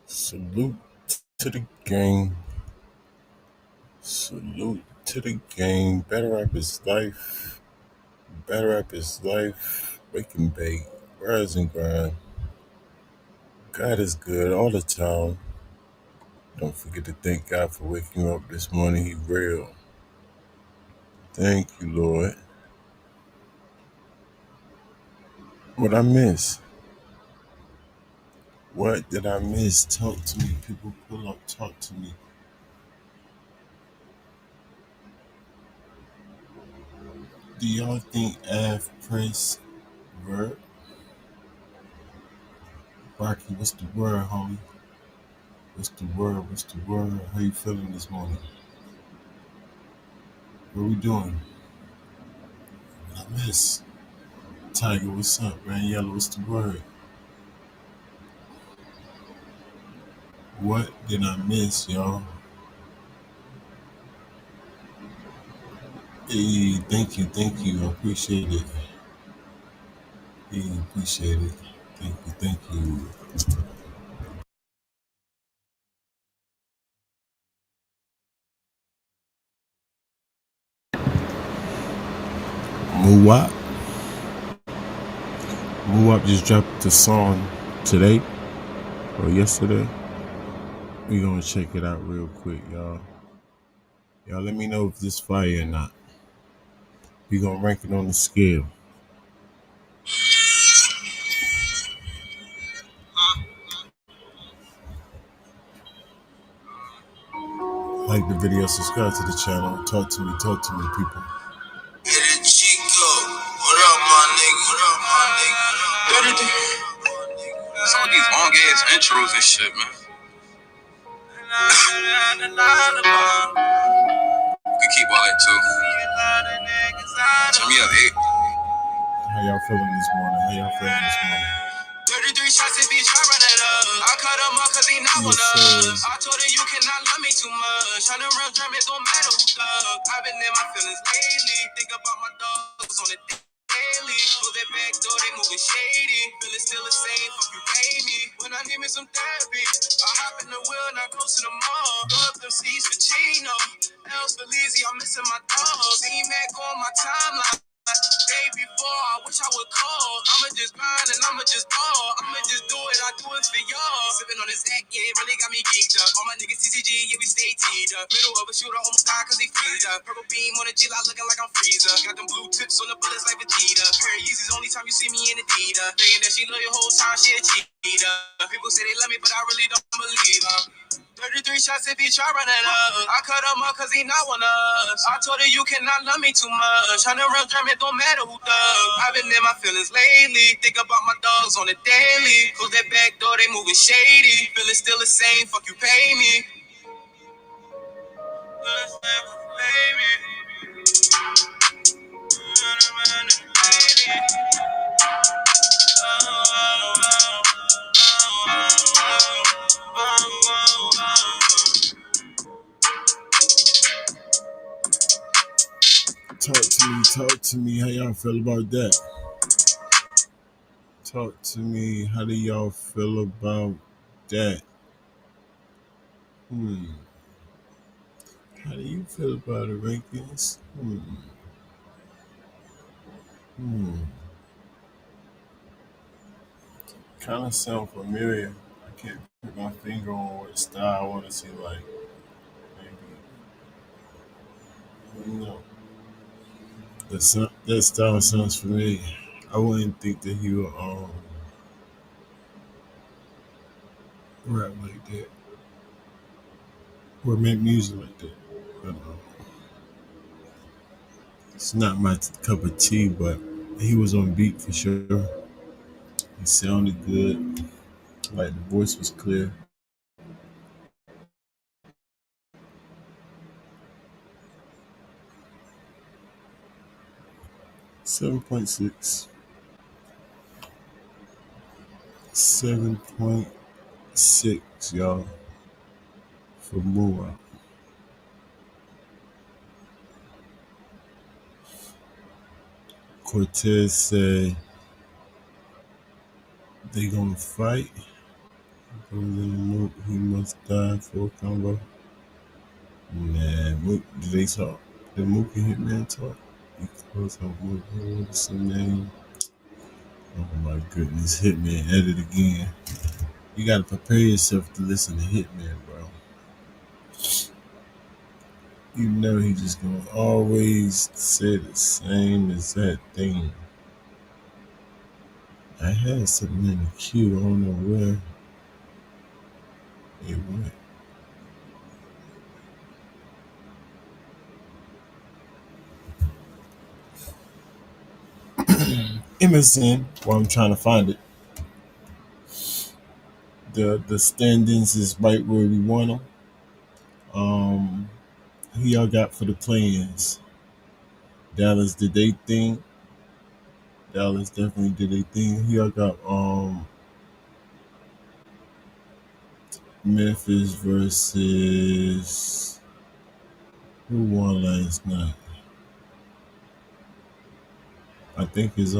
Salute to the gang. Salute to the gang. Better rap is life. Better rap is life. Wake and bake. Rise and grind. God is good all the time. Don't forget to thank God for waking you up this morning. He real. Thank you, Lord. What I miss? What did I miss? Talk to me. People pull up. Talk to me. Do y'all think Av Prince word? Rocky, what's the word, homie? What's the word? What's the word? How you feeling this morning? What we doing? What I miss? Tiger, what's up? Man, Yellow, what's the word? What did I miss, y'all? Hey, thank you. I appreciate it. Hey, appreciate it. Thank you. Muwap. Muwap just dropped the song today or yesterday. We gonna check it out real quick, y'all. Y'all let me know if this fire or not. We gonna rank it on the scale. Like the video, subscribe to the channel. Talk to me, people. Get it, Chico. What up, my nigga? What up, my nigga? Some of these long ass intros and shit, man. You can keep all that too. Turn me up, 8. How y'all feeling this morning? 33 shots if he try run it up. I cut him up cause he not one us. I told her you cannot love me too much. Tryna run drum, it don't matter who thug. I've been in my feelings lately. Think about my dogs on the daily. Pull that back door, they moving shady. Feeling still the same, fuck you pay me. When I need me some therapy, I hop in the wheel, not close to the mall. Go up them seats for Chino. Else Belize, I'm missing my dogs. See Mac on my timeline. Day before, I wish I would call. I'ma just grind and I'ma just ball. I'ma just do it, I do it for y'all. Sipping on this act, yeah, it really got me geeked up. All my niggas TCG, yeah, we stay teed up. Middle of a shooter, almost died cause he freezed up. Purple beam on the G-Lock looking like I'm Freezer. Got them blue tips on the bullets like Vegeta. Pair of Yeezys, only time you see me in Adidas. Thinking that she love your whole time, she a cheater. People say they love me, but I really don't believe her. 33 shots if he try run it up. I cut him up cause he not one of us. I told her you cannot love me too much. Tryna run drum, it don't matter who thug. I've been in my feelings lately. Think about my dogs on the daily. Close that back door, they moving shady. Feeling still the same, fuck you pay me. Talk to me. How y'all feel about that? Talk to me. How do y'all feel about that? How do you feel about the rankings? Kind of sound familiar. I can't put my finger on what style I want to see. Like maybe, that style sounds familiar. I wouldn't think that he would rap like that or make music like that. But, it's not my cup of tea, but he was on beat for sure. He sounded good. Like the voice was clear. 7.6. 7.6, y'all, for Mua. Cortez said they gonna fight. Goes in the Mook, he must die for a combo. Man, Mook, did they talk? Did Mook and Hitman talk? Because of what's the name? Oh my goodness, Hitman at it again. You gotta prepare yourself to listen to Hitman, bro. You know he just gonna always say the same exact thing. I had something in the queue, I don't know where it went. MSN, while I'm trying to find it. The standings is right where we want them. Who y'all got for the play-ins? Dallas did they thing. Dallas definitely did they thing. Who y'all got? Memphis versus who won last night? I think it's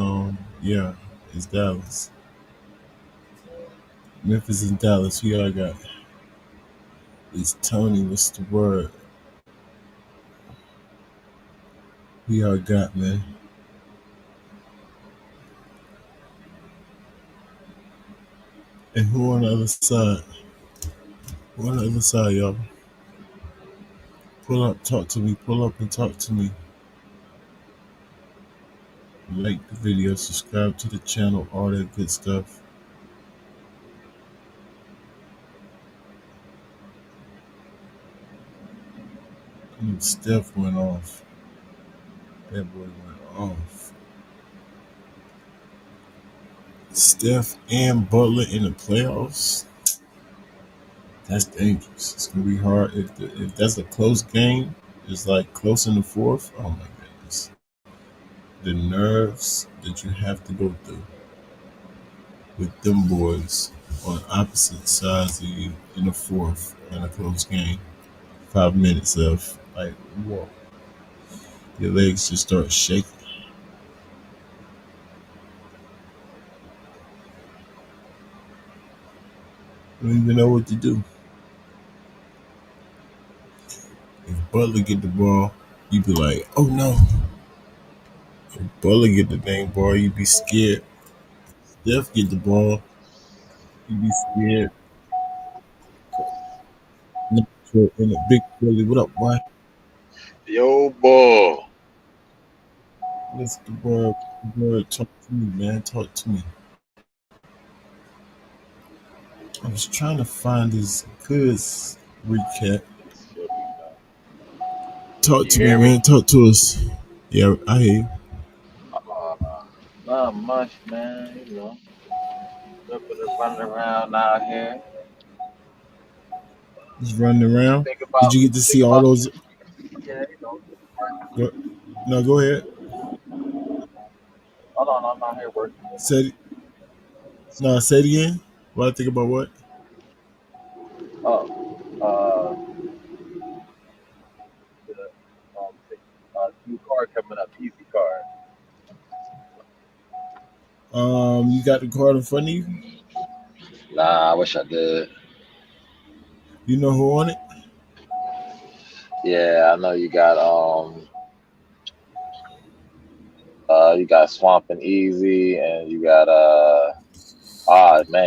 yeah, it's Dallas. Memphis and Dallas. Who y'all got? It's Tony. What's the word? Who y'all got, man? And who on the other side? Who on the other side, y'all? Pull up, talk to me. Pull up and talk to me. Like the video, subscribe to the channel, all that good stuff. Steph went off. That boy went off. Steph and Butler in the playoffs. That's dangerous. It's gonna be hard if that's a close game. It's like close in the fourth. Oh my goodness, the nerves that you have to go through with them boys on opposite sides of you in the fourth in a close game. 5 minutes left. Like, whoa, your legs just start shaking. You don't even know what to do. If Butler get the ball, you be like, oh no. If Butler get the dang ball, you be scared. Steph get the ball, you be scared. In a big Philly, what up, boy? Yo, boy. Let's the word. Talk to me, man. Talk to me. I was trying to find this good recap. Talk You to me, hear me? man. Talk to us. Yeah, I hear you. Uh, Not much, man. Little bit of running around out here. Just running around. Think Did about, you get to see think all about, those? yeah, Go, no, go ahead. hold on, I'm out here working. Say it. No, say it again. What I think about what? Oh, the new car coming up, Easy Car. You got the card in front of you. Nah, I wish I did. You know who on it? Yeah, I know you got Swamp and Easy, and you got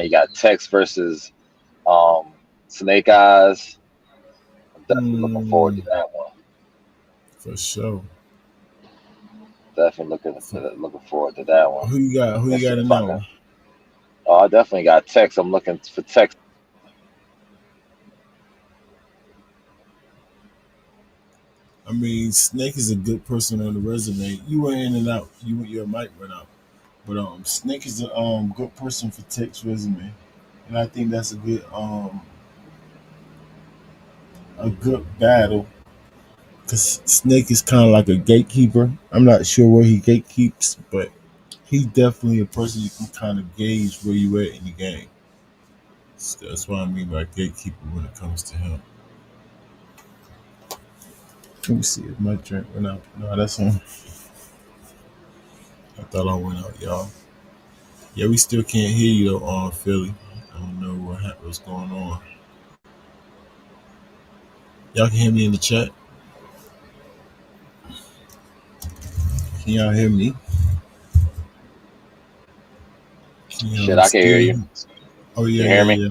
you got Tex versus um Snake Eyes. I'm definitely looking forward Hmm, to that one. for sure. Definitely For, looking forward to that one. who you got? Who And you see got in if I that can. one? Oh, I definitely got Tex. I'm looking for Tex. I mean, Snake is a good person on the resume. You went in and out. Your mic went out. But Snake is a good person for Tech's resume, and I think that's a good battle because Snake is kind of like a gatekeeper. I'm not sure where he gatekeeps, but he's definitely a person you can kind of gauge where you at in the game. So that's what I mean by gatekeeper when it comes to him. Let me see if my drink went out. No, that's him. I thought I went out, y'all. Yeah, we still can't hear you though, Philly. I don't know what happened. What's going on? Y'all can hear me in the chat. Can y'all hear me? Can Shit, y'all I can hear still? you. Oh yeah, You hear yeah, me? yeah.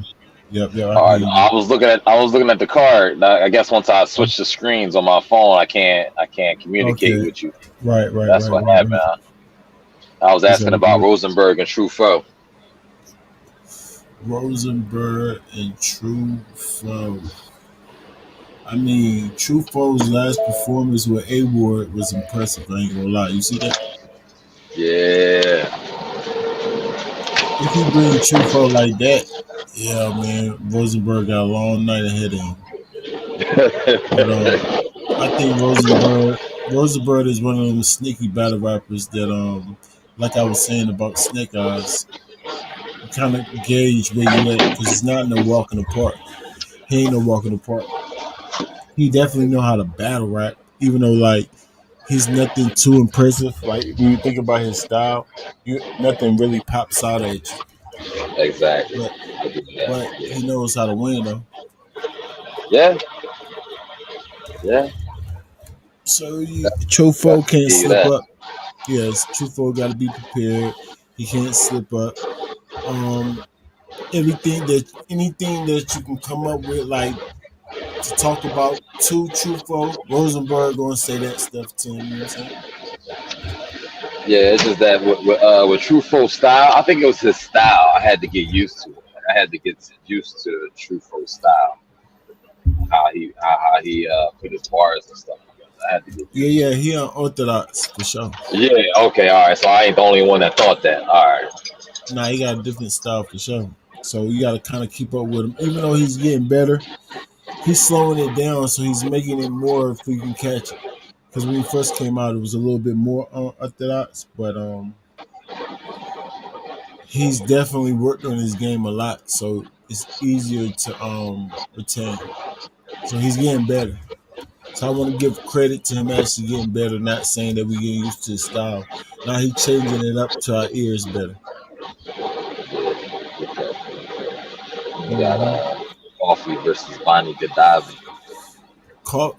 Yep, yep. I can All hear right. you. I was looking at the card. I guess once I switch the screens on my phone, I can't communicate Okay. with you. Right, right, That's right, what right, happened. right. I was It's asking all about good. Rosenberg and Truffaut. Rosenberg and True Flow. I mean, True Flow's last performance with A Ward was impressive. I ain't gonna lie. You see that? Yeah. If he bring True Flow like that, yeah, man, Rosenberg got a long night ahead of him. But I think Rosenberg is one of them sneaky battle rappers that like I was saying about Snake Eyes, you kind of gauge where you at because he's not no walk in the park. He ain't no walk in the park. He definitely know how to battle rap, even though like he's nothing too impressive. Like when you think about his style, nothing really pops out at you. Exactly. But I get but that. he knows how to win though. Yeah. Yeah. So That's Chofo can't give you slip that. up. Yes, Chofo got to be prepared. He can't slip up. Um, anything that you can come up with, like to talk about to Trufo, Rosenberg gonna say that stuff to him. You know what I'm saying? Yeah, it's just that with Truffaut style, I think it was his style. I had to get used to it. I had to get used to Truffaut style, how he put his bars and stuff together. I had to get Yeah, used to yeah, it. he unorthodox for sure. Yeah. Okay. All right. So I ain't the only one that thought that. All right. Nah, he got a different style for sure. So you got to kind of keep up with him, even though he's getting better. He's slowing it down, so he's making it more if we can catch it. Because when he first came out, it was a little bit more unorthodox, but he's definitely worked on his game a lot, so it's easier to retain. So he's getting better. So I want to give credit to him actually getting better, not saying that we getting used to his style. Now he's changing it up to our ears better. You got Mm-hmm. Coffee versus Bonnie Gadavi.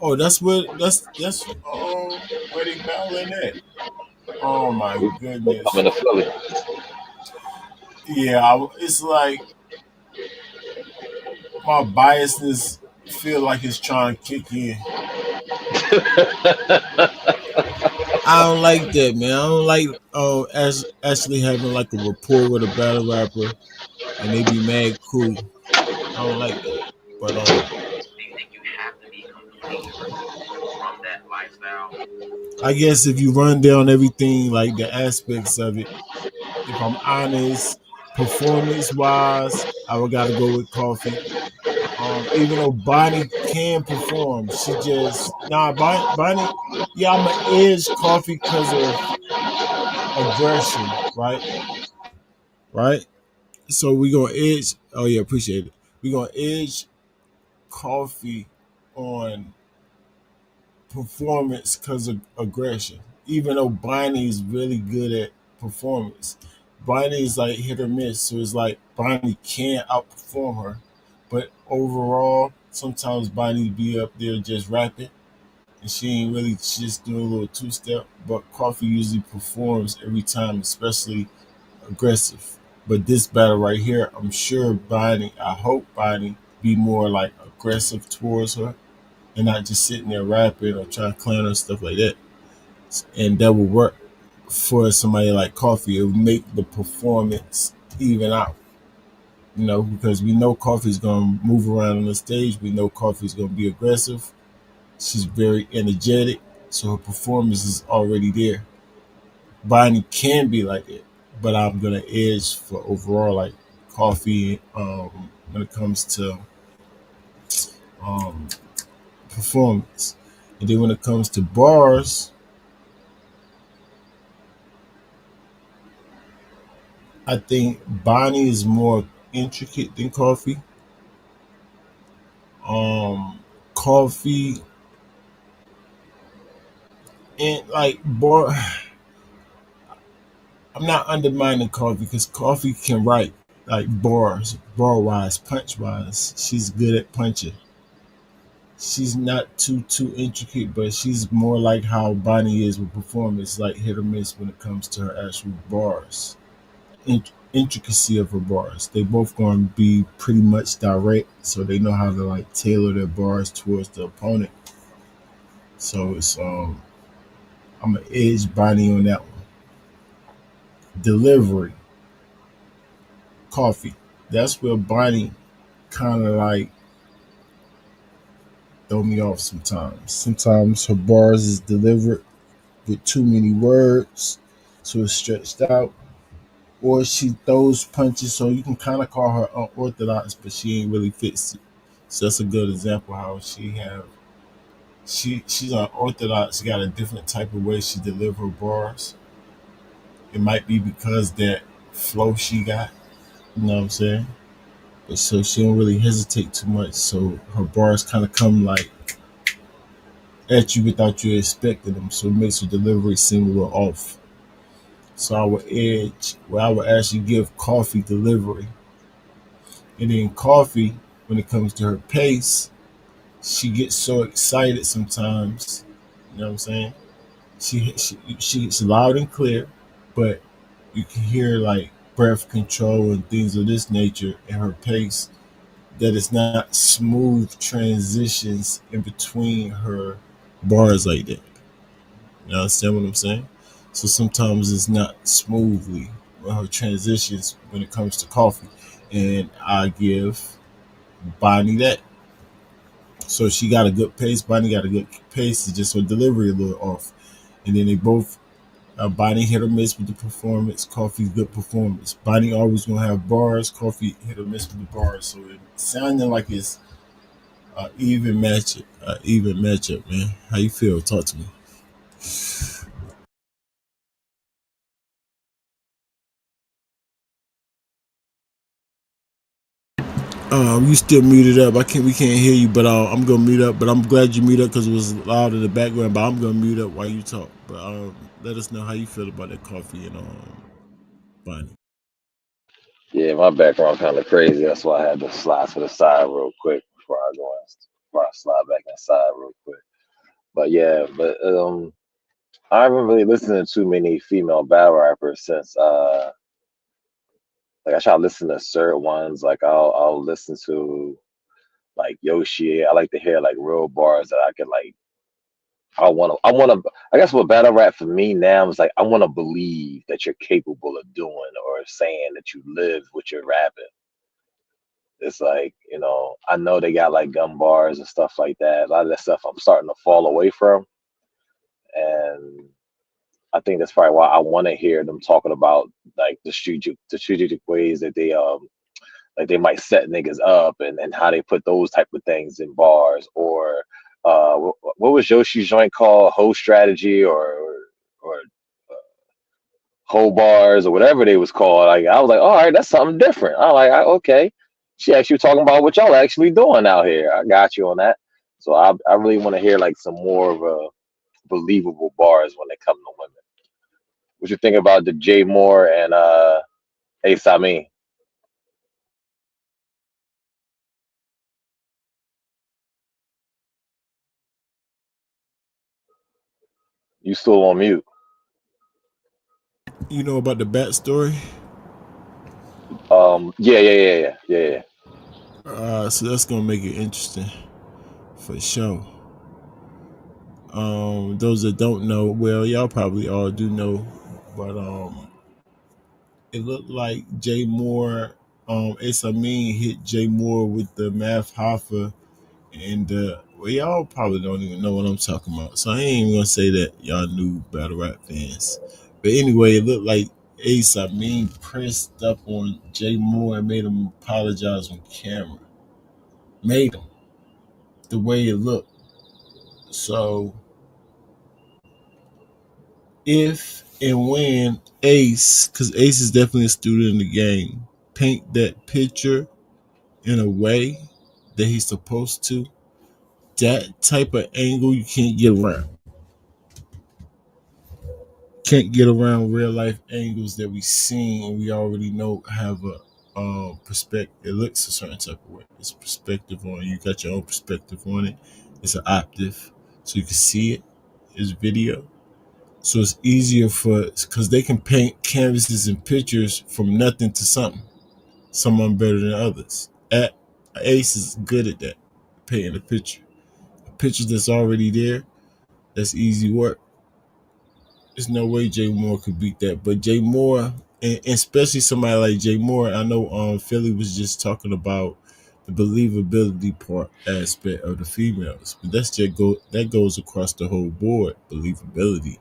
Oh, that's where they battling at. Oh my They goodness. coming to Philly. Yeah, it's like my biasness feel like it's trying to kick in. I don't like that, man. I don't like actually having like a rapport with a battle rapper and they be mad cool. I don't like that. But Do you think you have to be completely removed from that lifestyle? I guess if you run down everything like the aspects of it, if I'm honest, performance wise, I would gotta go with Coffee. Even though Bonnie can perform, she just Bonnie. Yeah, I'm gonna edge Coffee because of aggression, right? Right. So we gonna edge. Oh yeah, appreciate it. We gonna edge Coffee on performance because of aggression. Even though Bonnie's really good at performance, Bonnie's like hit or miss. So it's like Bonnie can outperform her, but overall, sometimes Bonnie be up there just rapping, and she ain't really just doing a little two step. But Coffee usually performs every time, especially aggressive. But this battle right here, I'm sure Bonnie. I hope Bonnie be more like aggressive towards her and not just sitting there rapping or trying to clown or stuff like that. And that will work for somebody like Coffee. It will make the performance even out. Because we know Coffee's gonna move around on the stage. We know Coffee's gonna be aggressive. She's very energetic, so her performance is already there. Bonnie can be like it, but I'm gonna edge for overall like Coffee when it comes to um, performance. And then when it comes to bars, I think Bonnie is more intricate than Coffee. Coffee and like bar. I'm not undermining Coffee because Coffee can write. like bar wise, punch wise. She's good at punching. She's not too intricate, but she's more like how Bonnie is with performance, like hit or miss when it comes to her actual bars. Intricacy of her bars. They both going to be pretty much direct, so they know how to like tailor their bars towards the opponent. So I'm gonna edge Bonnie on that one. Delivery, coffee. That's where Bonnie kind of like throw me off sometimes. Sometimes her bars is delivered with too many words, so it's stretched out. Or she throws punches, so you can kind of call her unorthodox, but she ain't really fixed it. So that's a good example how she's unorthodox. She got a different type of way she deliver her bars. It might be because that flow she got. You know what I'm saying? But so she don't really hesitate too much. So her bars kind of come like at you without you expecting them. So it makes her delivery seem a little off. So I would edge where I would actually give coffee delivery. And then coffee, when it comes to her pace, she gets so excited sometimes. You know what I'm saying? She's loud and clear, but you can hear like breath control and things of this nature in her pace that it's not smooth transitions in between her bars like that. You understand what I'm saying? So sometimes it's not smoothly when her transitions when it comes to coffee. And I give Bonnie that. So she got a good pace. Bonnie got a good pace. It's just her delivery a little off. And then they both Bonnie hit or miss with the performance. Coffee good performance. Bonnie always gonna have bars. Coffee hit or miss with the bars. So it sounding like it's even matchup. Even matchup, man. How you feel? Talk to me. You still muted up. I can't. We can't hear you, but I'm gonna mute up. But I'm glad you mute up because it was loud in the background. But I'm gonna mute up while you talk. But let us know how you feel about that coffee and Bonnie. Yeah, my background kind of crazy. That's why I had to slide to the side real quick before I slide back inside real quick. But yeah, but I haven't really listened to too many female battle rappers since like I try to listen to certain ones. Like I'll listen to like Yoshi. I like to hear like real bars that I can like. I want to. I guess what battle rap for me now is like I want to believe that you're capable of doing or saying that you live what you're rapping. It's like, I know they got like gun bars and stuff like that. A lot of that stuff I'm starting to fall away from. And I think that's probably why I want to hear them talking about like the strategic ways that they like they might set niggas up and how they put those type of things in bars or what was Yoshi's joint called? Whole strategy or whole bars or whatever they was called. Like I was like, all right, that's something different. I'm like, okay. She actually talking about what y'all actually doing out here. I got you on that. So I really want to hear like some more of a believable bars when they come to women. What you think about the Jay Moore and Ace Amin? You still on mute? You know about the bat story? Yeah. So that's gonna make it interesting for sure. Those that don't know, well, y'all probably all do know, but it looked like Jay Moore, Ace Amin hit Jay Moore with the Math Hoffa, and well, y'all probably don't even know what I'm talking about, so I ain't even gonna say that y'all knew battle rap fans. But anyway, it looked like Ace Amin pressed up on Jay Moore and made him apologize on camera. Made him the way it looked. So if and when Ace, because Ace is definitely a student in the game, paint that picture in a way that he's supposed to, that type of angle you can't get around. Can't get around real life angles that we seen and we already know have a perspective. It looks a certain type of way. It's perspective on it. You got your own perspective on it. It's an optive, so you can see it. It's video, so it's easier for because they can paint canvases and pictures from nothing to something. Someone better than others. Ace is good at that, painting a picture. A picture that's already there. That's easy work. There's no way Jay Moore could beat that. But Jay Moore, and especially somebody like Jay Moore, I know Philly was just talking about the believability part aspect of the females, but that goes across the whole board. Believability.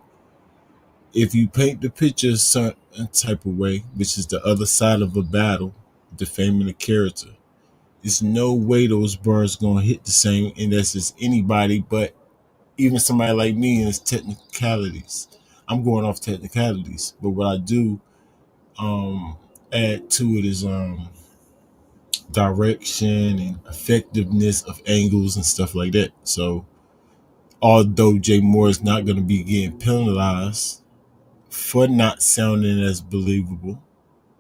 If you paint the picture a certain type of way, which is the other side of a battle, defaming the character, there's no way those bars gonna hit the same, and that's just anybody, but even somebody like me and its technicalities. I'm going off technicalities, but what I do add to it is direction and effectiveness of angles and stuff like that. So although Jay Moore is not going to be getting penalized for not sounding as believable,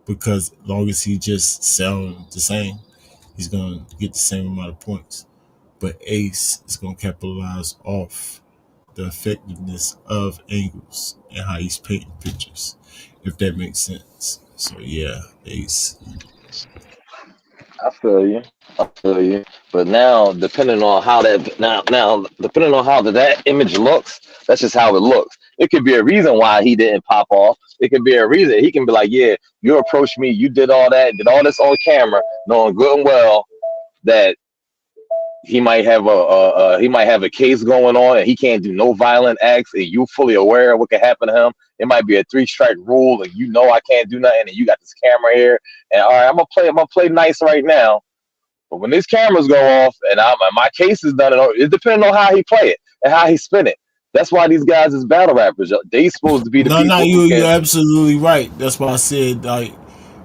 because as long as he just sounds the same, he's going to get the same amount of points. But Ace is going to capitalize off the effectiveness of angles and how he's painting pictures, if that makes sense. So yeah, Ace. I feel you. I feel you. But now, depending on how depending on how that image looks, that's just how it looks. It could be a reason why he didn't pop off. It could be a reason he can be like, yeah, you approached me, you did all that, did all this on camera, knowing good and well that he might have a case going on and he can't do no violent acts, and you fully aware of what could happen to him. It might be a 3-strike rule, and you know I can't do nothing, and you got this camera here, and all right, I'm gonna play nice right now. But when these cameras go off and my case is done, it depends on how he play it and how he spin it. That's why these guys is battle rappers. They supposed to be the people. No, you're absolutely right. That's why I said like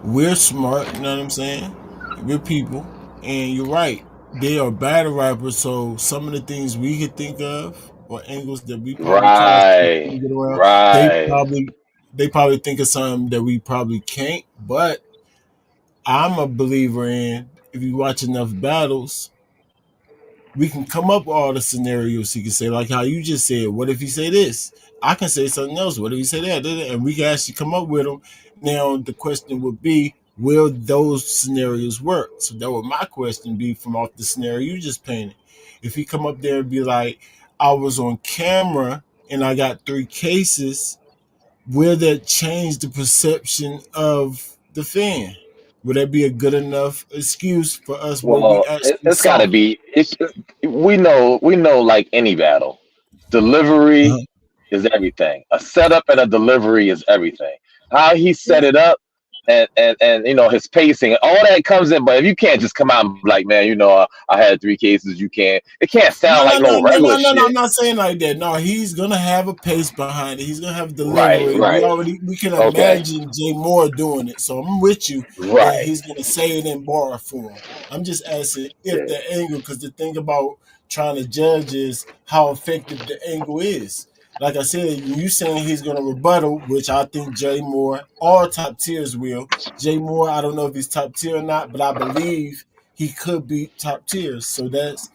we're smart. You know what I'm saying? We're people, and you're right. They are battle rappers, so some of the things we could think of or angles that we probably right, get around, right. they probably think of something that we probably can't. But I'm a believer in if you watch enough battles, we can come up with all the scenarios he can say, like how you just said. What if he say this? I can say something else. What if he say that? And we can actually come up with them. Now the question would be, will those scenarios work? So that would my question be from off the scenario you just painted. If he come up there and be like, I was on camera and I got 3 cases, will that change the perception of the fan? Would that be a good enough excuse for us what we Well, actually it's got saw? to be. We know like any battle, delivery Uh-huh. is everything. A setup and a delivery is everything. How he set it up, and his pacing, all that comes in. But if you can't just come out and be like, man, I had 3 cases. You can't. It can't sound like no regular No, shit. I'm not saying like that. No, he's gonna have a pace behind it. He's gonna have Right, delivery. right. We can Okay. imagine Jay Moore doing it. So I'm with you that Right. he's gonna say it in bar form. I'm just asking if Yeah. the angle, because the thing about trying to judge is how effective the angle is. Like I said, you saying he's gonna rebuttal, which I think Jay Moore, all top tiers will. Jay Moore, I don't know if he's top tier or not, but I believe he could be top tiers. So this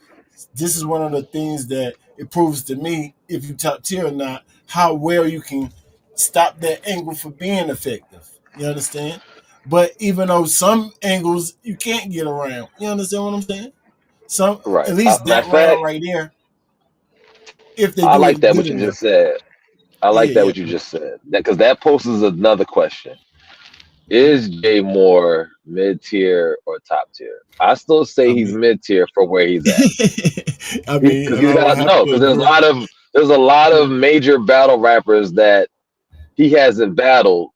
is one of the things that it proves to me if you top tier or not, how well you can stop that angle from being effective. You understand? But even though some angles you can't get around, you understand what I'm saying? Some, Right. at least Matter that of round fact, right there, if they I do like it that good what you enough. just said. I Yeah, like that yeah. what you just said. That because that poses another question. Is Jay Moore mid tier or top tier? I still say I he's mean, mid tier for where he's at. I mean, Because and he's I would got have no. to Because agree. there's a lot of major battle rappers that he hasn't battled.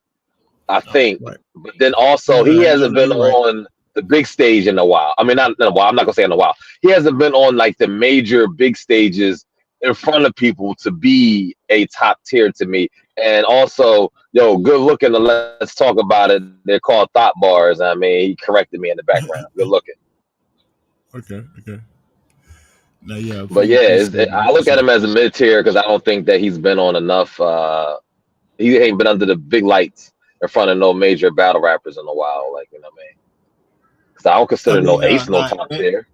I think, Right. but then also he No, hasn't been you're right. on the big stage in a while. I mean, not in a while. I'm not gonna say in a while. He hasn't been on like the major big stages in front of people to be a top tier to me. And also, good looking. Let's talk about it. They're called thought bars. I mean, he corrected me in the background. Good looking. Okay, okay. Now, yeah, I But fully yeah, appreciate I what you look at said. him as a mid tier because I don't think that he's been on enough. He ain't been under the big lights in front of no major battle rappers in a while. Like, you know what I mean? Because I don't I consider no mean, Ace no top tier.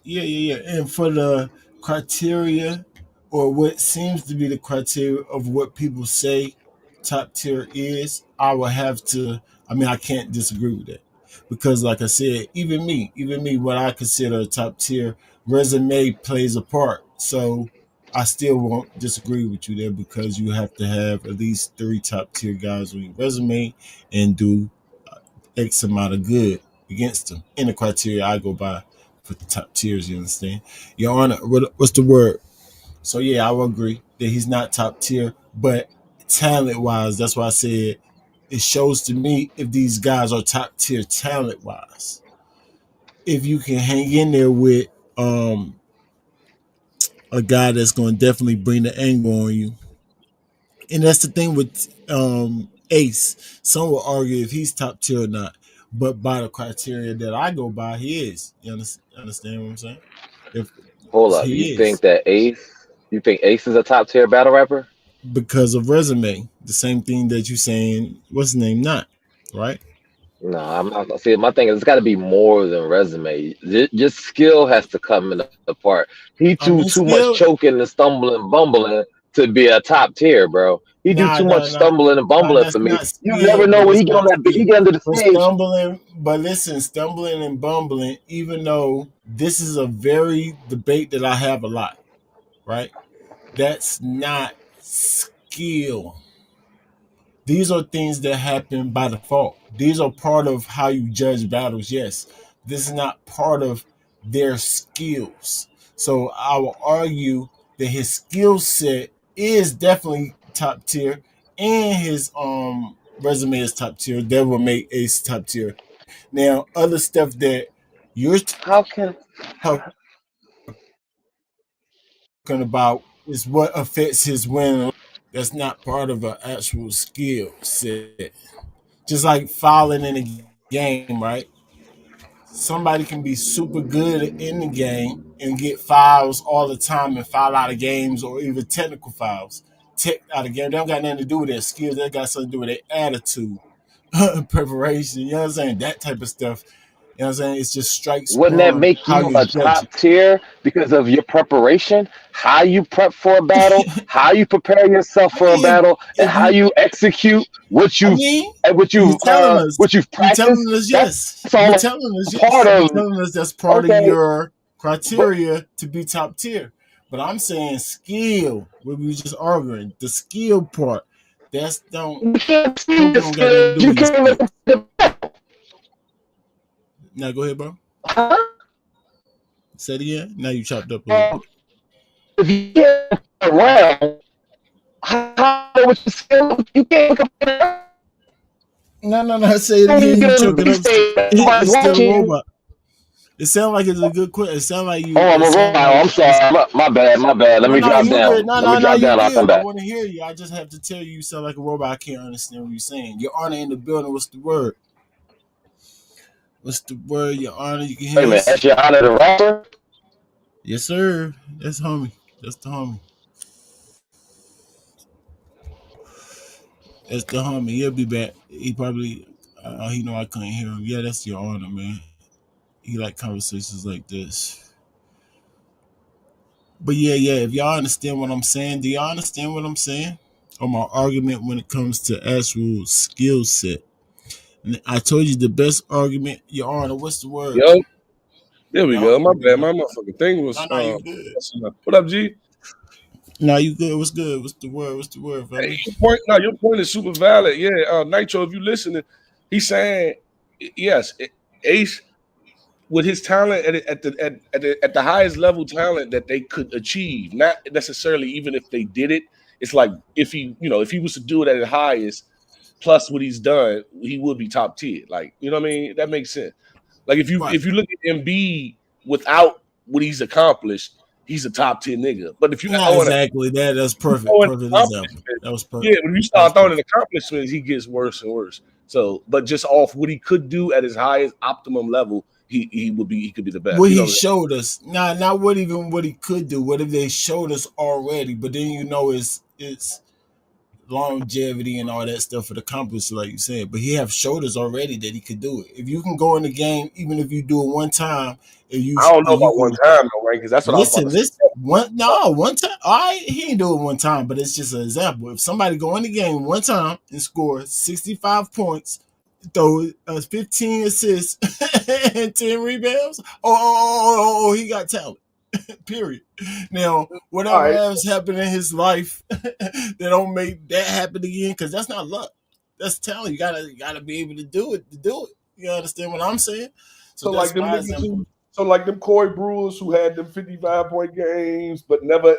yeah. And for the criteria, or what seems to be the criteria of what people say top tier is, I will have to. I mean, I can't disagree with that because, like I said, even me, what I consider a top tier resume plays a part. So I still won't disagree with you there because you have to have at least three top tier guys on your resume and do X amount of good against them in the criteria I go by for the top tiers. You understand, Your Honor? What's the word? So yeah, I will agree that he's not top tier, but talent wise, that's why I said it shows to me if these guys are top tier talent wise. If you can hang in there with um a guy that's going to definitely bring the angle on you, and that's the thing with Ace. Some will argue if he's top tier or not, but by the criteria that I go by, he is. You understand what I'm saying? If Hold up, you he think is that Ace? You think Ace is a top tier battle rapper? because of resume, the same thing that you saying. What's his name? Not right. No, I'm not. See, my thing is, it's got to be more than resume. Just skill has to come in the part. He I mean, too much skill. choking and stumbling, bumbling to be a top tier, bro. He do Nah, too nah, much nah, stumbling and nah. bumbling That's for me. not You skill, never know but when it's he get on not that. He skill. get under the But stage. stumbling, but listen, stumbling and bumbling. Even though this is a very debate that I have a lot, right? That's not skill. These are things that happen by default. These are part of how you judge battles. Yes, this is not part of their skills. So I will argue that his skill set is definitely top tier, and his resume is top tier. That will make Ace top tier. Now, other stuff that you're How can talking about is what affects his win. That's not part of an actual skill set. Just like fouling in a game, right? Somebody can be super good in the game and get fouls all the time and foul out of games or even technical fouls. Tech out of game. They don't got nothing to do with their skills. They got something to do with their attitude, preparation. You know what I'm saying? That type of stuff. You know what I'm saying? It's just strikes wouldn't that on make how you you a judge top it. tier because of your preparation, how you prep for a battle, how you prepare yourself I for a mean, battle, and if how you, you execute what I you've mean, and you're telling us, what you've you're telling practiced? us That's yes, you're all telling us a part yes, you're of. telling us that's part of Okay, your but criteria to be top tier. But I'm saying skill, what we were just arguing, the skill part, that's don't you can't see the choking don't got nothing to skills. do You with your can't skill. look at the Now go ahead, bro. huh? Say it again. Now you chopped up a little bit. If you can't around, how with your skill, you can't compare. No. Say it You again. get You on the choking big up. stage, everybody's It's still a watching. robot. It sounds like it's a good question. It sounds like you. Oh, I'm It a robot. sounds Oh, like I'm it's. sorry. My bad. My bad. Let No, me no, drop you good. down. No, Let me no, no, drop you down. I'll come good. I back. want to hear you. I just have to tell you, you sound like a robot. I can't understand what you're saying. Your Honor in the building. What's the word? What's the word, Your Honor? You can Wait a hear minute. us? That's your honor, the rapper. Yes, sir. That's homie. That's the homie. That's the homie. He'll be back. He probably. He know I couldn't hear him. Yeah, that's Your Honor, man. He like conversations like this. But yeah. If y'all understand what I'm saying, do y'all understand what I'm saying? Or my argument when it comes to actual skill set. And I told you the best argument, Your Honor. What's the word? Yo, there we Yup. go. My There we bad. go. My motherfucking thing No, was no, you good. messing up. What up, G? No, you good. What's good? What's the word? What's the word, Hey, family? your point is super valid. Yeah, Nitro, if you listening, he's saying yes, Ace with his talent at the highest level talent that they could achieve, not necessarily even if they did it. It's like if if he was to do it at his highest, plus what he's done, he would be top tier. Like, you know what I mean? That makes sense. Like Right. if you look at Embiid without what he's accomplished, he's a top 10 nigga. But if you Not throw in, exactly. That's perfect. throw in Perfect example. accomplishments, That was yeah, perfect. when you That was start throwing in perfect. accomplishments, he gets worse and worse. So, but just off what he could do at his highest optimum level, he could be the best. What You know he what I'm showed us, not what even what he could do. What if they showed us already? But then it's longevity and all that stuff for the accomplish, like you said. But he have shoulders already that he could do it. If you can go in the game, even if you do it one time, I don't know you about one can time though, right? Because that's what I was about to say. listen. One time. All right, he ain't do it one time, but it's just an example. If somebody go in the game one time and score 65 points, throw 15 assists and 10 rebounds, he got talent. Period. Now, All whatever right. else happened in his life, they don't make that happen again because that's not luck. That's talent. You gotta be able to do it. You understand what I'm saying? So that's like them my niggas example. who, so like them Corey Brewers who had them 55-point games but never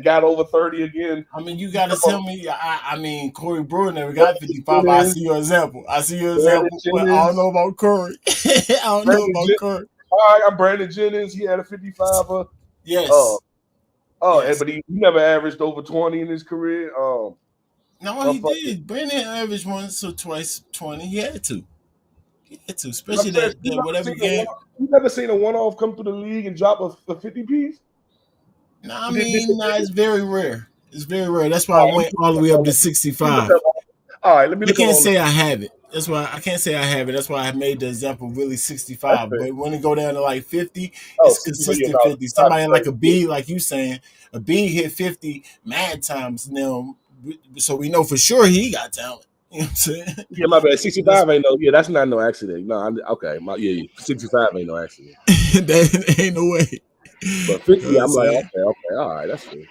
got over 30 again. I mean, you gotta tell me. I mean, Corey Brewer never got 55. I see your example. I don't know about Curry. I don't know about Curry. All right, I'm Brandon Jennings. He had a 55er. Yes. But he never averaged over 20 in his career. No, he did. Brandon averaged once or twice 20. He had to. Especially that whatever game. You never seen a one-off come through the league and drop a 50 piece? No, I mean, it's very rare. It's very rare. That's why I went all the way up to 65. All right, let me. I can't say I have it. That's why I can't say I have it. That's why I made the example really 65. But when it go down to like 50, it's consistent 50. Somebody like a B, like you saying, a B hit 50 mad times now, so we know for sure he got talent. You know what I'm saying? Yeah, my bad. 65 ain't no. Yeah, that's not no accident. No, okay. 65 ain't no accident. That ain't no way. But 50, I'm like, okay, all right, that's good.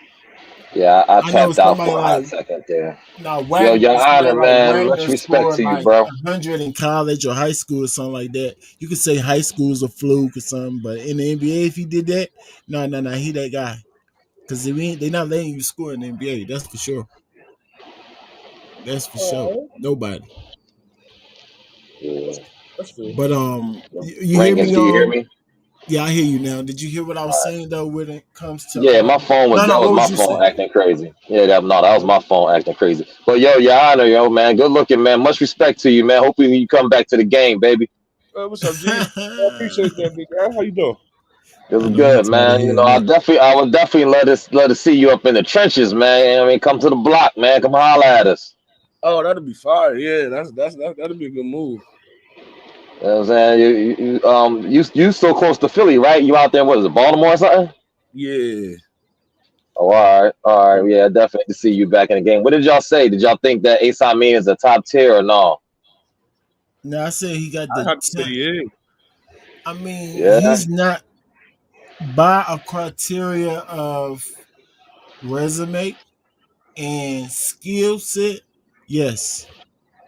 Yeah, I tapped out for a hot second there. No, Yo, Your Honor, man, much respect to you, bro. 100 in college or high school or something like that. You could say high school is a fluke or something, but in the NBA, if he did that, no, he that guy. Because they're not letting you score in the NBA. That's for sure. That's for sure. Nobody. Yeah. That's true. But you hear me? Can you hear me? Yeah, I hear you now. Did you hear what I was saying though when it comes to? Yeah, my phone was my phone acting crazy. Yeah, that was my phone acting crazy. But Your Honor, man, good looking, man. Much respect to you, man. Hopefully you come back to the game, baby. What's up, G? I appreciate that, big guy. How you doing? It was good, man. You know, I would definitely let us see you up in the trenches, man. I mean, come to the block, man. Come holler at us. Oh, that'd be fire. Yeah, that'd be a good move. You know what I'm saying? You so close to Philly, right? You out there, what is it, Baltimore or something? Yeah. Oh, all right. Yeah, definitely to see you back in the game. What did y'all say? Did y'all think that Ace Amin is a top tier or no? No, I said he got the. I mean, he's not by a criteria of resume and skill set. Yes,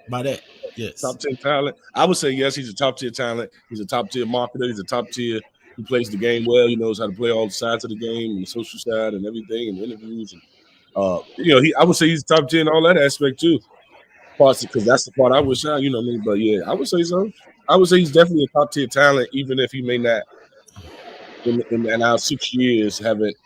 by that. Yes. Top 10 talent. I would say yes, he's a top tier talent. He's a top tier marketer. He's a top tier who plays the game well. He knows how to play all the sides of the game and the social side and everything and interviews. And I would say he's top tier in all that aspect too. Parts because that's the part I wish I, you know what I mean. But yeah, I would say so. I would say he's definitely a top tier talent, even if he may not in our 6 years haven't,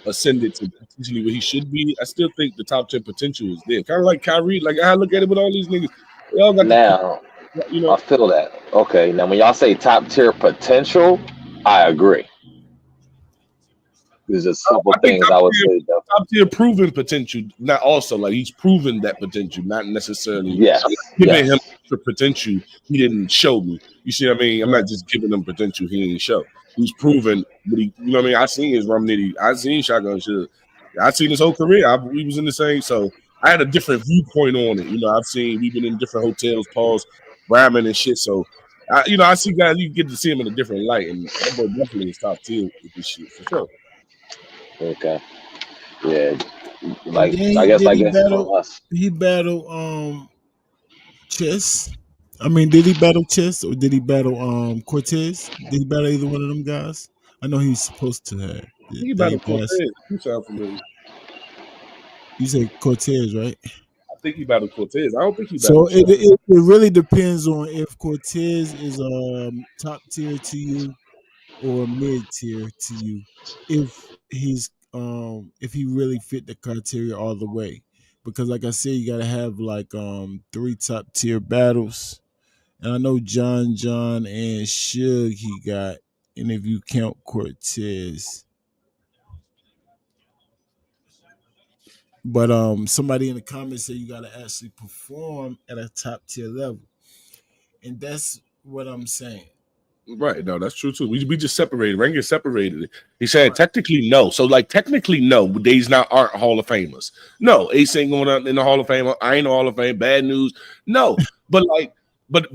ascended to potentially where he should be. I still think the top 10 potential is there. Kind of like Kyrie. Like I look at it with all these niggas. They all got I feel that. Okay. Now when y'all say top tier potential, I agree. There's just a couple things I would say though. Top tier proven potential, not also like he's proven that potential, not necessarily giving him the potential he didn't show me. You see what I mean? I'm not just giving him potential he didn't show. He's proven, but you know what I mean? I seen his rum nitty. I seen shotgun shit. I seen his whole career. We was in the same, so I had a different viewpoint on it. We've been in different hotels, Paul's, ramen and shit. So I see guys, you get to see him in a different light, and that boy definitely is top tier with this shit for sure. Okay. Yeah. He battled Chess. I mean, did he battle Chess or did he battle Cortez? Did he battle either one of them guys? I know he's supposed to have. He battled Cortez. You sound familiar. You said Cortez, right? I think he battled Cortez. I don't think he battled. So it really depends on if Cortez is top tier to you or mid tier to you. If he really fit the criteria all the way. Because like I said, you gotta have like 3 top tier battles. And I know John and Suge he got, and if you count Cortez. But somebody in the comments said you got to actually perform at a top tier level, and that's what I'm saying. Right. No, that's true too. We just separated. Ranger separated it. He said technically no. So like technically no, these not aren't Hall of Famers. No, Ace ain't going out in the Hall of Fame. I ain't the Hall of Fame. Bad news. No, but like, but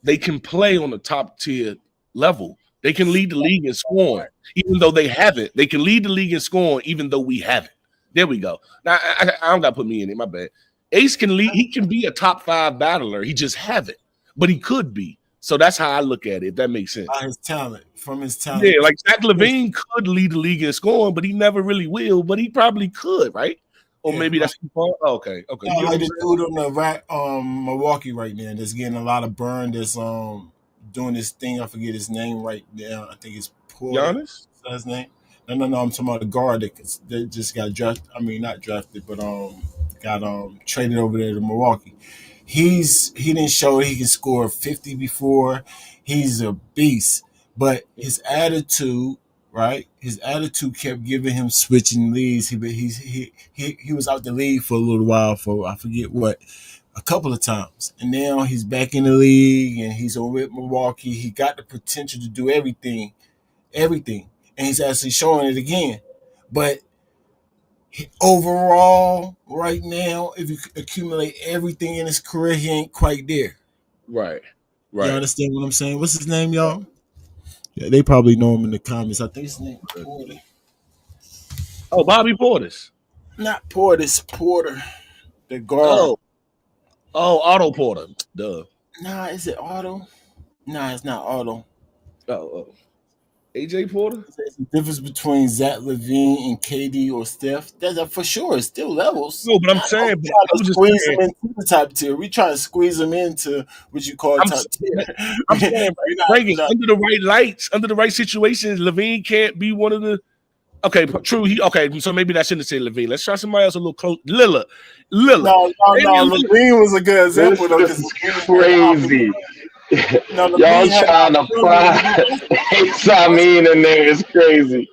they can play on the top tier level. They can lead the league in scoring, even though they haven't. They can lead the league in scoring, even though we haven't. There we go. Now I don't got to put me in it. My bad. Ace can lead. He can be a top 5 battler. He just haven't, but he could be. So that's how I look at it. If that makes sense. His talent, from his talent. Yeah, like Zach LaVine could lead the league in scoring, but he never really will. But he probably could, right? Or maybe that's too far. Okay. Yeah, like the dude on the Milwaukee right now that's getting a lot of burn. That's doing this thing. I forget his name right now. I think it's Porter. Giannis? That's his name. No. I'm talking about the guard that just got drafted. I mean, not drafted, but got traded over there to Milwaukee. He didn't show he can score 50 before. He's a beast, but his attitude, right? His attitude kept giving him switching leads. He was out the league for a little while for I forget what, a couple of times, and now he's back in the league and he's over at Milwaukee. He got the potential to do everything, and he's actually showing it again. But overall, right now, if you accumulate everything in his career, he ain't quite there. Right. You understand what I'm saying? What's his name, y'all? Yeah, they probably know him in the comments. I think his name is Porter. Oh, Bobby Portis. Not Portis, Porter. The guard. Oh, Otto Porter. Duh. Nah, is it Otto? Nah, it's not Otto. Oh. AJ Porter? There's a difference between Zach LaVine and KD or Steph. That's for sure. It's still levels. No, but I'm saying, we try to squeeze them into the top tier. We try to squeeze them into what you call top tier. I'm saying, under the right lights, under the right situations, LaVine can't be one of the. Okay, true. So maybe I shouldn't say LaVine. Let's try somebody else a little close. Lillard. No. LaVine was a good example though. This is crazy. No, y'all trying to pry Sameen in there is crazy.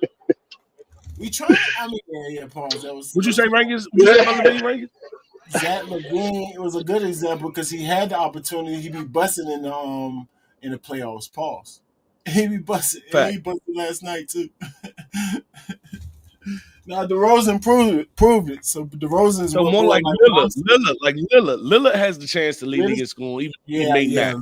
We tried. I mean, yeah. Pause. That was. Would you say Rangers? Would you say Rangers? Zach LaVine, it was a good example because he had the opportunity. He'd be busting in the playoffs. Pause. He'd be busting. He busted last night too. Now DeRozan proved it. So DeRozan is more like Lillard. Lillard has the chance to lead against school, even he has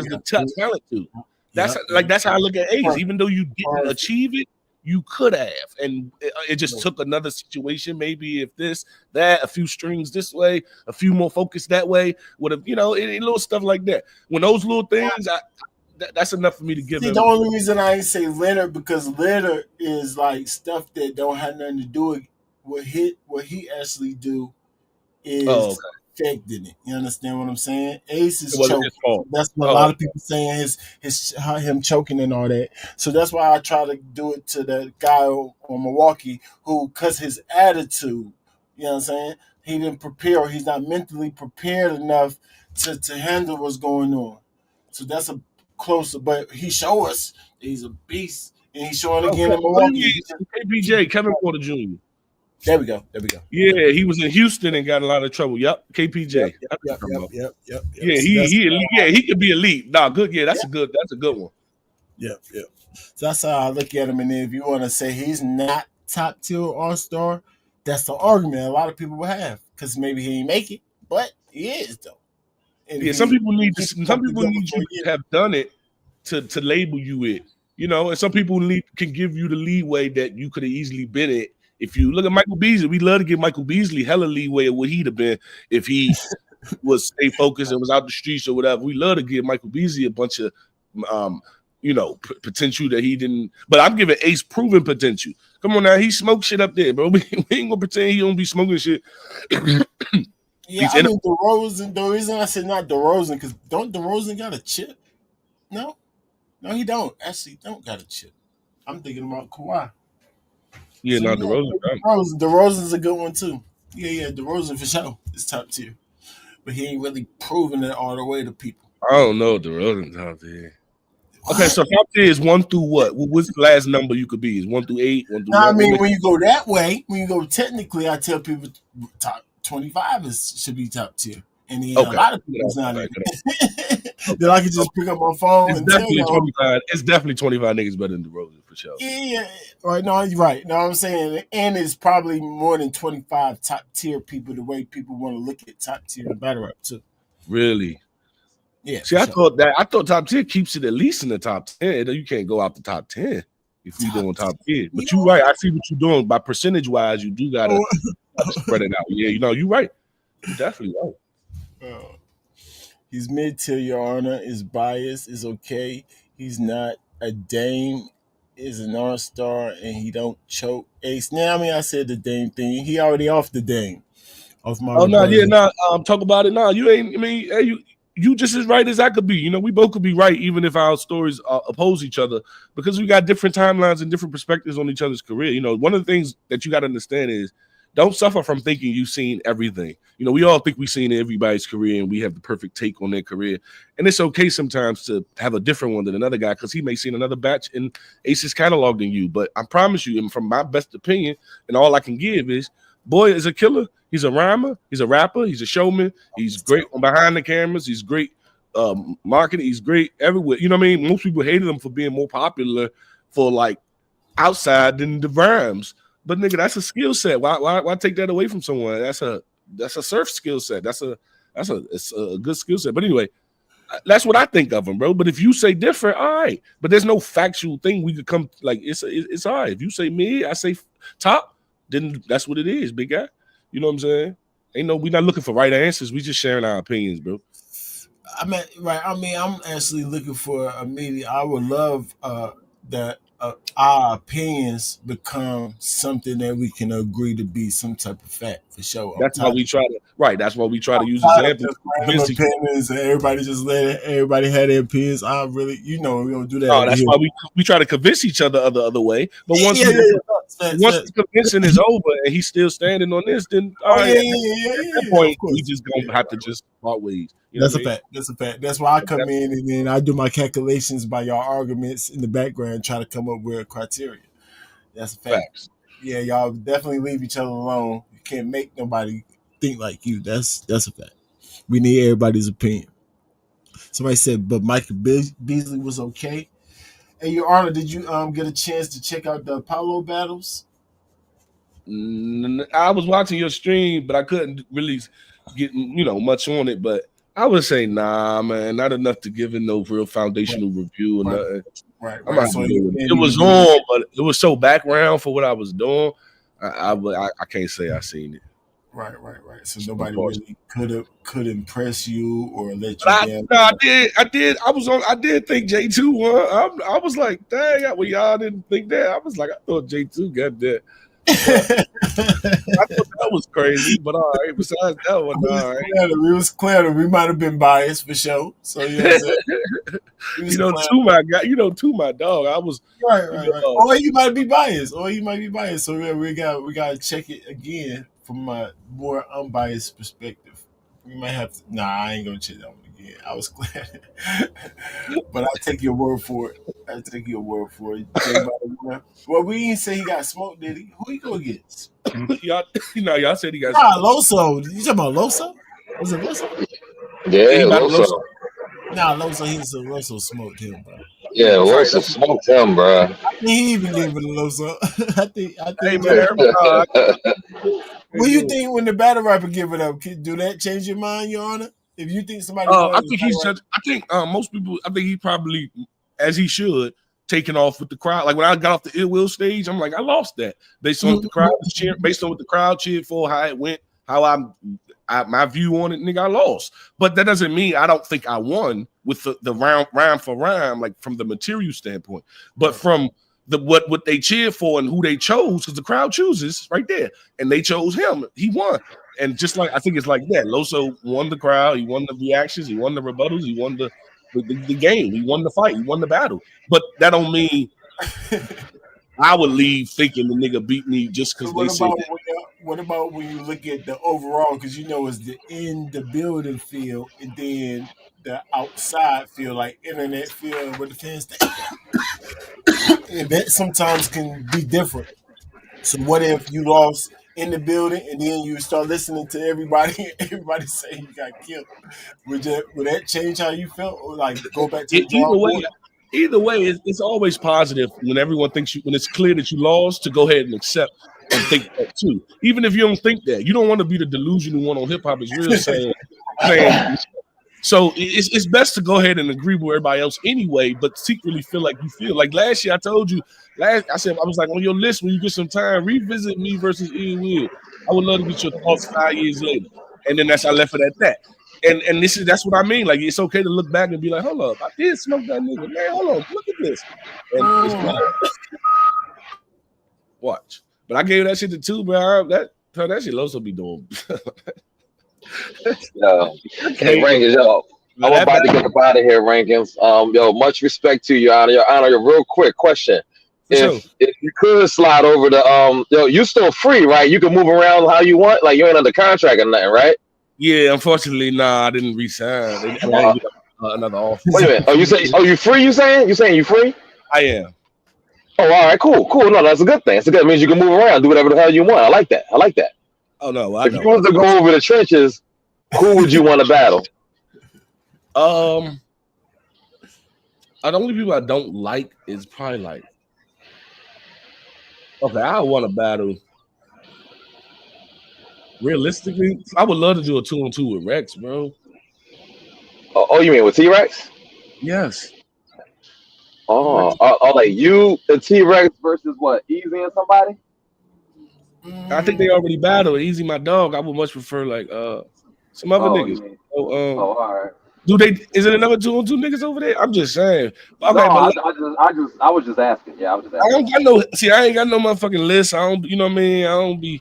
the talent to. That's how I look at Ace. Even though you didn't achieve it, you could have, and it just took another situation. Maybe if this, that, a few strings this way, a few more focus that way, would have, little stuff like that. When those little things, that's enough for me to give him. The only reason I ain't say Leonard because Leonard is like stuff that don't have nothing to do with what he actually do is affecting it. You understand what I'm saying? Ace is choking. That's what a lot of people saying him choking and all that. So that's why I try to do it to the guy on Milwaukee who, cause his attitude, you know what I'm saying? He didn't prepare, or he's not mentally prepared enough to handle what's going on. So that's a closer, but he show us he's a beast, and he's showing again in Milwaukee. KPJ, Kevin Porter Jr. There we go. Yeah, he was in Houston and got a lot of trouble. Yep, KPJ. Yep. Yeah, he could be elite. Nah, good. Yeah, that's a good one. Yep. So that's how I look at him. And then if you want to say he's not top tier All-Star, that's the argument a lot of people will have because maybe he ain't make it, but he is though. And some people need you to have done it to label you it, and some people can give you the leeway that you could have easily been it. If you look at Michael Beasley, we love to give Michael Beasley hella leeway of what he'd have been if he was stay focused and was out the streets or whatever. We love to give Michael Beasley a bunch of potential that he didn't. But I'm giving Ace proven potential. Come on now, he smoked shit up there, bro. We ain't gonna pretend he don't be smoking shit. Yeah, I mean DeRozan. The reason I said not DeRozan because don't DeRozan got a chip? No, he don't. Actually, don't got a chip. I'm thinking about Kawhi. Yeah, so, DeRozan's a good one too. Yeah, DeRozan for sure is top tier, but he ain't really proven it all the way to people. I don't know DeRozan top tier. Okay, so top 10 is 1 through what? What's the last number you could be? Is 1 through 8, 1 through Now, I 9? mean, when you go that way, when you go technically, I tell people top 25 should be top tier. And then a lot of people's not in. Then I can just pick up my phone it's and definitely tell you. 25. It's definitely 25 niggas better than DeRozan for sure. Yeah, right. No, you're right. No, I'm saying, and it's probably more than 25 top tier people. The way people want to look at top tier and battle rap too. Really? Yeah. See, I thought top 10 keeps it at least in the top 10. You can't go out the top 10 if you're doing top 10. But you're right. I see what you're doing. By percentage wise, you do gotta spread it out. Yeah, you're right. You're definitely right. He's mid-tier, Your Honor. Is biased. Is okay. He's not a Dame. Is an all-star, and he don't choke Ace. Now, I mean, I said the Dame thing. He already off the Dame. Off my. Oh no, talk about it now. You ain't. I mean, hey, you just as right as I could be. We both could be right, even if our stories oppose each other, because we got different timelines and different perspectives on each other's career. One of the things that you got to understand is, don't suffer from thinking you've seen everything. We all think we've seen everybody's career and we have the perfect take on their career. And it's okay sometimes to have a different one than another guy because he may see another batch in Ace's catalog than you. But I promise you, and from my best opinion, and all I can give is, boy is a killer. He's a rhymer. He's a rapper. He's a showman. He's great behind the cameras. He's great marketing. He's great everywhere. You know what I mean? Most people hated him for being more popular for like outside than the rhymes. But nigga, that's a skill set. Why take that away from someone? That's a surf skill set. It's a good skill set. But anyway, that's what I think of him, bro. But if you say different, all right. But there's no factual thing we could come like it's all right. If you say me, I say top, then that's what it is, big guy. You know what I'm saying? We're not looking for right answers. We just sharing our opinions, bro. I'm actually looking for a media. I would love that our opinions become something that we can agree to be some type of fact for sure. That's why we try to use examples. Opinions and everybody just let everybody have their opinions. We don't do that. No, that's why we try to convince each other of the other way. But once the convincing is over and he's still standing on this, then at that point we just gonna have to just part ways. That's a fact. That's a fact. That's why I come in and then I do my calculations by your arguments in the background, try to come up with a criteria. That's a fact. Facts. Yeah, y'all definitely leave each other alone. You can't make nobody think like you. That's a fact. We need everybody's opinion. Somebody said, but Michael Beasley was okay. Hey, Your Honor, did you get a chance to check out the Apollo battles? I was watching your stream, but I couldn't really get much on it. But I would say, nah, man, not enough to give it no real foundational review or nothing. Right. It was on, but it was so background for what I was doing. I can't say I seen it. Right. So nobody really could impress you or let you down. I did. I did think J2 won. I was like, dang, y'all didn't think that. I was like, I thought J2 got that. I thought that was crazy, but all right. Besides that one, all right. It was clear. We might have been biased for sure. So to my guy, to my dog. I was right. Or you might be biased. So we got to check it again from a more unbiased perspective. We might have to. Nah, I ain't gonna check that one again. I was glad, but I'll take your word for it. Well, we didn't say he got smoked, did he? Who he go against? y'all said he got. Loso. You talking about Loso? Was it Loso? Yeah, Loso. Loso smoked him, bro. Yeah, Loso smoked him, bro. I think he even gave it a Loso. I think. Hey, man, what do you think when the battle rapper give it up? Do that change your mind, Your Honor? If you think somebody, I think most people. I think he probably, as he should, taking off with the crowd. Like when I got off the Ill Will stage, I'm like, I lost that based on what the crowd was cheering, based on what the crowd cheered for, how it went, how my view on it, nigga, I lost. But that doesn't mean I don't think I won with the rhyme for rhyme, like from the material standpoint, but from what they cheered for and who they chose, because the crowd chooses right there, and they chose him. He won. And just like I think it's like that. Loso won the crowd, he won the reactions, he won the rebuttals, he won the game, he won the fight, he won the battle. But that don't mean I would leave thinking the nigga beat me just because they said that. what about when you look at the overall? Because you know it's the in the building field and then the outside field, like internet field, where the fans think, and that sometimes can be different. So what if you lost in the building and then you start listening to everybody, everybody saying you got killed? Would that change how you felt, or like go back to the Either drawing way, board? it's always positive when everyone thinks when it's clear that you lost to go ahead and accept and think that too. Even if you don't think that, you don't want to be the delusional one on hip hop. Is real saying. So it's best to go ahead and agree with everybody else anyway, but secretly feel like you feel. Like last year, I told you. I was like on your list when you get some time, revisit me versus Ian Will. I would love to get your thoughts 5 years later, and then I left it at that. And that's what I mean. Like it's okay to look back and be like, hold up, I did smoke that nigga, man. Hold on, look at this. And it's watch. But I gave that shit to two, bro. That shit Loso be doing. Yo, hey, Rankins, yo. I'm about to get up out of here, Rankins. Yo, much respect to you, Your Honor. Your real quick question. If you could slide over to yo, you still free, right? You can move around how you want, like you ain't under contract or nothing, right? Yeah, unfortunately, nah, I didn't resign. Another offer. Wait a minute. Oh, you free? You saying you free? I am. Oh, all right, cool. No, that's a good thing. It means you can move around, do whatever the hell you want. I like that. Oh no, if you was to go over the trenches, who would you want to battle? The only people I don't like is probably like. Okay, I want to battle. Realistically, I would love to do a 2-on-2 with Rex, bro. Oh, you mean with T-Rex? Yes. Oh, like you, the T-Rex versus what? Easy and somebody? I think they already battled. Easy, my dog. I would much prefer like some other niggas. All right. Is it another 2-on-2 niggas over there? I'm just saying. Okay, no, I was just asking. Yeah, I was just asking. I ain't got no motherfucking list. I don't, you know what I mean? I don't be,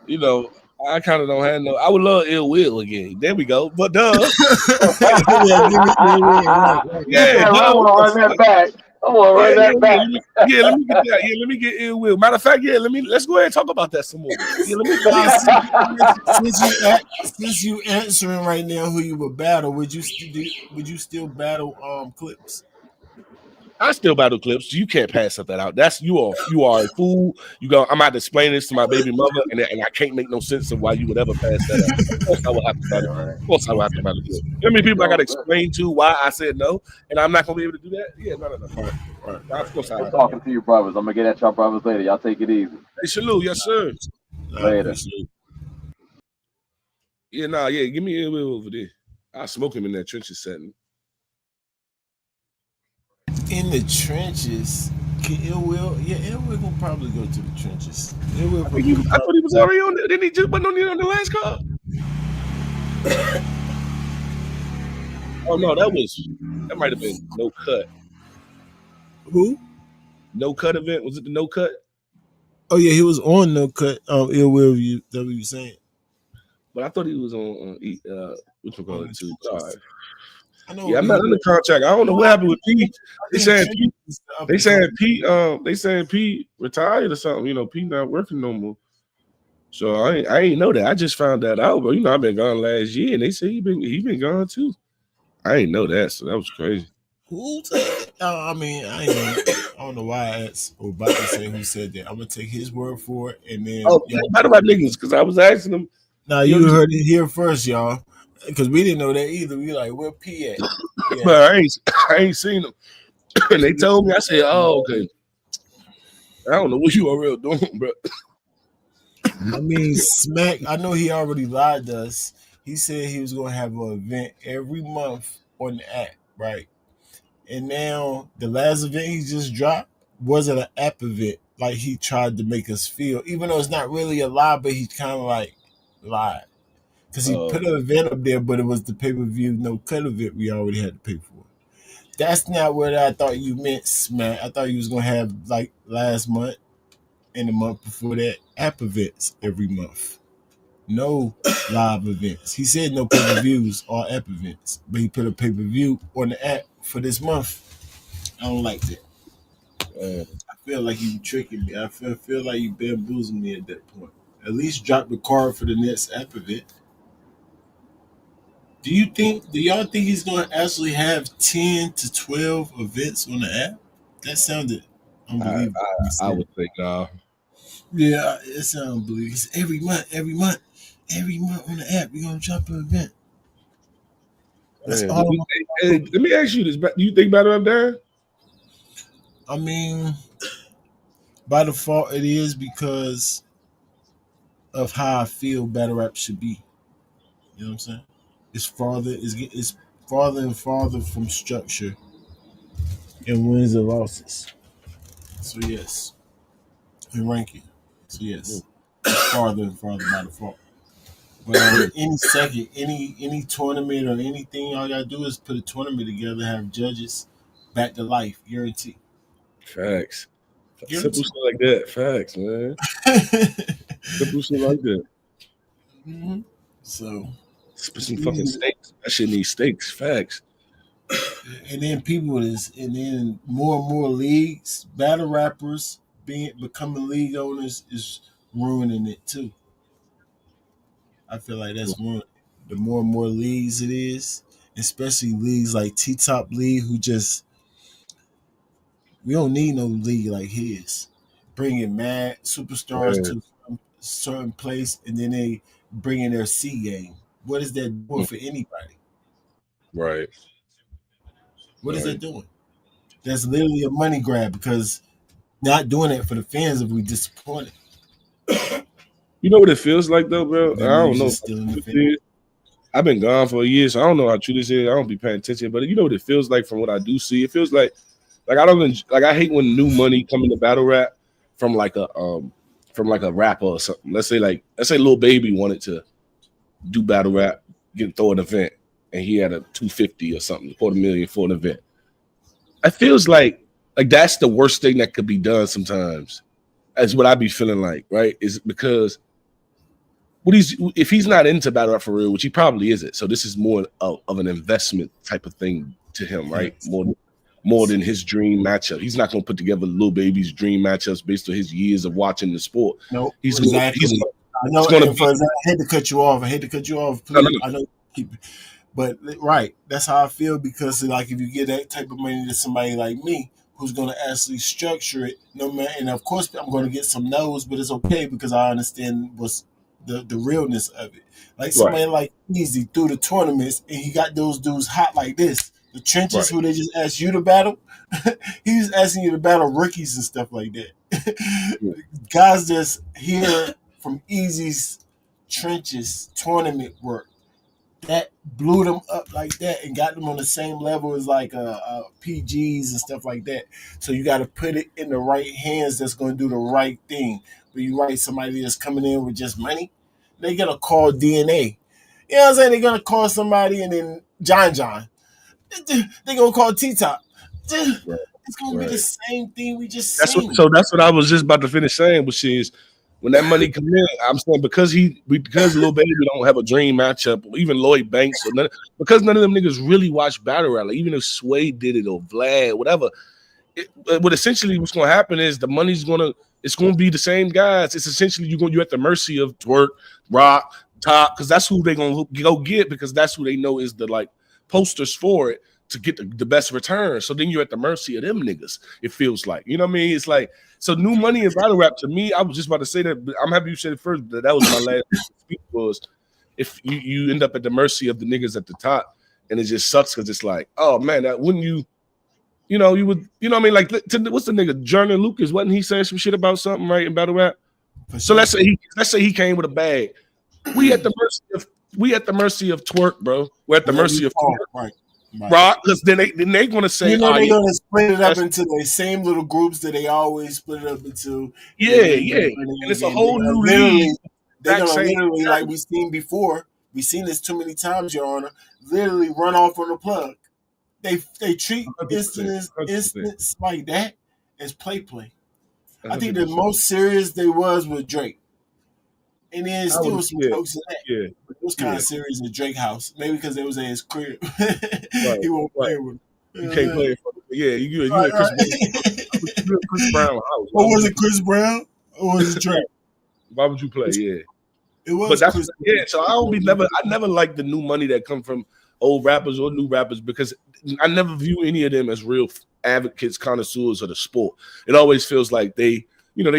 you know, I kind of don't have no. I would love Ill Will again. There we go. But yeah, I want to run that back. I want to run that back. Yeah, let me get that. Yeah, let me get Ill Will. Matter of fact, let's go ahead and talk about that some more. Yeah, since you answering right now who you would battle, would you still battle Clips? I still battle Clips. You can't pass that out. You are a fool. I'm about to explain this to my baby mother, and I can't make no sense of why you would ever pass that out. Of course I will have to battle. Of course I will have to battle Clips. How many people I got to explain to why I said no, and I'm not gonna be able to do that? Yeah, no. All right. Of course I'm talking to your brothers. I'm gonna get at y'all brothers later. Y'all take it easy. Hey, salute, yes sir. Later. Yeah, give me Ill Will over there. I'll smoke him in that trenches setting. In the trenches, Ill Will will probably go to the trenches. I thought he was already on there. Didn't he just on the last card? Oh no, that might have been No Cut. Who? No Cut event? Was it the No Cut? Oh yeah, he was on No Cut. Ill Will, that what you saying? But I thought he was on which one called it too? I'm not under contract. I don't know what happened with Pete. They saying Pete retired or something. You know, Pete not working no more. So I ain't know that. I just found that out. But I've been gone last year, and they say he been gone too. I ain't know that, so that was crazy. Who said? I don't know why I asked Obama to say who said that. I'm gonna take his word for it, and then battle my niggas because I was asking them. Now you heard it here first, y'all. Because we didn't know that either. We like, where P at? Yeah. But I ain't seen them. And they told me, I said, oh, okay. I don't know what you are real doing, bro. I mean, Smack, I know he already lied to us. He said he was going to have an event every month on the app, right? And now the last event he just dropped wasn't an app event like he tried to make us feel. Even though it's not really a lie, but he kind of like lied. Because he put an event up there, but it was the pay-per-view No Cut event we already had to pay for. That's not what I thought you meant, Smack. I thought you was going to have, like, last month and the month before that, app events every month. No live events. He said no pay-per-views or app events, but he put a pay-per-view on the app for this month. I don't like that. I feel like you tricking me. I feel like you bamboozled me at that point. At least drop the card for the next app event. Do y'all think he's going to actually have 10 to 12 events on the app? That sounded unbelievable. I would think, Yeah, it sounds unbelievable. It's every month on the app, we're going to drop an event. That's man, all. hey, let me ask you this: do you think Battle Rap down? I mean, by default, it is because of how I feel battle rap should be. You know what I'm saying? It's farther and farther from structure and wins and losses. So yes, and ranking. So yes, it's farther and farther by default. But any second, any tournament or anything, all you gotta do is put a tournament together, have judges, back to life, guarantee. Facts. Guarantee. Simple shit like that. Facts, man. Simple shit like that. Mm-hmm. So, Spit some fucking steaks. That shit needs steaks. Facts. and then and then more and more leagues, battle rappers becoming league owners is ruining it too. I feel like that's one. The more and more leagues it is, especially leagues like T Top League, we don't need no league like his. Bringing mad superstars to a certain place, and then they bring in their C game. What is that doing for anybody? Right. What is that doing? That's literally a money grab because not doing it for the fans if we disappointed. You know what it feels like though, bro? That I don't know. just stealing the fans. I've been gone for a year, so I don't know how true this is. I don't be paying attention, but you know what it feels like from what I do see. It feels like I don't like I hate when new money come into battle rap from like a rapper or something. Let's say Lil Baby wanted to do battle rap, throw an event, and he had a 250 or something, $250,000 for an event. It feels like that's the worst thing that could be done sometimes. That's what I be feeling like, right? Is because if he's not into battle rap for real, which he probably isn't, so this is more of an investment type of thing to him, right? More than his dream matchup. He's not gonna put together Lil Baby's dream matchups based on his years of watching the sport. No, he's exactly. I hate to cut you off. Please, no. I know. But right, that's how I feel because like if you get that type of money to somebody like me who's going to actually structure it, no matter, and of course I'm going to get some no's, but it's okay because I understand what's the realness of it. Like somebody like Easy through the tournaments and he got those dudes hot like this. The trenches who they just asked you to battle, he was asking you to battle rookies and stuff like that. Guys just hear from Easy's trenches tournament work that blew them up like that and got them on the same level as like PGs and stuff like that. So you got to put it in the right hands that's going to do the right thing. But you write somebody that's coming in with just money, they're going to call DNA. You know what I'm saying? They're going to call somebody and then John. They're going to call T-Top. It's going to be the same thing we just seen. So that's what I was just about to finish saying, which is when that money come in, I'm saying because Lil Baby don't have a dream matchup, or even Lloyd Banks, because none of them niggas really watch battle rap. Like even if Sway did it or Vlad, whatever. What essentially what's going to happen is the money's it's going to be the same guys. It's essentially you're at the mercy of Twerk, Rock, Top, because that's who they're going to go get because that's who they know is the like posters for it to get the best return. So then you're at the mercy of them niggas. It feels like, you know what I mean? It's like, so new money in battle rap to me, I was just about to say that, but I'm happy you said it first, but that was my last speech was if you end up at the mercy of the niggas at the top and it just sucks because it's like, oh man, that wouldn't you know, you would, you know what I mean? Like, what's the nigga, Jordan Lucas, wasn't he saying some shit about something, right, in battle rap? So let's say he came with a bag. We at the mercy of Twerk, bro. We're at the mercy of Twerk. Right. Rock, because then they gonna say, you know, they're gonna split it up into the same little groups that they always split it up into. Yeah. And it's a whole new league. They're gonna literally, like we've seen before, we've seen this too many times, Your Honor, literally run off on the plug. They treat 100%. Instance like that as play. 100%. I think the most serious they was with Drake. And then still some jokes in that. Yeah. But it was kind of serious in Drake house. Maybe because it was at his crib. He won't play with him. You can't play it. Yeah, you at Chris Brown house. Or was it Chris Brown? Or was it Drake? Why would you play? Yeah. It was, But that's Chris. so I never like the new money that come from old rappers or new rappers because I never view any of them as real advocates, connoisseurs of the sport. It always feels like they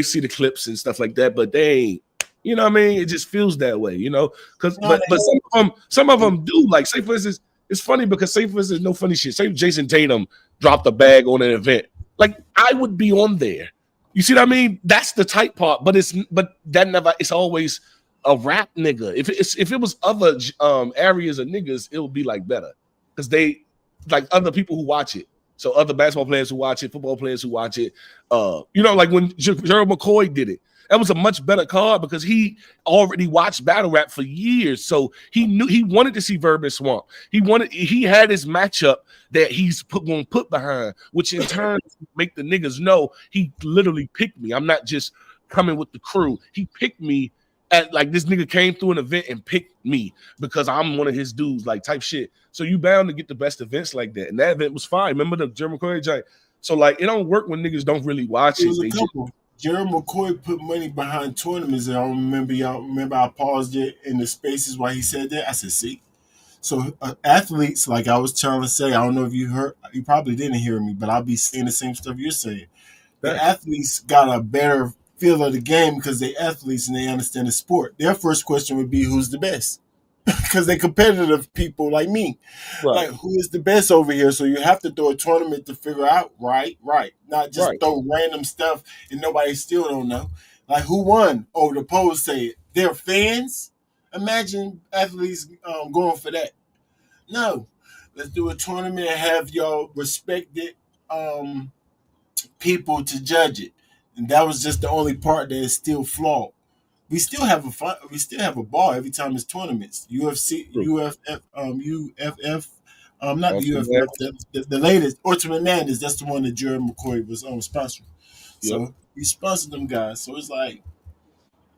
see the clips and stuff like that, but they ain't. You know what I mean? It just feels that way, Because but some of them do. Like, say for instance, it's funny because say for instance, no funny shit. Say Jason Tatum dropped a bag on an event. Like, I would be on there. You see what I mean? That's the tight part, but it's always a rap nigga. If it was other areas of niggas, it would be like better because they like other people who watch it. So other basketball players who watch it, football players who watch it. Like when Gerald McCoy did it, that was a much better card because he already watched battle rap for years. So he knew he wanted to see Verb and Swamp. He had his matchup that he's going to put behind, which in turn make the niggas know he literally picked me. I'm not just coming with the crew. He picked me. At like this nigga came through an event and picked me because I'm one of his dudes, like type shit. So you bound to get the best events like that. And that event was fine. Remember the Jerry McCoy giant? So like it don't work when niggas don't really watch it. Jerry McCoy put money behind tournaments. And I remember I paused it in the spaces while he said that. I said, see. So athletes, like I was trying to say, I don't know if you heard, you probably didn't hear me, but I'll be saying the same stuff you're saying. The athletes got a better feel of the game because they athletes and they understand the sport. Their first question would be, who's the best? Because they competitive people like me. Right. Like, who is the best over here? So you have to throw a tournament to figure out, right? Not just throw random stuff and nobody still don't know. Like, who won? Oh, the polls say it. They're fans? Imagine athletes going for that. No. Let's do a tournament and have y'all respected people to judge it. And that was just the only part that is still flawed. We still have a ball every time it's tournaments. UFC, UFF, not the UFF, the latest Ultimate Madness. That's the one that Jerry McCoy was sponsoring. So he sponsored them guys. So it's like,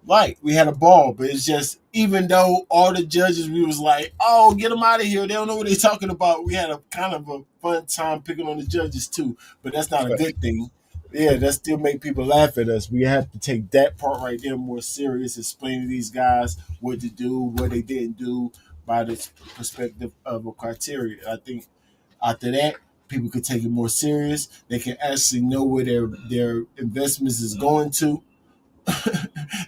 right, we had a ball, but it's just even though all the judges, we was like, oh, get them out of here. They don't know what they're talking about. We had a kind of a fun time picking on the judges too, but that's not a good thing. Yeah, that still make people laugh at us. We have to take that part right there more serious, explain to these guys what to do, what they didn't do by the perspective of a criteria. I think after that, people could take it more serious. They can actually know where their investments is going to.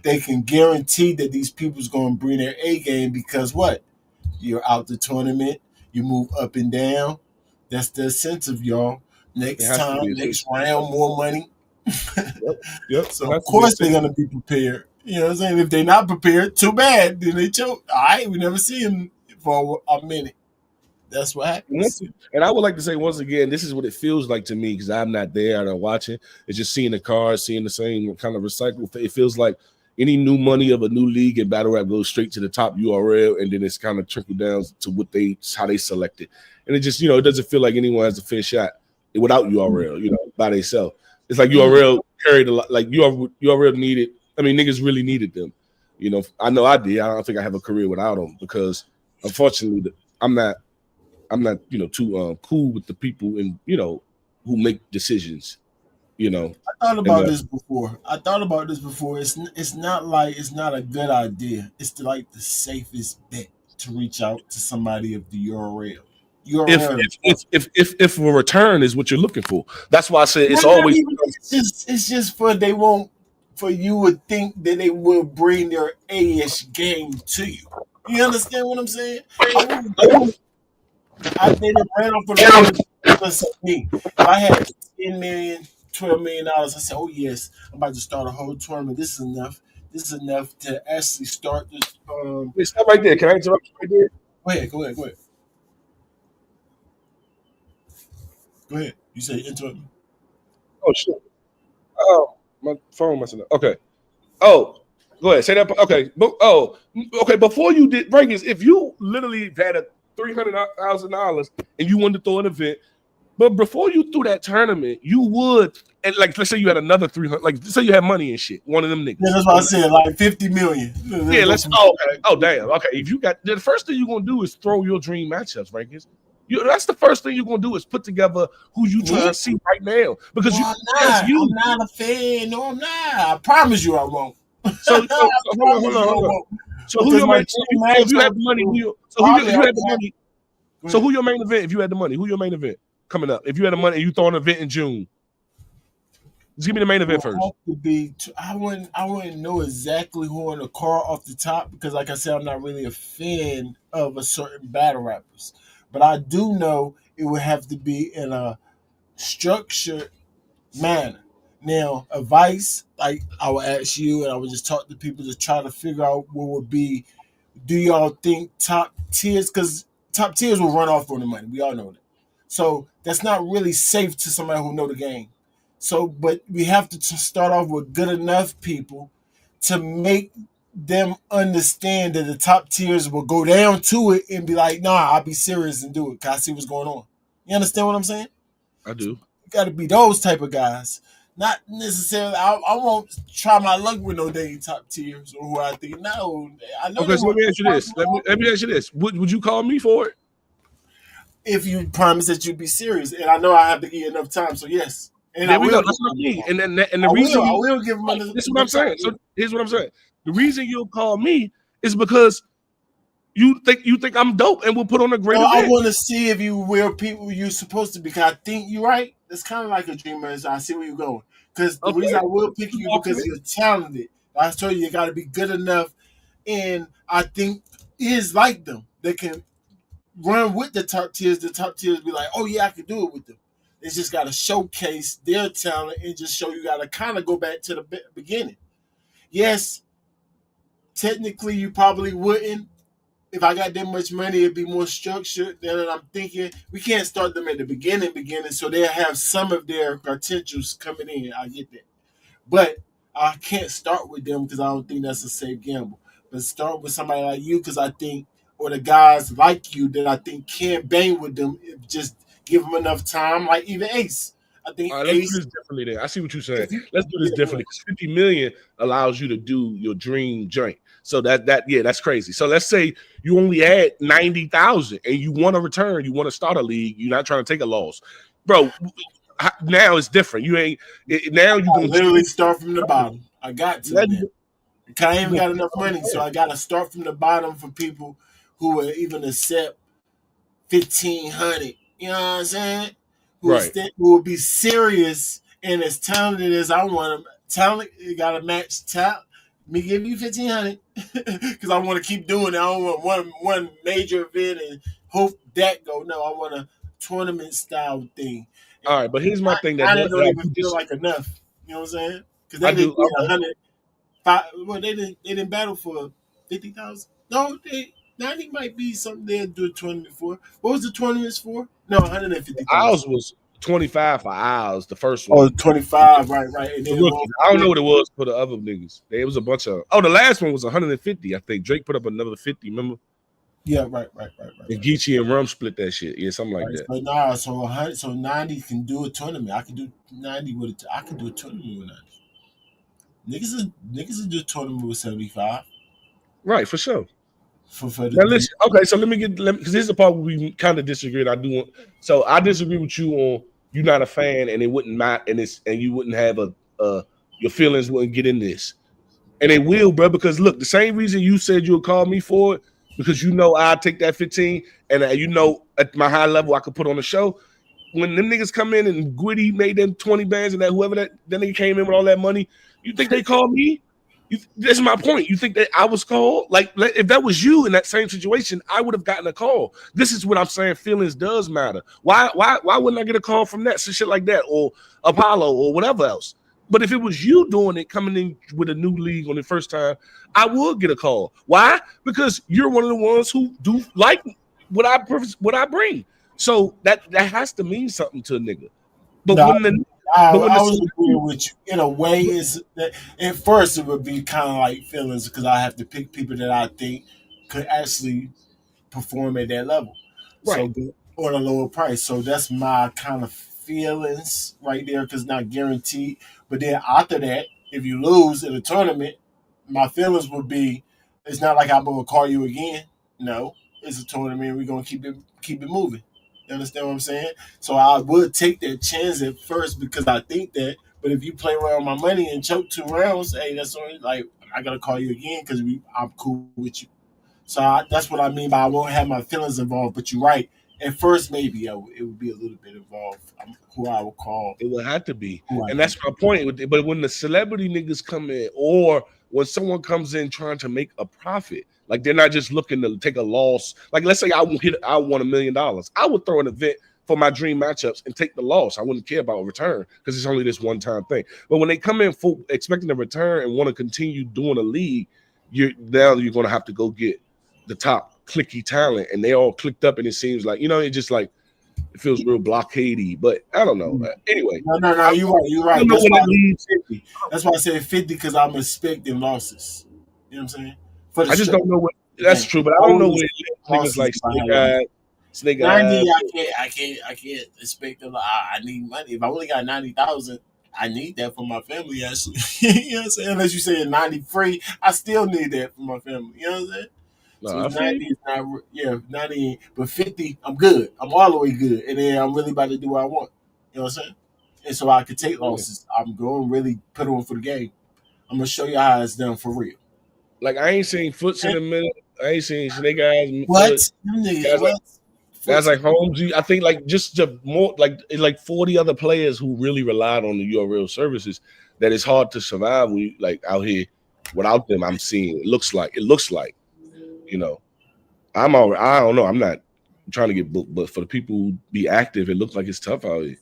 They can guarantee that these people's going to bring their A game because what? You're out the tournament. You move up and down. That's the incentive, y'all. Next round, more money. So of course they're gonna be prepared. You know what I'm saying? If they're not prepared, too bad. Then they choke. All right, we never see them for a minute. That's what happens. And I would like to say once again, this is what it feels like to me because I'm not there. I'm not watching. It's just seeing the cars, seeing the same kind of recycle. It feels like any new money of a new league and battle rap goes straight to the top URL, and then it's kind of trickled down to how they select it. And it just it doesn't feel like anyone has a fair shot without URL, by themselves. It's like URL carried a lot, like URL needed. I mean, niggas really needed them. I know I did. I don't think I have a career without them because, unfortunately, I'm not too cool with the people and who make decisions. I thought about this before. It's not a good idea. It's like the safest bet to reach out to somebody of the URL. If a return is what you're looking for, that's why I said it's always. It's just for you would think that they will bring their A-ish game to you. You understand what I'm saying? I did it right off the me. If I had $10 million, $12 million, I said, oh yes, I'm about to start a whole tournament. This is enough. This is enough to actually start this. Wait, stop right there. Can I interrupt you right there? Go ahead. Go ahead. You say interrupt me. Oh shit. Oh, my phone messing up. Okay. Oh, go ahead. Say that. Okay. Okay. Before you did rankings, if you literally had a $300,000 and you wanted to throw an event, but before you threw that tournament, you would, and like let's say you had another 300, like let's say you had money and shit. One of them niggas. Yeah, that's what I said. Like 50 million. Yeah. Okay. Oh damn. Okay. If you got the first thing you're gonna do is throw your dream matchups, rankings. That's the first thing you're gonna do is put together who you trying to see right now because I'm not a fan. No, I'm not. I promise you, I won't. So hold on. So who Because your my main? dream So if you had matchup the money, probably if you I had the would have. money, so who your main event? If you had the money, who your main event coming up? If you had the money, and you throw an event in June. Just give me the main event first. Have to be. I wouldn't know exactly who on the card off the top because, like I said, I'm not really a fan of a certain battle rappers. But I do know it would have to be in a structured manner. Now, advice, like I would ask you, and I would just talk to people to try to figure out what would be. Do y'all think top tiers? Because top tiers will run off on the money. We all know that. So that's not really safe to somebody who know the game. So, but we have to start off with good enough people to make them understand that the top tiers will go down to it and be like, nah, I'll be serious and do it because I see what's going on. You understand what I'm saying? I do. Got to be those type of guys. Not necessarily. I won't try my luck with no dang top tiers or who I think. No, I know. Okay, so let me ask you this. Let me ask you this. Would you call me for it? If you promise that you'd be serious, and I know I have to give you enough time, so yes. And There I we will. go. That's what I mean. And then and the I reason will. I you will give him enough. this is what I'm saying. So here's what I'm saying. The reason you'll call me is because you think I'm dope and we'll put on a great No, I event. want to see if you where people you're supposed to be. Because I think you're right. It's kind of like a dreamer. I see where you're going. Because the reason I will pick you because you're talented. I told you got to be good enough, and I think is like them. They can run with the top tiers. The top tiers be like, oh yeah, I can do it with them. It's just got to showcase their talent and just show you got to kind of go back to the beginning. Yes, technically you probably wouldn't. If I got that much money, it'd be more structured. Then I'm thinking we can't start them at the beginning, so they'll have some of their potentials coming in. I get that, but I can't start with them because I don't think that's a safe gamble. But start with somebody like you because I think, or the guys like you that I think can bang with them. If just give them enough time, like even Ace. I think All right, let's do Ace. this differently then. I see what you're saying. You, Let's do this yeah, differently because 50 million allows you to do your dream joint. So that's crazy. So let's say you only had 90,000 and you want to return, you want to start a league, you're not trying to take a loss. Bro, now it's different. You ain't now you gonna literally start from the bottom. I got to. Man. I ain't got enough money, so I got to start from the bottom for people who will even accept 1,500. You know what I'm saying? Who will be serious and as talented as I want them. Talent, you got to match talent. Me give you 1,500 because I want to keep doing it. I don't want one major event and hope that go. No, I want a tournament style thing. All right, but here's my thing that I don't even feel like enough. You know what I'm saying? Because they didn't get 100. Well, they didn't battle for 50,000. No, 90 might be something they'll do a tournament for. What was the tournaments for? No, 150,000. Ours was 25 for ours, the first one. Oh, 25, right. And then I don't know what it was for the other niggas. It was a bunch of. Oh, the last one was 150. I think Drake put up another 50. Remember? Yeah, right. And Geechee and Rum split that shit. Yeah, something like that. But nah, so 90 can do a tournament. I can do 90 with it. I can do a tournament with 90. Niggas will do a tournament with 75. Right, for sure. Now listen, okay, so let me because this is the part where we kind of disagree. And I do want, so I disagree with you on you're not a fan, and it wouldn't matter, and you wouldn't have your feelings wouldn't get in this, and it will, bro. Because look, the same reason you said you'll call me for it, because you know I'll take that 15, and you know at my high level I could put on the show. When them niggas come in and Gwitty made them 20 bands and that whoever that nigga came in with all that money, you think they called me? This is my point. You think that I was called? Like if that was you in that same situation, I would have gotten a call. This is what I'm saying. Feelings does matter. Why wouldn't I get a call from that? So shit like that, or Apollo, or whatever else. But if it was you doing it, coming in with a new league on the first time, I would get a call. Why? Because you're one of the ones who do like what I bring. So that has to mean something to a nigga. But when I was agreeing with you. In a way, is that at first it would be kind of like feelings because I have to pick people that I think could actually perform at that level, right? So on a lower price. So that's my kind of feelings right there because not guaranteed. But then after that, if you lose in a tournament, my feelings would be it's not like I'm gonna call you again. No, it's a tournament. We're gonna keep it moving. You understand what I'm saying? So I would take that chance at first because I think that. But if you play around my money and choke 2 rounds, hey, that's only like I gotta call you again because I'm cool with you. So that's what I mean by I won't have my feelings involved. But you're right. At first, maybe it would be a little bit involved. Who I would call. It would have to be, Who I and that's my point. But when the celebrity niggas come in, or when someone comes in trying to make a profit, like they're not just looking to take a loss. Like let's say I won $1 million, I would throw an event for my dream matchups and take the loss. I wouldn't care about a return because it's only this one-time thing. But when they come in full expecting a return and want to continue doing a league, you're going to have to go get the top clicky talent, and they all clicked up, and it seems like it just like it feels real blockadey. But I don't know. Anyway, no, you're right. That's why I said 50 because I'm expecting losses. You know what I'm saying? I just don't know what. That's true, but I don't know what niggas like Snake Eyes. 90, I can't expect a lot. I need money. If I only got 90,000, I need that for my family. Actually, you know what I'm saying. Unless you say 90 free, I still need that for my family. You know what I'm saying. No, so 90 is not, 90, but 50, I'm good. I'm all the way good, and then I'm really about to do what I want. You know what I'm saying. And so I could take losses. I'm going to really put on for the game. I'm gonna show you how it's done for real. Like I ain't seen Foots in a minute. I ain't seen Snake Eyes. What? Guys like Holmes, I think like just more like 40 other players who really relied on the URL services that it's hard to survive when you like out here without them. I'm seeing it looks like I'm all I don't know. I'm not trying to get booked, but for the people who be active, it looks like it's tough out here.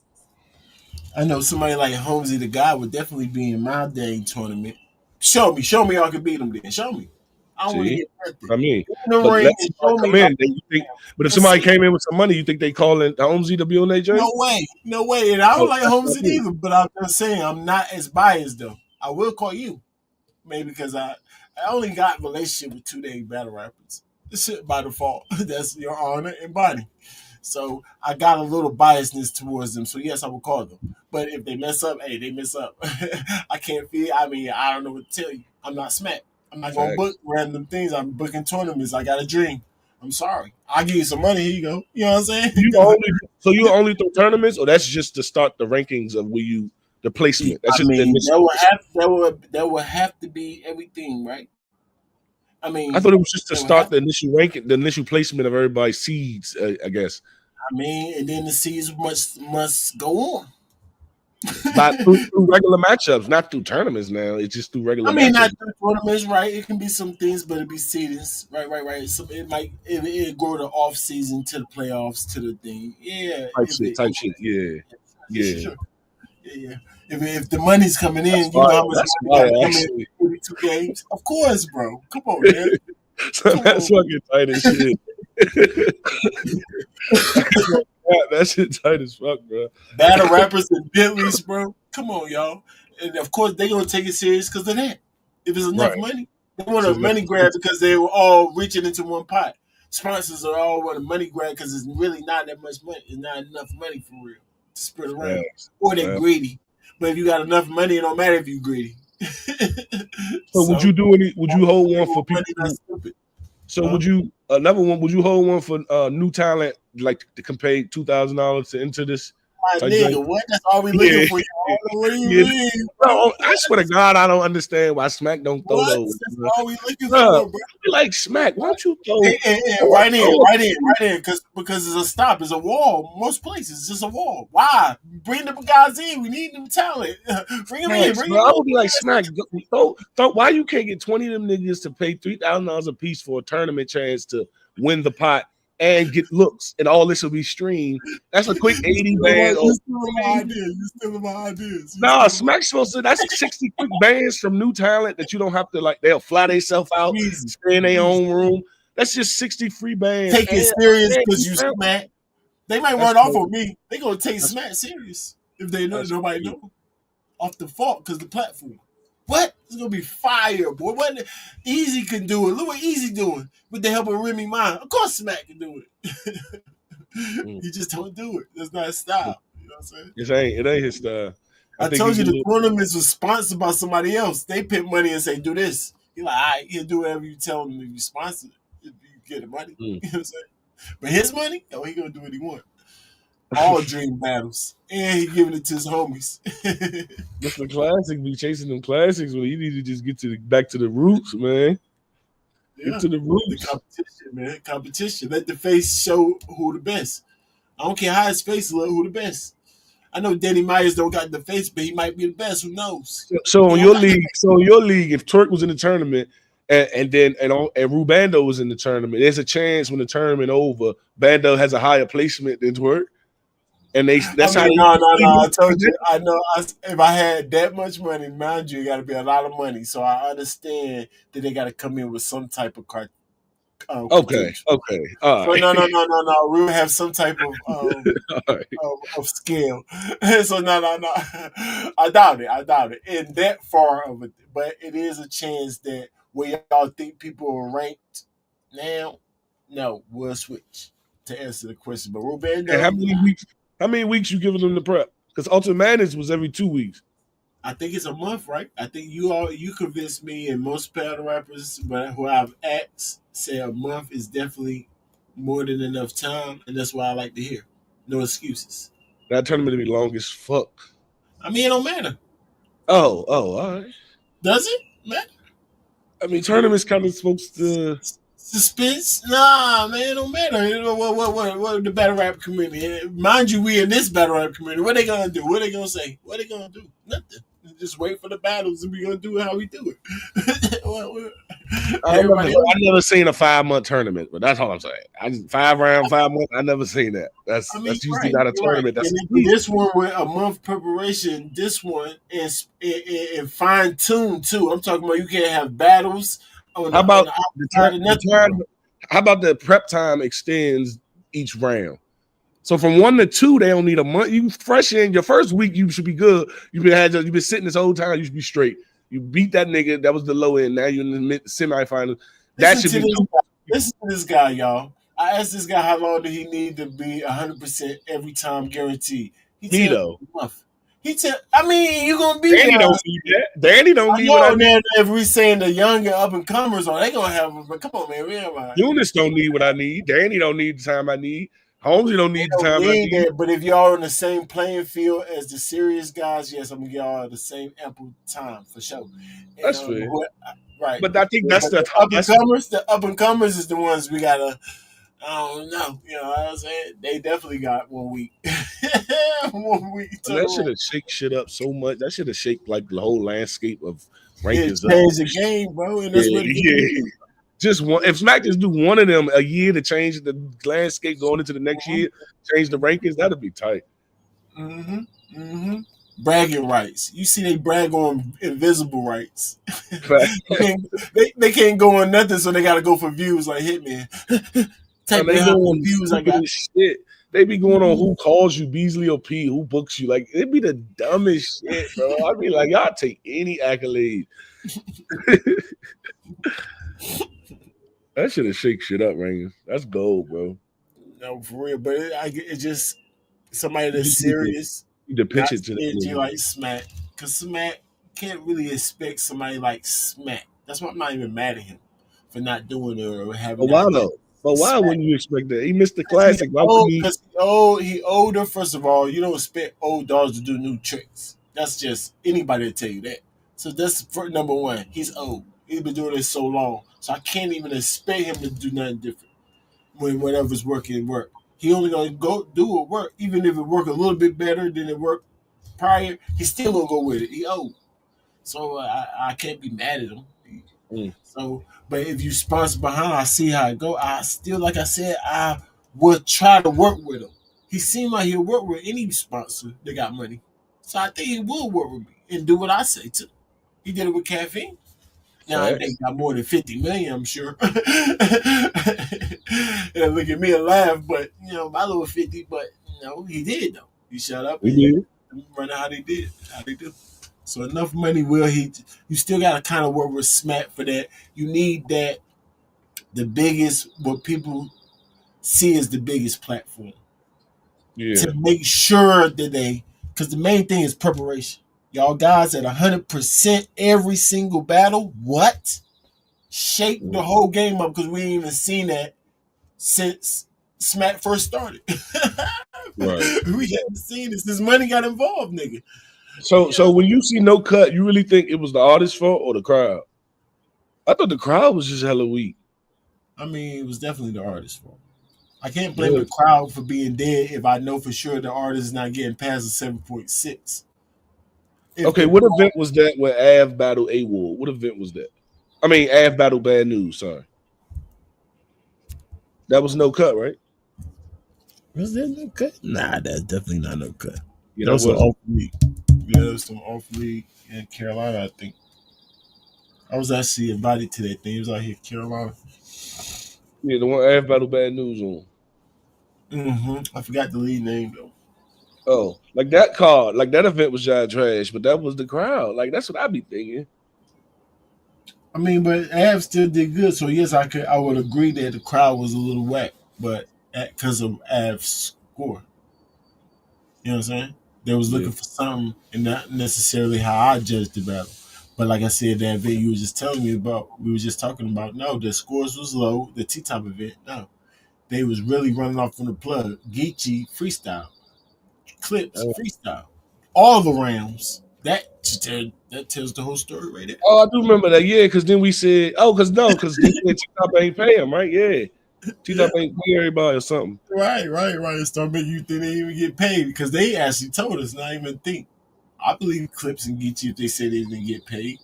I know somebody like Holmesy the guy would definitely be in my dang tournament. Show me I can beat him then. Show me. I don't want to get hurt. I mean, but if somebody came in with some money, you think they call in Holmesy to be on their journey? No way. And I don't like Holmesy either, but I'm just saying I'm not as biased though. I will call you. Maybe because I only got a relationship with 2 day battle rappers. This shit by default. That's your honor and body. So I got a little biasness towards them. So yes, I will call them. But if they mess up, hey, they mess up. I can't feel. I mean, I don't know what to tell you. I'm not smack. I'm not gonna book random things. I'm booking tournaments. I got a dream. I'm sorry. I'll give you some money. Here you go. You know what I'm saying? You only throw tournaments, or that's just to start the rankings of where you the placement. That's just that would have to be everything, right? I mean, I thought it was just to start the initial ranking, the initial placement of everybody's seeds. I guess. I mean, and then the seeds must go on. But through regular matchups, not through tournaments. Now it's just through regular. Not through tournaments, right? It can be some things, but it be seedings, right. So it might go to off season to the playoffs to the thing, yeah. Type shit, yeah. If the money's coming in, you know how much money got coming in 42 games. Of course, bro. Come on, man. That's fucking tight as shit. That shit tight as fuck, bro. Battle rappers and Bentleys, bro. Come on, y'all. And of course, they gonna take it serious because of that. If it's enough money, they want a money grab because they were all reaching into one pot. Sponsors are all want a money grab because it's really not that much money. It's not enough money for real to spread around. Or they're greedy. But if you got enough money, it don't matter if you're greedy. So would you do any? Would you hold one for people? So would you another one? Would you hold one for new talent, like to pay $2,000 to enter this? My nigga, what? That's all we looking for. What do you mean? Bro, I swear to God, I don't understand why Smack don't throw those. That's all we looking for, bro. Like Smack, why don't you throw? Right in, because it's a stop, it's a wall. Most places, it's just a wall. Why? Bring the guys in. We need them talent. Bring them in. I would be like Smack. Why you can't get 20 of them niggas to pay $3,000 a piece for a tournament chance to win the pot? And get looks, and all this will be streamed. That's a quick 80 bands. You stealing my ideas. Nah, Smack's supposed to. That's 60 quick bands from new talent that you don't have to like. They'll fly themselves out, stay in their own room. That's just 60 free bands. Take it serious because you Smack. They might run off on me. They gonna take Smack serious if they know nobody know off the fault because the platform. What? It's gonna be fire, boy. What Easy can do it. Look what Easy doing with the help of Remy Ma. Of course Smack can do it. He just don't do it. That's not his style. You know what I'm saying? It ain't his style. I told you the tournaments was sponsored by somebody else. They put money and say, do this. You're like, all right, he'll do whatever you tell him if you sponsor it. If you get the money. You know what I'm saying? But his money, he gonna do what he want. all dream battles, and he giving it to his homies. Mr. Classic be chasing them classics when he need to just get back to the roots, man. Get Yeah, to the the roots. competition, man. Competition. Let the face show who the best. I don't care how his face look, who the best. I know Danny Myers don't got the face, but he might be the best. Who knows? So He in don't your got the league, if Twerk was in the tournament and Rubando was in the tournament, there's a chance when the tournament over, Bando has a higher placement than Twerk. And that's I mean, how no. I told you. I know. If I had that much money, mind you, it got to be a lot of money. So I understand that they got to come in with some type of Okay. credential. Okay. All So right. no. We would have some type of All right. of skill. So no. I doubt it. In that far of it, but it is a chance that where y'all think people are ranked now. No, we'll switch to answer the question. But And Rubando, how many weeks you giving them the prep? Because Ultimate Madness was every 2 weeks. I think it's a month, right? I think you convinced me, and most battle rappers, but who I've asked, say a month is definitely more than enough time, and that's why I like to hear. No excuses. That tournament to be long as fuck. I mean, it don't matter. Oh, all right. Does it matter? I mean, tournaments kind of supposed to. Suspense? Nah, man, it don't matter. What the battle rap community? Mind you, we in this battle rap community. What they gonna do? What they gonna say? What they gonna do? Nothing. Just wait for the battles, and we gonna do it how we do it. Everybody else. I never seen a 5-month tournament, but that's all I'm saying. I just 5 round, 5 months. I never seen that. That's usually not a tournament. Right. That's And this one with a month preparation. This one is and fine tuned too. I'm talking about you can't have battles. How about how about the prep time extends each round? So from 1 to 2, they don't need a month. You fresh in your first week, you should be good. You've been sitting this whole time. You should be straight. You beat that nigga. That was the low end. Now you're in the semifinals. That should be. Listen to this guy, y'all. I asked this guy how long did he need to be 100% every time guaranteed. He tell me a month. He tell. I mean, you gonna be. Danny don't need that. Danny don't need what I need. If we saying the young and up and comers, are they gonna have? But come on, man, realize. Eunice don't need what I need. Danny don't need the time I need. Holmesy don't need the time I need. That, but if y'all in the same playing field as the serious guys, yes, I'm gonna give y'all the same ample time for sure. That's fair. Right. But I think that's the up and comers. The up and comers is the ones we gotta. I don't know. You know what I'm saying? They definitely got 1 week. 1 week. That should have shake shit up so much. That should have shaked like the whole landscape of rankings. It changed the game, bro. And that's what just one. If Smack just do one of them a year to change the landscape going into the next year, change the rankings, that'd be tight. Bragging rights. You see, they brag on invisible rights. they can't go on nothing, so they got to go for views like Hitman. They go on views. I got shit. They be going on who calls you Beasley or P, who books you. Like it'd be the dumbest shit, bro. I'd be like, y'all take any accolade. That should have shake shit up, Rangers. That's gold, bro. No, for real. But it just somebody that's serious. You to pitch it to them. Like Smack, because Smack can't really expect somebody like Smack. That's why I'm not even mad at him for not doing it or having. Why though? But why wouldn't you expect that? He missed the classic. He older. First of all, you don't expect old dogs to do new tricks. That's just anybody to tell you that. So that's for number one. He's old. He's been doing this so long. So I can't even expect him to do nothing different when whatever's working work. He only gonna go do what work, even if it work a little bit better than it worked prior. He's still gonna go with it. He old, so I can't be mad at him. So, but if you sponsor behind, I see how it go. I still, like I said, I would try to work with him. He seemed like he'll work with any sponsor that got money, so I think he will work with me and do what I say too. He did it with Caffeine. Now they got more than 50 million, I'm sure. And look at me and laugh, but my little 50. But he did though. He shut up. He did. Running how they did. How they do. So enough money will he? You still got to kind of work with Smack for that. You need that. The biggest, what people see as the biggest platform. Yeah. To make sure that because the main thing is preparation. Y'all guys at 100% every single battle. What? Shake the whole game up because we ain't even seen that since Smack first started. Right. We hadn't seen this. This money got involved, nigga. So when you see no cut, you really think it was the artist's fault or the crowd? I thought the crowd was just hella weak. I mean, it was definitely the artist's fault. I can't blame the crowd for being dead if I know for sure the artist is not getting past the 7.6. Okay, what event was that where Av battled A-Ward? What event was that? I mean, Av battled Bad News, sorry. That was no cut, right? Was that no cut? Nah, that's definitely not no cut. Yeah, that was some off league. Yeah, there was some off league in Carolina, I think. I was actually invited to that thing. It was out here in Carolina. Yeah, the one Av battled Bad News on. Mm-hmm. I forgot the lead name though. Oh, like that card, like that event was giant trash, but that was the crowd. Like that's what I be thinking. I mean, but Av still did good, so yes, I would agree that the crowd was a little whack, but because of Av's score. You know what I'm saying? They was looking for something and not necessarily how I judged the battle. But like I said, that event you were just telling me about, we were just talking about, no, the scores was low, the T-Top event, no. They was really running off from the plug. Geechee, freestyle. Clips, freestyle. All the rounds. That tells the whole story right there. Oh, I do remember that, yeah, because then we said, because they said T-Top ain't pay him, right? Yeah. T-Top ain't pay everybody or something. Right. Start making you think they even get paid because they actually told us not even think. I believe Clips and Geechee if they say they didn't get paid.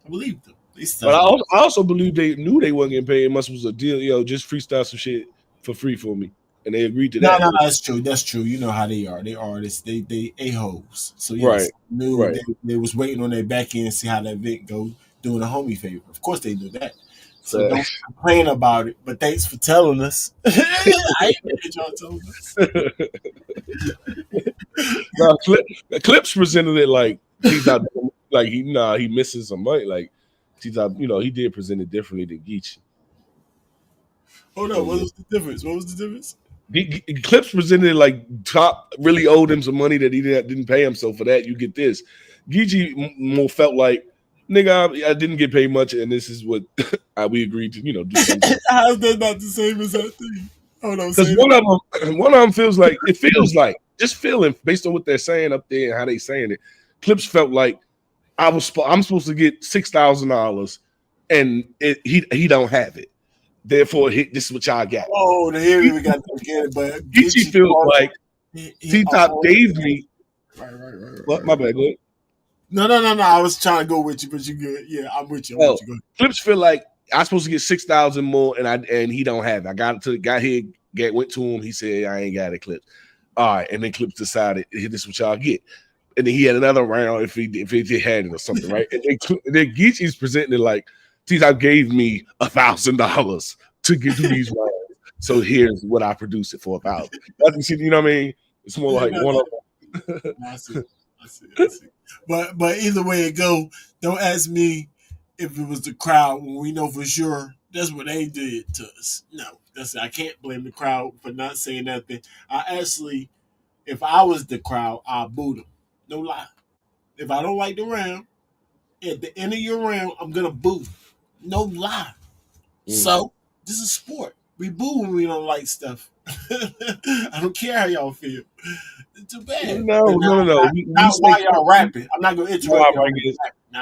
I believe them. But I also believe they knew they wasn't getting paid. It must was a deal, just freestyle some shit for free for me. And they agreed to that. No, that's true. That's true. You know how they are. They artists. They a-holes. So yes, knew they was waiting on their back end to see how that event go, doing a homie favor. Of course they knew that. So don't complain about it. But thanks for telling us. I ain't mad y'all told us. Clips presented it like he's not like he missing some money. Like he's not, he did present it differently than Geechee. Hold on, what was the difference? Clips presented like Top really owed him some money that he didn't pay him, so for that you get this. Geechee more felt like, nigga, I didn't get paid much, and this is what we agreed to, do something. How's that not the same as that thing? Hold on, because one of them feels like just feeling based on what they're saying up there and how they saying it. Clips felt like I'm supposed to get $6,000, and he don't have it. Therefore, this is what y'all got. Oh, here we got to get it. But Geechee feels like T-Top gave me. Right. What? My bad. Go ahead. No. I was trying to go with you, but you good. Yeah, I'm with you. With you. Clips feel like I'm supposed to get 6,000 more, and he don't have it. I got it to the guy here. Went to him. He said, I ain't got it, Clips. All right, and then Clips decided, this is what y'all get. And then he had another round if he had it or something, right? And then Geechee's presenting it like, T-Top gave me $1,000 to get to these rounds. So here's what I produce it for $1,000. You know what I mean? It's more like one of them. I see. But either way it go, don't ask me if it was the crowd when we know for sure that's what they did to us. No, I can't blame the crowd for not saying nothing. If I was the crowd, I'd boo them. No lie. If I don't like the round, at the end of your round, I'm gonna boo. No lie. So this is sport. We boo when we don't like stuff. I don't care how y'all feel. It's too bad. No. Not while y'all rapping. I'm not gonna interrupt y'all.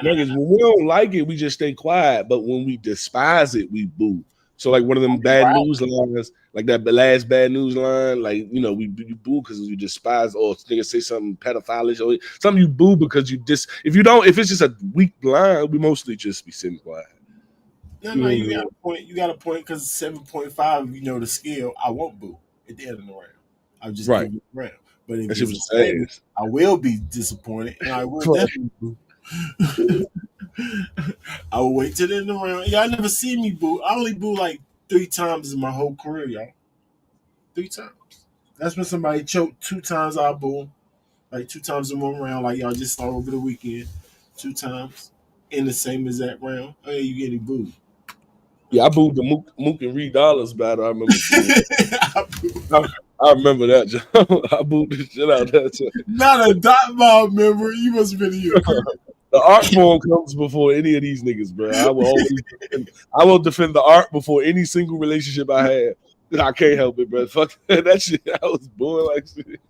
When we don't like it, we just stay quiet. But when we despise it, we boo. So like one of them bad news lines, like that last bad news line, like we boo because you despise, or niggas say something pedophilish or something, you boo because you if it's just a weak line, we mostly just be sitting quiet. No, you got a point. You got a point because 7.5, the scale. I won't boo at the end of the round. I'll just give you the round. But if it's saying, I will be disappointed, and I will definitely boo. I will wait till the end of the round. Y'all never see me boo. I only boo like 3 times in my whole career, y'all. 3 times. That's when somebody choked 2 times. I boo, like 2 times in one round. Like y'all just saw over the weekend, 2 times in the same exact round. Oh yeah, you getting booed. Yeah, I booed the Mook and Reed Dollars battle. I remember. I remember that, John. I booed the shit out of that. John. Not a dot ball member. You must have been here. The art form comes before any of these niggas, bro. I will defend the art before any single relationship I had. I can't help it, bro. Fuck that shit. I was born like shit.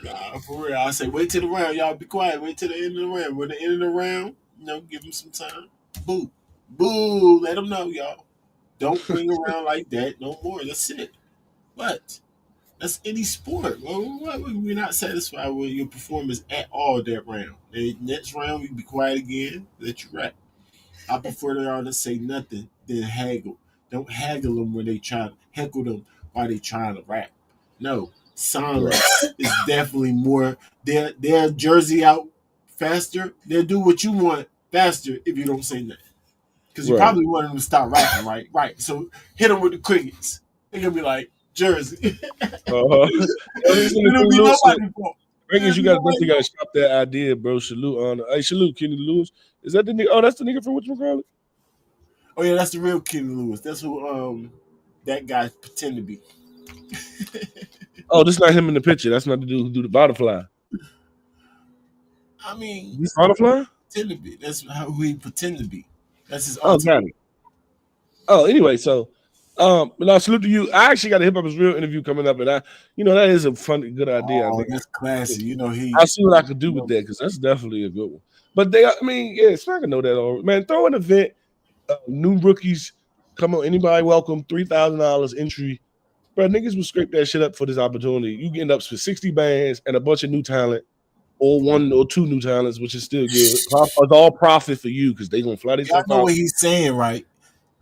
Nah, for real. I say wait till the round. Y'all be quiet. Wait till the end of the round. When the end of the round, give them some time. Boo. Boo. Let them know, y'all. Don't ring around like that no more. That's it. But that's any sport. Well, we're not satisfied with your performance at all that round. The next round, we be quiet again. Let you rap. I prefer y'all to say nothing than haggle. Don't haggle them when they try to heckle them while they trying to rap. No, silence is definitely more. Their jersey out faster. They'll do what you want faster if you don't say nothing. Because you probably want them to stop rapping, right? Right. So hit them with the crickets. They're gonna be like Jersey. It'll be nobody's fault. Vegas, you definitely got to stop that idea, bro. Salute on. Hey, salute Kenny Lewis. Is that the nigga? Oh, that's the nigga from whatchamacallit? Oh yeah, that's the real Kenny Lewis. That's who that guy pretend to be. Oh, this not him in the picture. That's not the dude who do the butterfly. I mean, this butterfly? Pretend to be. That's who he pretend to be. That's his. Oh, got it. Oh, anyway, so. But I salute to you. I actually got a Hip Hop is Real interview coming up, and that is a fun, good idea. Oh, that's classy. I see what I could do with that because that's definitely a good one. But Smack know that all. Man, throw an event, new rookies, come on, anybody welcome, $3,000 entry. Bro, niggas will scrape that shit up for this opportunity. You get up for 60 bands and a bunch of new talent, or 1 or 2 new talents, which is still good. It's all profit for you because they gonna fly this. I know what he's saying, right?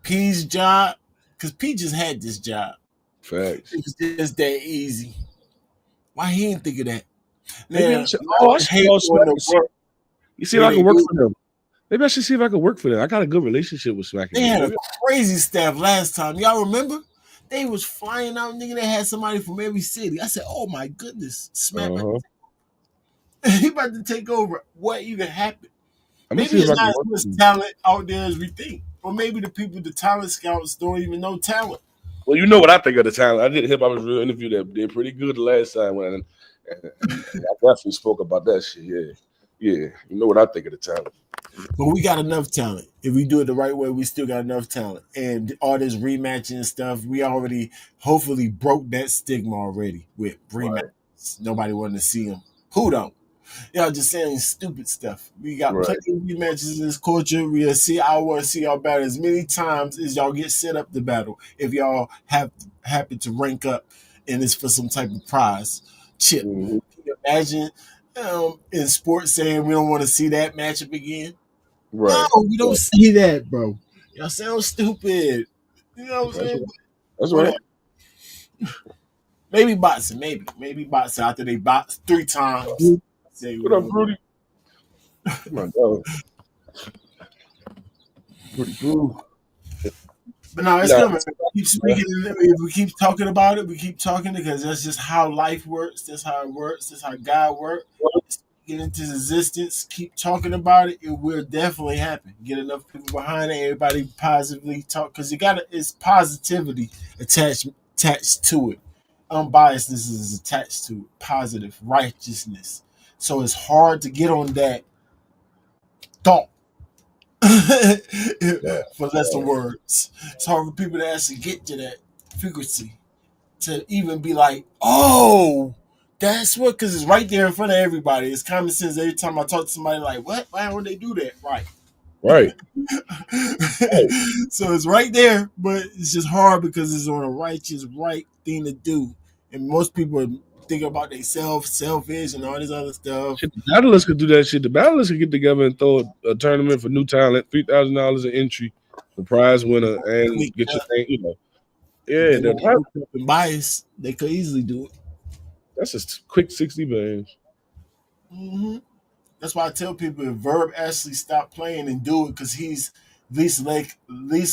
P's job. Because P just had this job. Facts. It was just that easy. Why he didn't think of that? You see if I can work for them. Maybe I should see if I can work for them. I got a good relationship with Smack. They had a crazy staff last time. Y'all remember? They was flying out, nigga. They had somebody from every city. I said, oh my goodness. Smack he about to take over. What even happened? Maybe it's not as much talent out there as we think. Or maybe the talent scouts don't even know talent. Well, you know what I think of the talent. I did a Hip Hop is Real interview that did pretty good the last time when I definitely spoke about that shit. Yeah. You know what I think of the talent. But we got enough talent. If we do it the right way, we still got enough talent. And all this rematching and stuff, we already hopefully broke that stigma already with rematches. Right. Nobody wanted to see them. Who don't? Y'all just saying stupid stuff. We got plenty of rematches in this culture. I want to see y'all battle as many times as y'all get set up to battle. If y'all happen to rank up and it's for some type of prize chip. Mm-hmm. Can you imagine in sports saying we don't want to see that matchup again? Right. No, we don't see that, bro. Y'all sound stupid. You know what I'm saying? That's right. Maybe boxing. Maybe boxing after they box 3 times. What up, Rudy? Come on, dog. Rudy Boo. But no, it's coming. We keep speaking. We keep talking about it. We keep talking because that's just how life works. That's how it works. That's how God works. Get into existence. Keep talking about it. It will definitely happen. Get enough people behind it. Everybody positively talk because it's positivity attached to it. Unbiasedness is attached to it. Positive righteousness. So it's hard to get on that thought for lesser words. It's hard for people to actually get to that frequency to even be like, oh, that's what, because it's right there in front of everybody. It's common sense. Every time I talk to somebody, like, what? Why would they do that? Right. So it's right there, but it's just hard because it's on a righteous, right thing to do. And most people think about themselves, selfish, and all this other stuff. Shit, the battlers could do that shit. The battlers could get together and throw a tournament for new talent, $3,000 an entry, the prize winner, and get your thing. You know, yeah, they're biased. They could easily do it. That's a quick 60 bands. Mm-hmm. That's why I tell people if Verb actually stop playing and do it, because he's least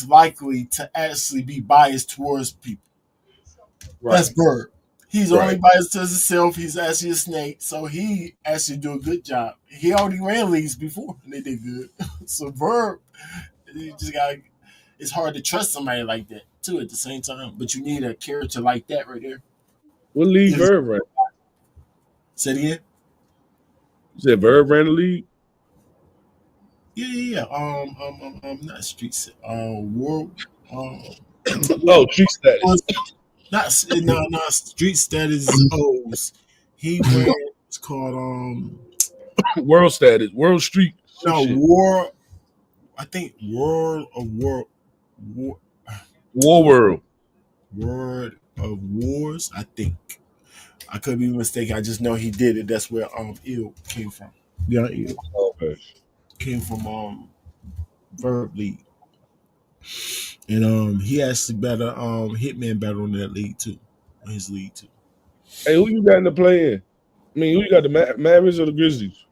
likely to actually be biased towards people. Right. That's Verb. He's only biased to himself. He's actually a snake, so he actually do a good job. He already ran leagues before, and they did good. So Verb, you just got. It's hard to trust somebody like that too. At the same time, but you need a character like that right there. What league Verb ran? Say it again. You said Verb ran the league? Yeah. Not streets. World. Oh, street status. Not street status O's. He ran. It's called World status. World street. Some no shit. war. I think World of War. War World. Word of Wars. I think I could be mistaken. I just know he did it. That's where Ill came from. Yeah, Ill Okay. came from Verb League, and he actually better Hitman better on that league too, on his league too. Hey, who you got in the play in? I mean, who you got, the Mavericks or the Grizzlies?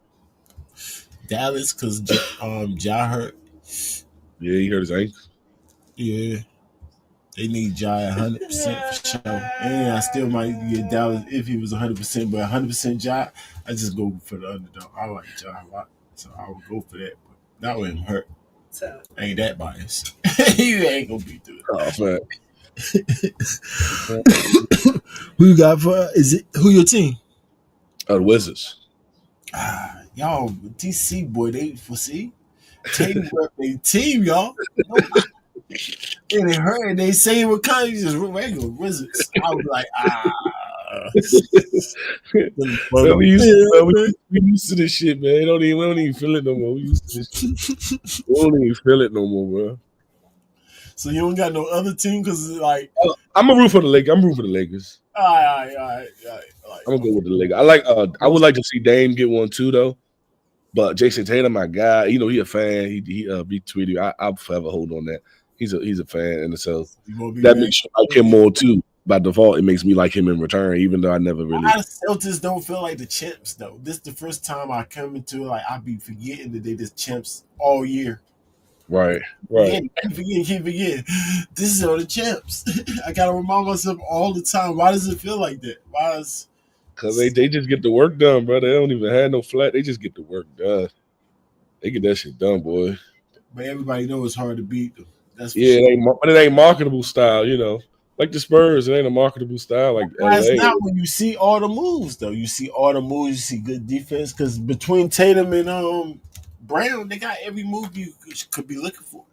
Dallas, cause Ja hurt. Yeah, he hurt his ankle. Yeah, they need Ja 100% for sure. And I still might get Dallas if he was 100%, but 100% Ja, I just go for the underdog. I like Ja a lot, so I would go for that. But that would hurt. Ain't that biased? You ain't gonna be through Oh, man. Who you got for? Is it who your team? The Wizards. Y'all DC boy, they foresee Tatum rep their team, y'all. And it hurt. And they say it would kind of just regular Wizards. I was like, we used to this shit, man. We don't even feel it no more. We used to this shit. We don't even feel it no more, bro. So you don't got no other team because like I'm a root for the Lakers. I'm rooting for the Lakers. All right. I'm gonna go with the Lakers. I would like to see Dame get one too, though. But Jason Tatum, my guy, he a fan. He retweeted. I'll forever hold on that. He's a fan, and so that makes me like him more too. By default, it makes me like him in return, even though I never really. The Celtics don't feel like the champs though. This is the first time I come into like I be forgetting that they just champs all year. Right. Keep forgetting. This is all the champs. I gotta remind myself all the time. Why does it feel like that? Because they just get the work done, bro. They don't even have no flat. They just get the work done. They get that shit done, boy. But everybody knows it's hard to beat them. That's yeah, sure. It ain't marketable style, you know. Like the Spurs, it ain't a marketable style like LA. That's not when you see all the moves, though. You see all the moves, you see good defense. Because between Tatum and Brown, they got every move you could be looking for.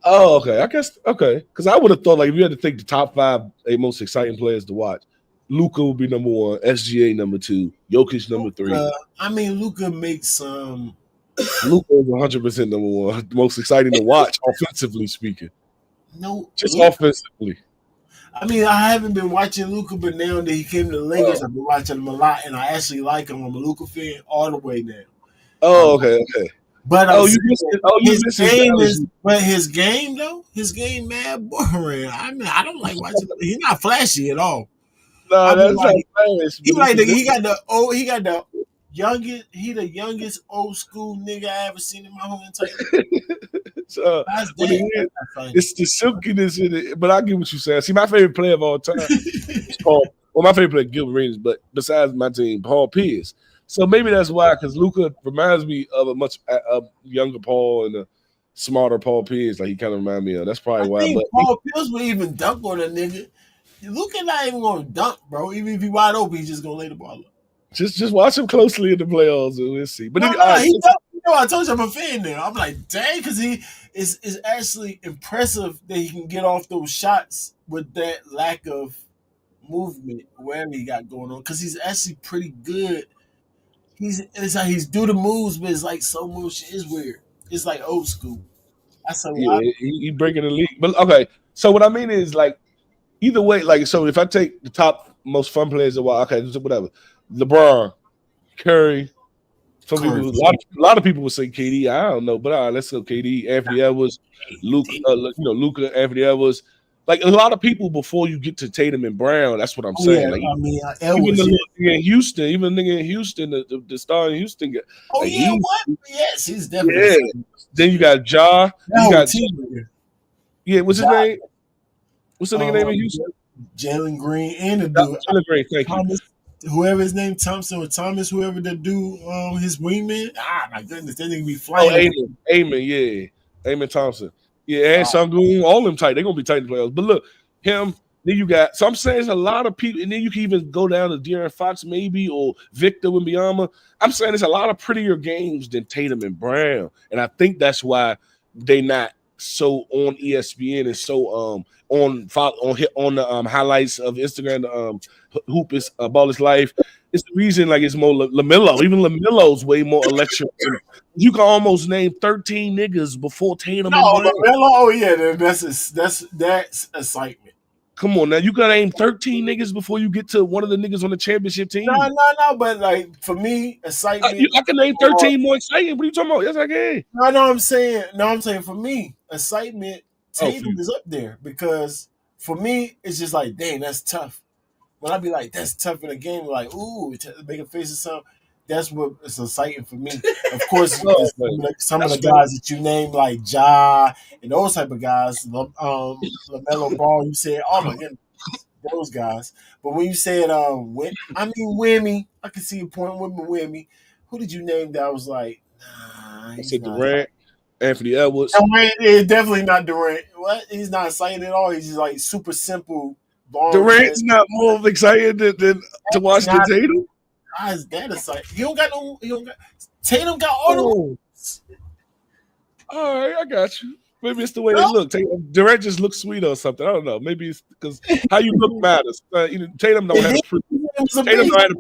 Okay. I guess, okay. Because I would have thought, like, if you had to think the top 5 most exciting players to watch, Luka would be number 1, SGA number 2, Jokic number 3. I mean, Luka makes some. Luka is 100% number 1, most exciting to watch, offensively speaking. No, just offensively. I mean, I haven't been watching Luka, but now that he came to the Lakers, I've been watching him a lot, and I actually like him. I'm a Luka fan all the way now. Oh, okay. But his game mad boring. I mean, I don't like watching. He's not flashy at all. No, that's like, he got the youngest old school nigga I ever seen in my whole entire life. It's the silkiness in it, but I get what you're saying. See, my favorite player of all time is my favorite player, Gilbert Arenas, but besides my team, Paul Pierce. So maybe that's why, because Luka reminds me of a much younger Paul and a smarter Paul Pierce. Like he kind of reminds me of. That's probably why. But Paul Pierce would even dunk on a nigga. Luka not even gonna dunk, bro. Even if he wide open, he's just gonna lay the ball up. Just watch him closely in the playoffs and we'll see. But I told you I'm a fan now. I'm like, dang, because he is actually impressive that he can get off those shots with that lack of movement, whatever he got going on. Because he's actually pretty good. It's like he's do the moves, but it's like so motion is weird. It's like old school. That's so he breaking the league. But okay, so what I mean is like either way, like so if I take the top most fun players of a while, okay, whatever. LeBron, Curry, a lot of people would say KD. I don't know, but let's go KD, Anthony Edwards, Luka, Anthony Edwards. Like a lot of people before you get to Tatum and Brown, that's what I'm saying. Yeah, like, I mean, even the nigga in Houston, the star in Houston. Yes, he's definitely. Yeah. Then you got Ja. What's his name? What's the nigga name in Houston? Jalen Green and the dude. Jalen Green, thank you. Whoever his name, Thompson or Thomas, whoever the dude, his wingman. My goodness, that nigga be flying. Amen Thompson. Yeah, and Sangoon, all them tight. They're gonna be tight in the playoffs. But look, him. Then you got. So I'm saying there's a lot of people, and then you can even go down to De'Aaron Fox maybe or Victor Wembanyama. I'm saying there's a lot of prettier games than Tatum and Brown, and I think that's why they not so on ESPN and so on the highlights of Instagram, the Hoop is Ball is Life. It's the reason like it's more LaMelo. Even LaMelo's way more electric. You can almost name 13 niggas before Tatum and Brown. LaMelo. Oh yeah, that's excitement. Come on now, you can name 13 niggas before you get to one of the niggas on the championship team. No, but like for me, excitement. I can name 13 more exciting. What are you talking about? Yes, I can. No, I'm saying for me, excitement. Tatum is up there because for me, it's just like, dang, that's tough. When I be like, that's tough in a game, like, ooh, make a face or something. That's what it's exciting for me. Of course, some of the guys that you name, like Ja and those type of guys, LaMelo Ball, you said, oh my goodness, those guys. But when you said, Wimmy, I can see your point with Wimmy. Who did you name that was like, nah, I said Durant, Anthony Edwards. Durant is definitely not Durant. What? He's not exciting at all. He's just like super simple. Durant's not more excited than to watch the Tatum. How's that exciting? He don't got. Tatum got all the. All right, I got you. Maybe it's the way they look. Durant just looks sweet or something. I don't know. Maybe it's because how you look matters. Tatum don't have the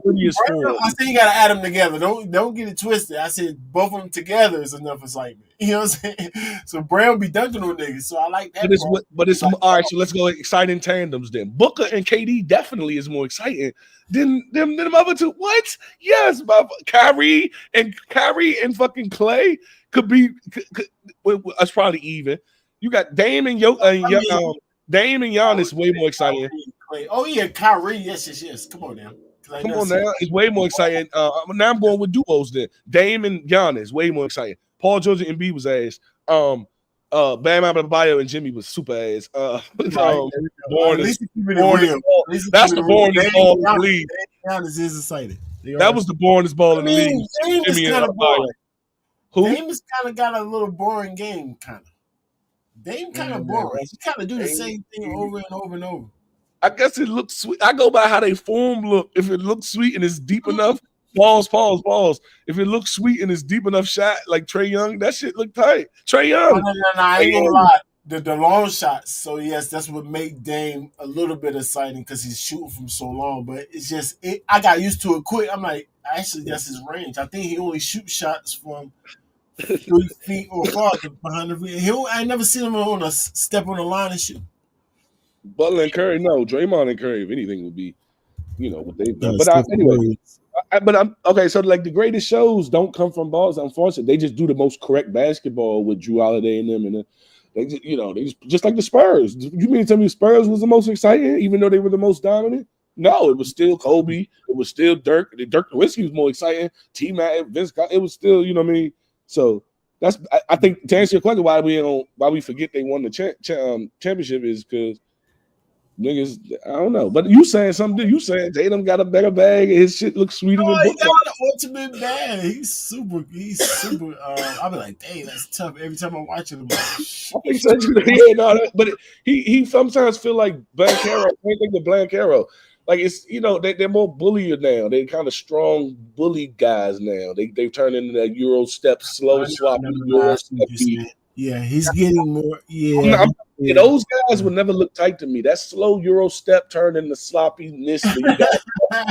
prettiest form. I say you gotta add them together. Don't get it twisted. I said both of them together is enough excitement. You know what I'm saying? So Brown be dunking on niggas. So I like that. But it's all right. So let's go exciting tandems then. Booker and KD definitely is more exciting than them other two. What? Yes, but Kyrie and fucking Clay could be. That's probably even. You got Dame and Dame and Giannis way more exciting. Oh yeah, Kyrie. Yes. Come on now. Come on now. It's way more exciting. Now I'm going with duos then. Dame and Giannis way more exciting. Paul George and Embiid was ass. Bam Adebayo and Jimmy was super ass. That's the boringest ball in the league. Giannis is excited. That was the boringest ball in the league. Jimmy and Adebayo. Dame has kind of got a little boring game, kind of. Dame kind of boring. He kind of do the same thing over and over and over. I guess it looks sweet. I go by how they form look. If it looks sweet and it's deep enough, pause. If it looks sweet and it's deep enough shot, like Trae Young, that shit look tight. Trae Young. No, I ain't gonna lie. The long shots. So yes, that's what made Dame a little bit exciting because he's shooting from so long. But it's just I got used to it quick. I'm like, actually, that's his range. I think he only shoots shots from 3 feet or farther behind the rim. I never seen him on a step on the line and shoot. Butler and Curry, no. Draymond and Curry, if anything, would be, what they've done. But anyway, I'm okay. So like the greatest shows don't come from balls. Unfortunately, they just do the most correct basketball with Drew Holiday and them, and they just like the Spurs. You mean to tell me the Spurs was the most exciting, even though they were the most dominant? No, it was still Kobe. It was still Dirk. Dirk Nowitzki was more exciting. T-Mac, Vince. It was still, you know what I mean. So that's I think to answer your question, why we forget they won the championship is because niggas, I don't know. But you saying something? You saying Tatum got a better bag and his shit looks sweeter than Booker? He got the ultimate bag. He's super. I'll be like, dang, that's tough. Every time I watch him, I think so. But he sometimes feel like Blanquero. I think of Blanquero. Like it's they're more bullier now. They're kind of strong bully guys now. They've turned into that Euro step, slow swap. Yeah, he's getting more. Yeah, those guys would never look tight to me. That slow Euro step turned into sloppiness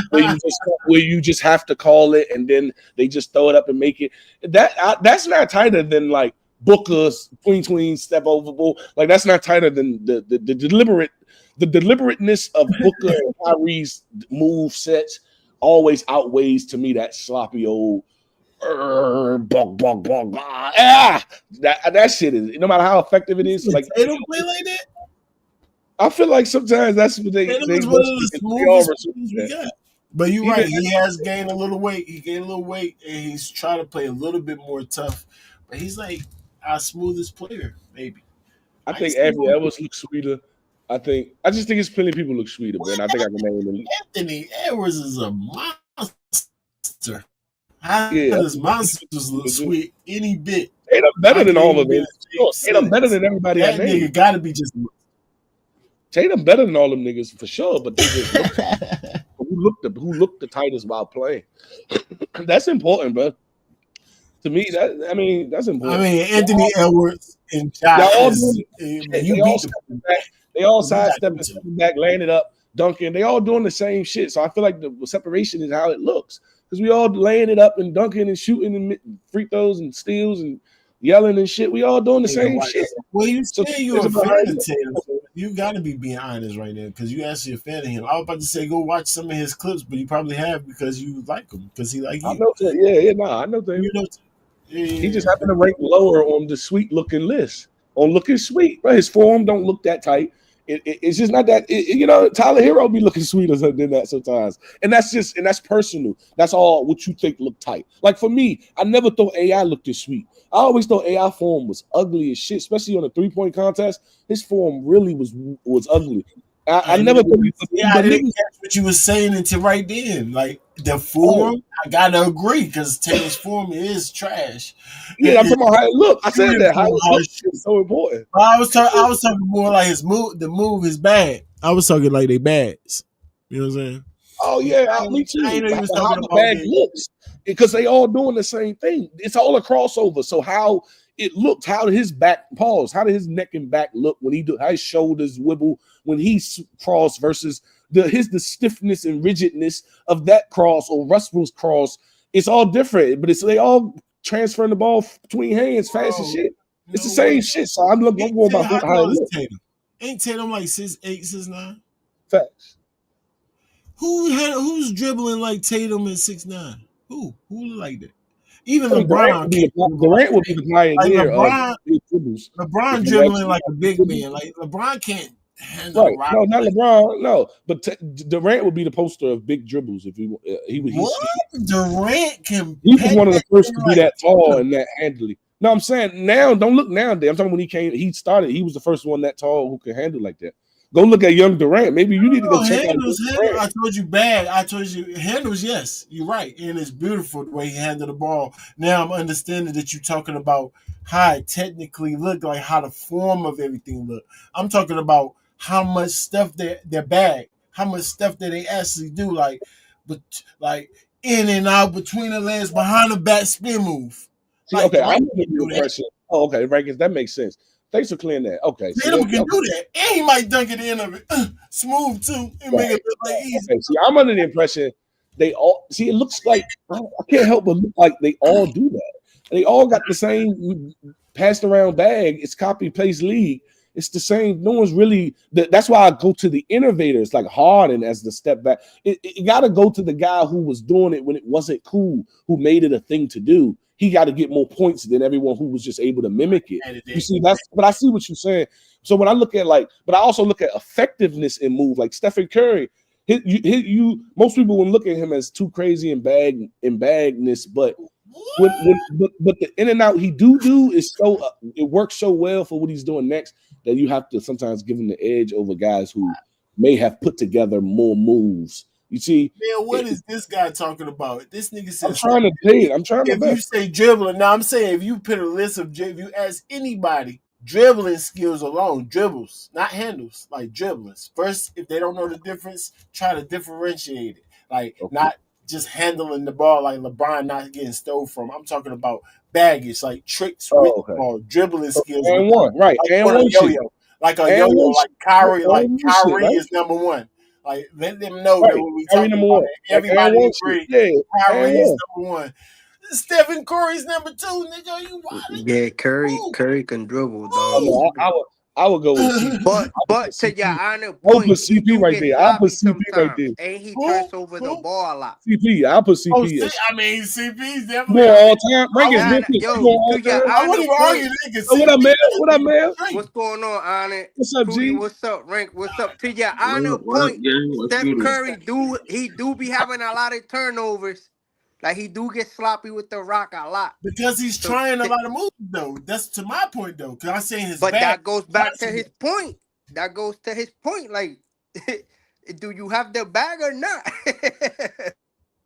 where you just have to call it and then they just throw it up and make it. That's not tighter than like Booker's tween step overboard. Like that's not tighter than the deliberateness of Booker and Kyrie's move sets always outweighs to me that sloppy old that shit is, no matter how effective it is. Like they don't play like that. I feel like sometimes that's what they got. But you're right. He has gained a little weight. He gained a little weight, and he's trying to play a little bit more tough. But he's like our smoothest player, maybe. I think Anthony Edwards looks sweeter. I just think it's plenty of people look sweeter, man. I think I can name them. Anthony Edwards is a monster. How does monsters look sweet any bit? They're better than all of them. They're better than everybody I named. Nigga gotta be just. Tatum better than all them niggas for sure, but they just who looked the tightest while playing. That's important, bro. To me, that's important. Anthony Edwards and Y'all all Josh, doing you they all beat the stepping back. They all you got sidestepping, them two. stepping back, laying it up, dunking. They all doing the same shit. So I feel like the separation is how it looks because we all laying it up and dunking and shooting and free throws and steals and yelling and shit. We all doing the same shit. Well, you So say it's you're a about how fan it of looks. Tatum. So you got to be being honest right now because you actually a fan of him. I was about to say go watch some of his clips, but you probably have because you like him because he like I you. know that. Yeah, nah, I know You that. know, He yeah. just happened to rank lower on the sweet looking list. On looking sweet, right? His form don't look that tight. It's just not that. Tyler Hero be looking sweeter than that sometimes, and that's personal. That's all what you think look tight. Like for me, I never thought AI looked this sweet. I always thought AI form was ugly as shit, especially on a 3-point contest. His form really was ugly. I never thought he looked. Yeah, I But didn't niggas, catch what you were saying until right then. Like the oh form, I gotta agree because Tatum's form is trash. yeah, I'm talking about how it look. I said that how it How look it should. is so important. I was talking more like his move. The move is bad. I was talking like they bads. You know what I'm saying? Oh Yeah, yeah, me I too. ain't know he But was how talking the about bag the. looks, because they all doing the same thing. It's all a crossover. So how it looked, how did his back pause, how did his neck and back look when he do, how his shoulders wibble when he cross versus the stiffness and rigidness of that cross or Russell's cross. It's all different, but they all transferring the ball between hands fast as Bro, shit. It's the no same way. shit. So I'm looking more about How how it tall is looks. Tatum? Ain't Tatum like 6'8", 6'9"? Facts. Who's dribbling like Tatum at 6'9"? Who like that? Even I think Durant LeBron would be can't the dribble Durant like would be that. the Like pioneer of LeBron, big dribbles. If LeBron you dribbling actually like a big man. Like LeBron can't handle a right, rock. no, not LeBron, no, but Durant would be the poster of big dribbles if What? Durant can he was pet one of the that first thing to be like that tall and that handily. No, I'm saying now, don't look nowadays. I'm talking when he started, he was the first one that tall who could handle like that. Go look at young Durant. Maybe you need to go oh, check out young handles. Durant. I told you bad. I told you handles. Yes, you're right, and it's beautiful the way he handled the ball. Now I'm understanding that you're talking about how it technically looked, like how the form of everything looked. I'm talking about how much stuff their bag, how much stuff that they actually do, but like in and out between the legs, behind the back spin move. See, Like okay, Durant I'm under can the do that. impression. Oh, okay, Rankins, that makes sense. Thanks for clearing that. Okay, see, Tatum okay, can do that, and he might dunk it in of it smooth too, and make right. it look like easy. Okay, see, I'm under the impression they all see. It looks like I can't help but look like they all do that. They all got the same passed around bag. It's copy paste league. It's the same. No one's really. That's why I go to the innovators like Harden as the step back. It got to go to the guy who was doing it when it wasn't cool, who made it a thing to do. He got to get more points than everyone who was just able to mimic it. You see, but I see what you're saying. So when I look at but I also look at effectiveness in move. Like Stephen Curry, most people would look at him as too crazy and bagness, but but the in and out he do is so it works so well for what he's doing next that you have to sometimes give him the edge over guys who may have put together more moves. You see, Man, what is this guy talking about? This nigga I'm says trying to tell you, I'm trying my if you best. say dribbling, now I'm saying if you put a list of if you ask anybody dribbling skills alone, dribbles, not handles, like dribblings. First, if they don't know the difference, try to differentiate it. Like Okay. not just handling the ball like LeBron not getting stole from. I'm talking about baggage, like tricks with the ball, dribbling skills with And one, right? like And on a one shit. yo-yo. Like a And yo-yo, one like shit. Kyrie, Shit, right? is number one. Like let them know that Right. when we Kyrie talking number about one. it, Like and everybody one shit. agree. Yeah. Kyrie And is one. number one. Stephen Curry's number two, nigga. You wildin'? Yeah, Curry can dribble, Oh, dog. no, I would go with CP. But to your CP. honor I would put point, he CP do right get there. I'll put sloppy CP right sometimes, there. and he Who? turns over the ball a lot. CP. I'll put Oh, CP as I mean, CP's you definitely. going all time. Rankings, Nah, real nah, quick. You yo, going all to your time? I honor wouldn't even argue point, that because Oh, what up, CP man? What up, man? what's going on, Honor? What's up, Prudy, G? what's up, Rank? What's up? To your honor What up, point, gang? What's Steph good? Curry do be having a lot of turnovers. Like he do get sloppy with the rock a lot. because he's So, trying a lot of moves though. That's to my point though. Because I'm saying his but back. that goes back to his point. That goes to his point. Like, do you have the bag or not?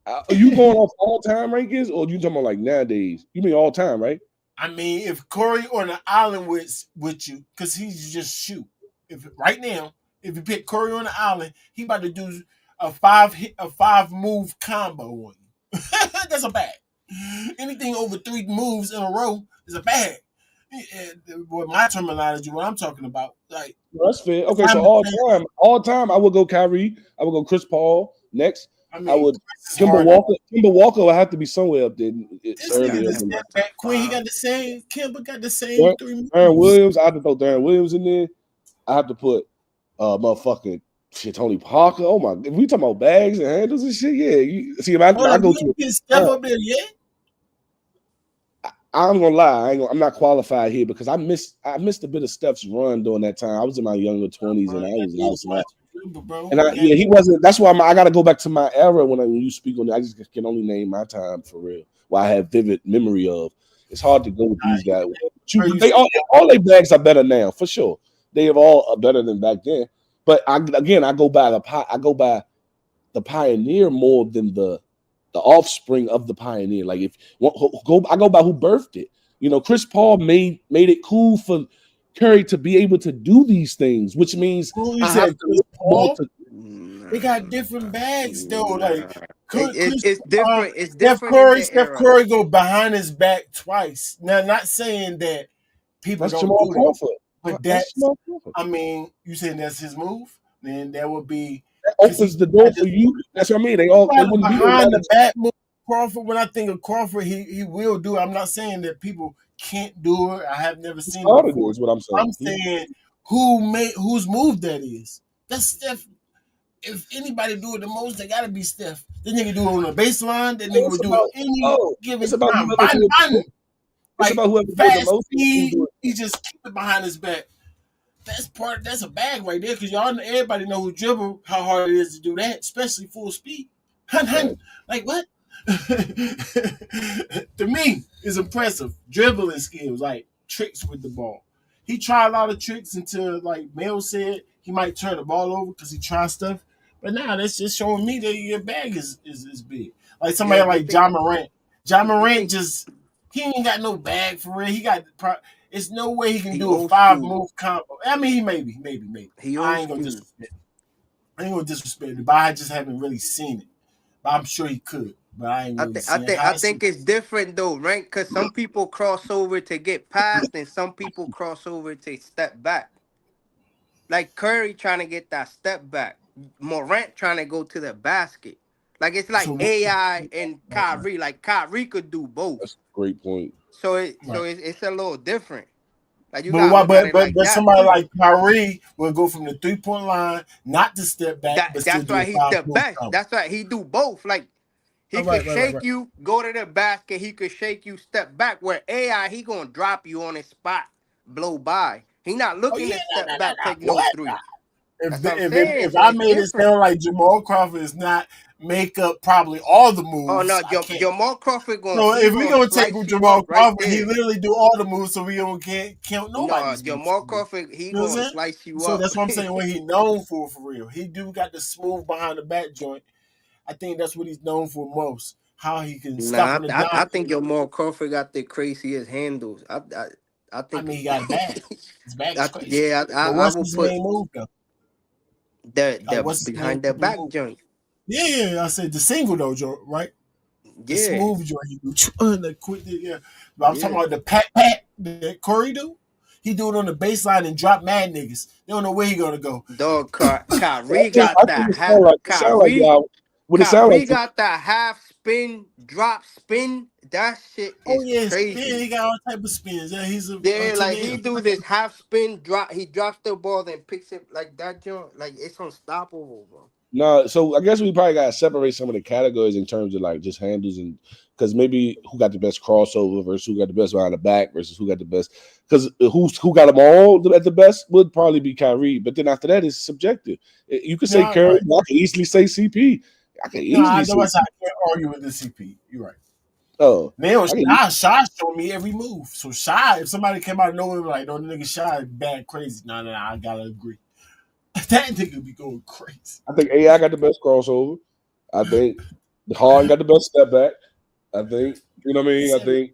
Are you going off all time rankings, or you talking about like nowadays? You mean all time, right? I mean, if Corey on the island with you, because he's just shoot. If right now, if you pick Corey on the island, he about to do a five move combo on you. That's a bag. Anything over 3 moves in a row is a bag. With my terminology, what I'm talking about, like That's fair. Okay, I'm so saying, all time, I would go Kyrie. I would go Chris Paul next. I I mean, would Chris is Kimber hard. Walker. Kimber Walker would have to be somewhere up there. It's This earlier. nigga Than step back Queen. He got the same. Kimber got the same 3 Darren moves. Williams. I have to throw Darren Williams in there. I have to put motherfucking shit Tony Parker. Oh my! If we talking about bags and handles and shit, yeah. You see, if I Hold on, go you to ain't get Steph up there yet? I'm gonna lie, I'm not qualified here because I missed a bit of Steph's run during that time. I was in my younger 20s and I was outside. And he wasn't. That's why I got to go back to my era when you speak on it. I just can only name my time for real. What I have vivid memory of. It's hard to go with these guys. They all their bags are better now for sure. They have all are better than back then. But I go by the pioneer more than the offspring of the pioneer. Like I go by who birthed it. You know, Chris Paul made it cool for Curry to be able to do these things, which means you I said have to Chris Paul. Nah, They got different bags though. Like it's different. It's Steph different in Curry. the Steph era. Curry go behind his back twice. Now, not saying that people that's don't Jamal do that, Crawford. but That's Jamal Crawford. I mean, you saying that's his move? Then that would be That opens the door for you. That's what I mean. They wouldn't be behind the back move. Crawford. When I think of Crawford, he will do it. I'm not saying that people can't do it. I have never seen it before. Is what I'm saying. I'm saying whose move that is. That's Steph. If anybody do it the most, they gotta be Steph. That nigga do it on the baseline. That nigga would do it any given it's about time. It's about whoever do fast the most. speed, he just keep it behind his back. That's a bag right there because everybody know who dribble how hard it is to do that, especially full speed. Like what? To me, it's impressive dribbling skills, like tricks with the ball. He tried a lot of tricks until, like Mel said, he might turn the ball over because he tries stuff. But now that's just showing me that your bag is big. Like somebody like John Morant. John Morant he ain't got no bag for real. He got it's no way he can do a 5-move combo. I mean, he maybe. I ain't gonna disrespect it, but I just haven't really seen it. But I'm sure he could. But I ain't really seen it. I think it's different though, right? Because some people cross over to get past, and some people cross over to step back. Like Curry trying to get that step back, Morant trying to go to the basket. Like it's like AI and Kyrie. Like Kyrie could do both. That's a great point. So it's a little different. Like you but somebody like Kyrie will go from the 3-point line, not to step back. That's why he's the best. That's why he do both. Like he could shake you, go to the basket. He could shake you, step back. Where AI, he gonna drop you on his spot, blow by. He not looking to step back, take no three. If I made it sound like Jamal Crawford is not make up probably all the moves. Oh no, Jamal Crawford going. So if we gonna take Jamal Crawford, he literally do all the moves, so we don't can't count nobody. No, Jamal Crawford, he gonna slice you up. So that's what I'm saying. What he known for real. He do got the smooth behind the back joint. I think that's what he's known for most. How he can stop. I think Jamal Crawford got the craziest handles. I think. I mean, he got a bag. His bag is crazy. Yeah, I will put main move though. The behind the back joint. Yeah, I said the single though, Joe, right? The smooth joint he do. The quick, yeah. But I'm talking about the pat that Curry do. He do it on the baseline and drop mad niggas. They don't know where he gonna go. Dog, Kyrie got that half. Kyrie got that half spin, drop spin. That shit is crazy. He got all type of spins. Yeah, he do this half spin drop. He drops the ball and picks it like that joint. Like it's unstoppable, bro. No, so I guess we probably gotta separate some of the categories in terms of like just handles and because maybe who got the best crossover versus who got the best behind the back versus who got the best because who got them all at the best would probably be Kyrie, but then after that it's subjective. You could say Curry, right. I can easily say CP. I can easily say I can't argue with the CP. You're right. Oh, now Shy showed me every move. So Shy, if somebody came out of nowhere like, "No, the nigga Shy bad crazy," no, I gotta agree. That nigga be going crazy. I think AI got the best crossover. I think Harden got the best step back. I think you know what I mean. I think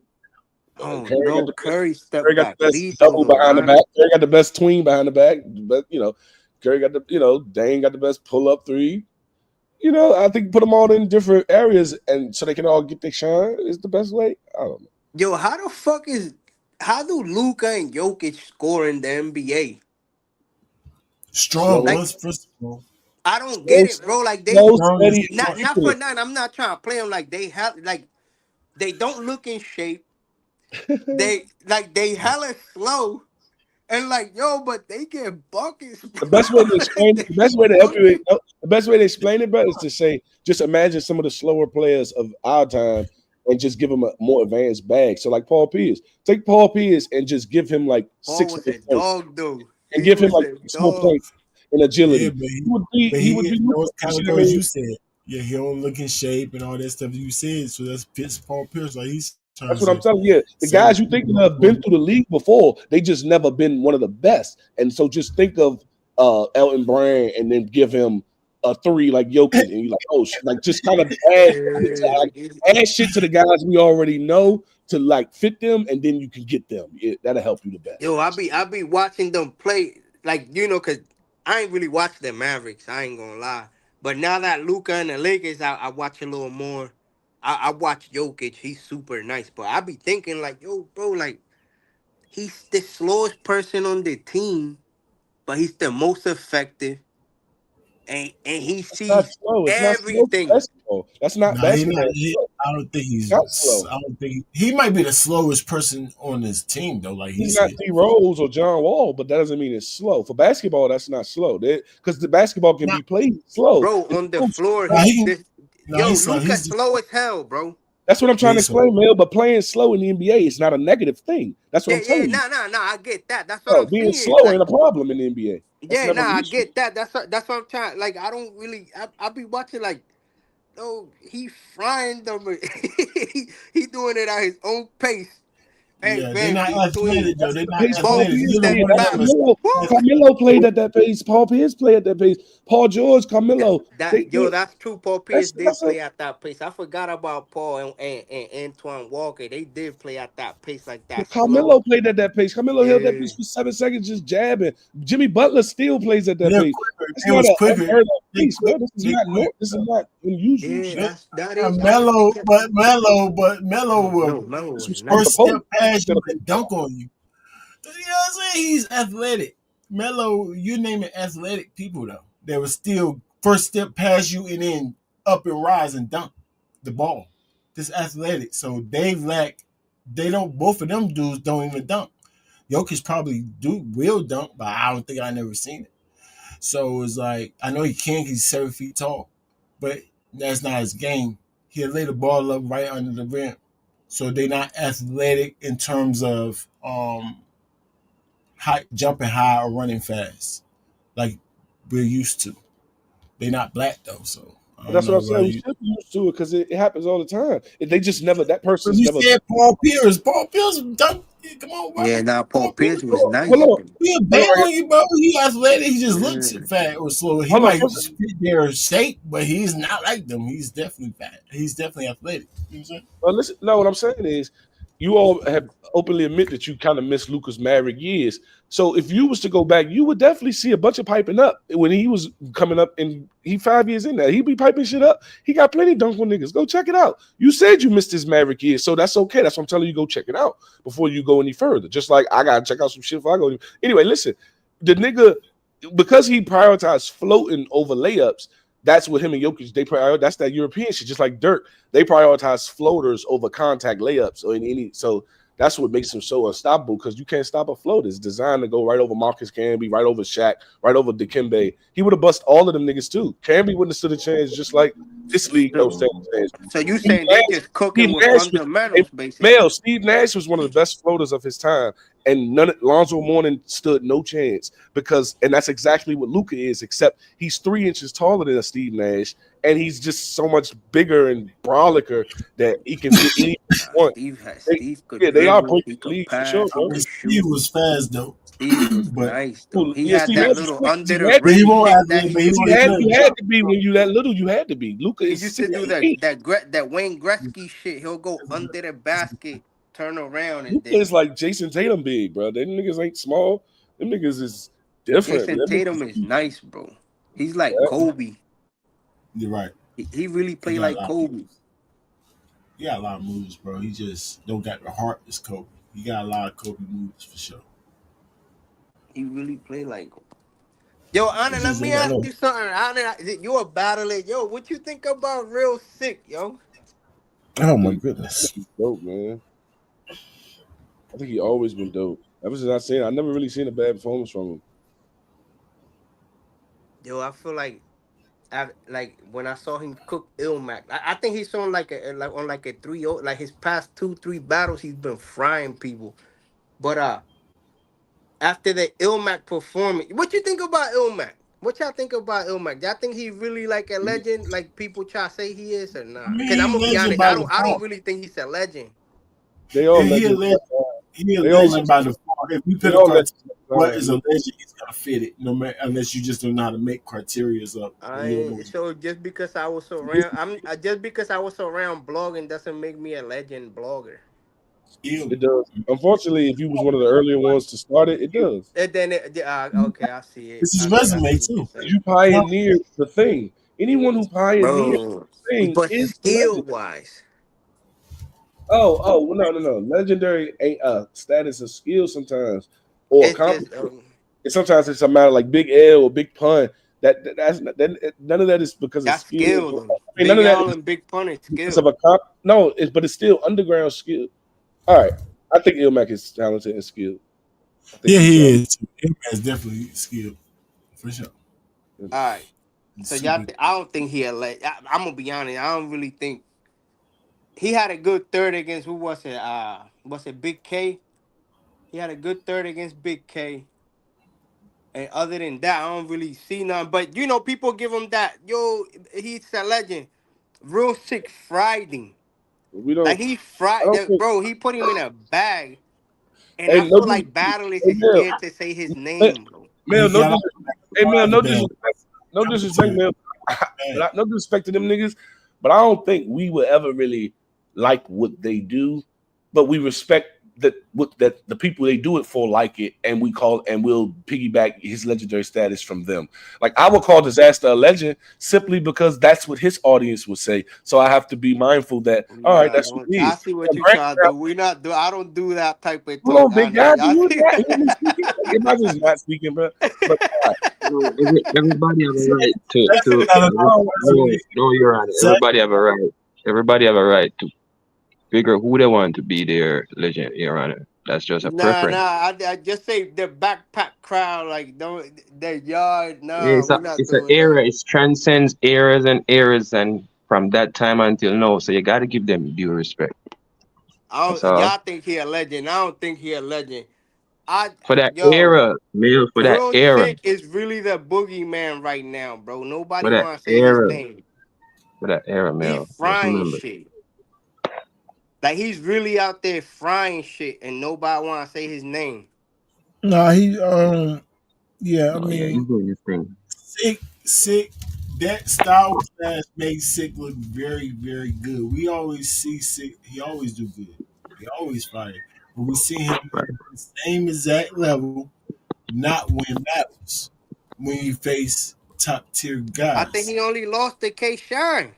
Curry got the best double behind the back. Curry got the best tween behind the back. But Curry got Dane got the best pull up three. I think put them all in different areas and so they can all get their shine is the best way. I don't know. Yo, how the fuck is how do Luka and Jokic score in the NBA? Strong Slow, Like, ones, first of all. I don't get slow, it, bro. Like they slow, Strong is steady, and not for accurate. none. I'm not trying to play them like they have like they don't look in shape. They hella slow and like yo, but they get buckets, The bro. best way to explain it, They the best way to help you, bucket. the best way to explain it, bro, is to say, just imagine some of the slower players of our time and just give them a more advanced bag. So, like Paul Pierce, take Paul Pierce and just give him like Paul 600 was a points dog though. and He give him was like a 6 more dog. points in Yeah, agility. but He would be, but he would be Luka. those You kind see of what I goes mean? you said. Yeah, he don't look in shape and all that stuff you said. So that's Paul Pierce. Like he's trying That's what I'm to telling you. Yeah, the say that guys you he's thinking of been through the league before. They just never been one of the best. And so just think of Elton Brand and then give him a 3 like Jokic, and you're like, oh, like just kind of Yeah, like add shit to the guys we already know to like fit them, and then you can get them. That'll help you the best. yo, I be watching them play like cause I ain't really watched the Mavericks. I ain't gonna lie. But now that Luca and the Lakers, I watch a little more. I watch Jokic. He's super nice, but I be thinking like, yo, bro, like he's the slowest person on the team, but he's the most effective, and he It's not sees slow. It's not slow for everything. basketball. That's not nah, he not. basketball. I don't think Not slow. I don't think he might be the slowest person on his team though. Like he He's not said. D Rose or John Wall, but that doesn't mean it's slow. For basketball, that's not slow. Because the basketball can Nah, be played slow. Bro, It's on the still floor, nah, slow. he's he this. no, Yo, he's slow. Luca He's slow as hell, bro. That's what I'm yeah, trying to he's slow. explain, Mel. But playing slow in the NBA is not a negative thing. That's what Yeah, I'm yeah, telling you. nah. I get that. That's what No, I'm being saying. slow ain't Like, a problem in the NBA. That's yeah, never nah, an I issue. get that. That's what I'm trying. Like, I don't really. I be watching like, oh, he frying them. He doing it at his own pace. And Yeah, they're bam, not between athletic though. That's They're the not pace Paul both athletic. Pierce Neither step did. one of That's them back. is Carmelo. Woo! athletic. Carmelo played at that pace. Paul Pierce played at that pace. Paul George, Carmelo. Yo, that's true. Paul Pierce did That's a play at that pace. I forgot about Paul and Antoine Walker. They did play at that pace, like that slow. Carmelo played at that pace. Carmelo held that Yeah, pace for 7 seconds just jabbing. Jimmy Butler still plays at that They're pace. quicker. It's They not was an quicker. unheard of They pace, quick. bro. This is They not quick. this is not unusual yeah. shit. That is. I didn't Mellow, think that. but Mellow will No, Melo was It's nice. first step supposed past you to and dunk on you. You know what I'm saying? He's athletic. Mellow, you name it athletic people though. They will still first step past you and then up and rise and dunk the ball. This athletic. So they don't both of them dudes don't even dunk. Jokic probably will dunk, but I don't think I never seen it. So it's like I know he can, he's 7 feet tall, but that's not his game. He'll lay the ball up right under the rim. So they're not athletic in terms of jumping high or running fast like we're used to. They're not black though, so I But don't that's what know I'm saying. about We you. should be used to it because it happens all the time. They just never that But person's you never. said Paul Pierce. Paul Pierce dunk. Come on, bro. Yeah, now Paul Paul Pierce. Pierce was Hold nice. on, He'll hold bang on, on you, bro. He athletic. He just looks Yeah. fat or slow. He hold on. might fit their shape, but he's not like them. He's definitely fat. He's definitely athletic. You know what I'm saying? Well, listen, no, what I'm saying is, you all have openly admit that you kind of miss Lucas Maverick years. So if you was to go back, you would definitely see a bunch of piping up when he was coming up, and he 5 years in there. He'd be piping shit up. He got plenty of dunk on niggas. Go check it out. You said you missed his Maverick years, so that's okay. That's what I'm telling you. Go check it out before you go any further. Just like I gotta check out some shit before I go. Anyway, listen, the nigga, because he prioritized floating over layups. That's what him and Jokic, they prioritize. That's that European shit, just like Dirk. They prioritize floaters over contact layups or any. So that's what makes him so unstoppable because you can't stop a float. It's designed to go right over Marcus Camby, right over Shaq, right over Dikembe. He would have bust all of them niggas too. Camby wouldn't have stood a chance, just like this league don't stand a chance. So you Steve saying they Nash, just cooking Steve with Nash was fundamentals, basically? Mel. Steve Nash was one of the best floaters of his time, and Lonzo Mourning stood no chance and that's exactly what Luka is. Except he's 3 inches taller than a Steve Nash, and he's just so much bigger and brolicker that he can get anything he wants. Steve could Yeah, they are dribble, breaking he the could league for sure, pass, he bro. could Steve shoot. was fast though, Steve was but nice though. He Yeah, had Steve that Nash was little quick. under You the had to he rim be. won't shit that athletic, he but he used won't to athletic. do. You had to be when you that little. You had to be. Luca He is used to do 6'8". that Wayne Gretzky shit. He'll go under the basket, turn around, and Luca then is like Jason Tatum big, bro. Them niggas ain't small. Them niggas is different. Jason Them Tatum niggas, is nice, bro. He's like yeah. Kobe. You're right. He really He play got a like lot. Kobe. He got a lot of moves, bro. He just don't got the heart as Kobe. He got a lot of Kobe moves for sure. He really played like him. Yo, Anna, It's let just me that ask you something. Anna, you a battler. Yo, what you think about Real Sick, yo? Oh I my think goodness. he's dope, man. I think he always been dope. Ever since I seen, I never really seen a bad performance from him. Yo, I feel like when I saw him cook Ilmac, I think he's on like a 3-0. Like his past 2-3 battles, he's been frying people. But after the Ilmac performance, what you think about Ilmac? What y'all think about Ilmac? Y'all think he really like a legend, like people try to say he is, or I not? Because mean, I'm he gonna be legend honest, by I don't default. really think he's a legend. They all He a legends. legend. He a They all legend legends. by default. If you They put a all criteria, legends. what is a legend? He's gonna fit it, no matter unless you just don't know how to make criteria up. You don't know what So just because I was around, just because I was around blogging doesn't make me a legend blogger. you. It does. Unfortunately, if you was one of the earlier ones to start it, it does. And then okay, I see it. It's his I resume see what you're too. saying, You pioneered the thing. Anyone who pioneered bro. the thing But is a skill legend. wise, No. Legendary ain't a status of skill sometimes, or it's just accomplishment. And sometimes it's a matter like Big L or Big Pun. None of that is because of that's skill. skill though. I mean, none Big of that L is and Big Pun is because of skill. no. But it's still underground skill. All right, I think Ilmac is talented and skilled. I think Yeah, he's he is. Him is definitely skilled for sure. All right. He's So super. I don't think he a I'm gonna be honest. I don't really think he had a good third against who was it Big K? He had a good third against Big K. And other than that, I don't really see none. But people give him that. Yo, he's a legend. Real Sick fried him. we Like don't. he I fried don't that, think. bro. He put him in a bag. And I Hey, no, feel like battlers hey, is Mel, scared to say his name, bro. Mel, He no got out disrespect. Hey, Mel, the no bag. disrespect. No disrespect, Mel. No disrespect to them niggas, but I don't think we would ever really like what they do. But we respect that the people they do it for like it, and we'll piggyback his legendary status from them. Like I would call Disaster a legend simply because that's what his audience would say. So I have to be mindful that all right, Nah, that's what don't. it I is. see what And you Brand trying to do. We not do. I don't do that type of Hold talk. on, I big know. guy. Do Y'all you see. not hear me speaking? Am I just not speaking, bro? But No, everybody have a right to Got a lot of no, Your Honor. resume. Everybody have a right to figure who they want to be their legend, Your Honor. That's just a Nah. preference. I just say the backpack crowd, like don't the yard. Nah, It's a we not it's an doing that. era. It transcends eras, and from that time until now. So you got to give them due respect. That's all. Y'all think he a legend. I don't think he a legend. For that Yo, era, male. For that Real era. Sick is really the boogeyman right now, bro. For Nobody that want to say his era. name. For that era, He male. Just frying remember. shit. Like he's really out there frying shit, and nobody want to say his name. No, he yeah, I Oh yeah, mean he's doing his thing. Sick. That style class makes Sick look very, very good. We always see Sick. He always do good. He always fire. But we see him Right. at the same exact level, not win battles when you face top tier I think guys. he only lost to K Shine.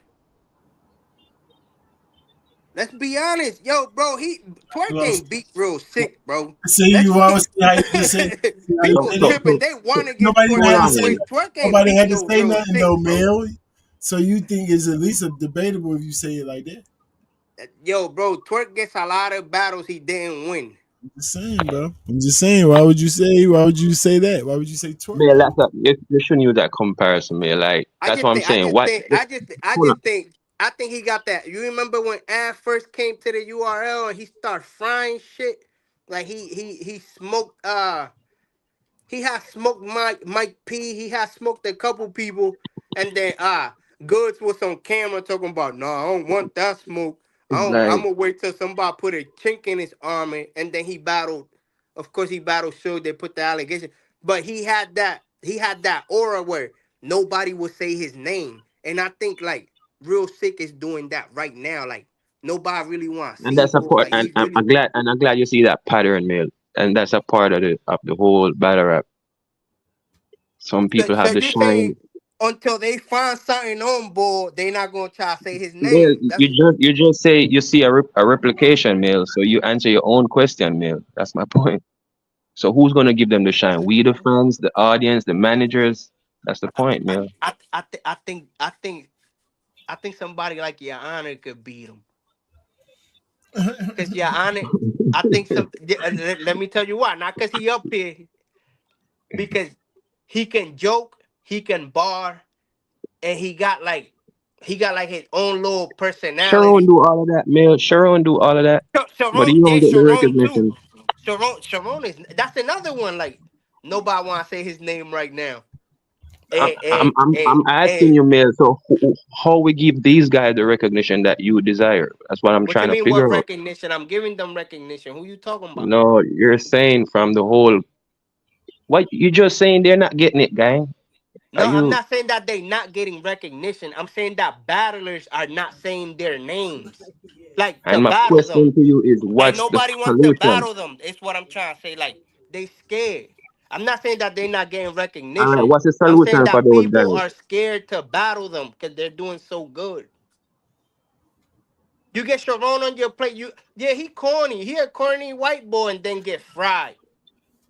Let's be honest, yo, bro. Twerk Lost. ain't beat Real Sick, bro. See, Let's you keep. always see how you just say. See how you People say So, that. tripping. They want to give Nobody Twerk hold had to on, that say. man. weight. Twerk ain't Nobody beat had to no say Real nothing Sick, though, bro. Mel. So you think it's at least a debatable if you say it like that? Yo, bro, Twerk gets a lot of battles he didn't win. I'm just saying, bro. I'm just saying. Why would you say? Why would you say that? Why would you say twerk? Man, you shouldn't use that comparison, man. Like I that's just what I'm think, I saying. just What? think, Hold on. I think he got that. You remember when Av first came to the URL and he started frying shit? Like he smoked he had smoked Mike P. He had smoked a couple people, and then Goods was on camera talking about, no, I don't want that smoke. It's I'm like gonna wait till somebody put a chink in his armor, and then he battled. Of course, he battled Suge. They put the allegation, but he had that aura where nobody would say his name, and I think like Real Sick is doing that right now. Like nobody really want to and see that's a bro. part Like and he's really. I'm glad you see that pattern, man. And that's a part of the whole battle rap. Some So, people so have the you saying shine. until they find something on board, they not gonna try to say his Mill, name. That's you just say you see a replication, Mill. So you answer your own question, Mill. That's my point. So who's gonna give them the shine? We, the fans, the audience, the managers. That's the point, Mill. I think somebody like Your Honor could beat him. Cause Your Honor, I think some. Let me tell you why. Not cause he up here, because he can joke, he can bar, and he got like his own little Sharon personality. do all of that, Mill. Sharon do all of that, but Sharon, he don't yeah, get the Sharon too. recognition. Sharon is that's another one. Like nobody want to say his name right now. I'm, And I'm, and I'm, and I'm asking and you, Mill. So how we give these guys the recognition that you desire? That's what I'm what you trying to mean? What figure out. recognition? I'm giving them recognition. Who you talking about? No, you're saying from the whole. What you just saying? They're not getting it, gang. Are No, I'm you? not saying that they not getting recognition. I'm saying that battlers are not saying their names, like to And my battle them. question to you is, Like what's the nobody wants to solution? battle them. It's what I'm trying to say. Like they scared. I'm not saying that they're not getting All right, recognition. what's the I'm saying solution for that those people guys? are scared to battle them because they're doing so good. You get Sharon on your plate. He corny. He a corny white boy and then get fried.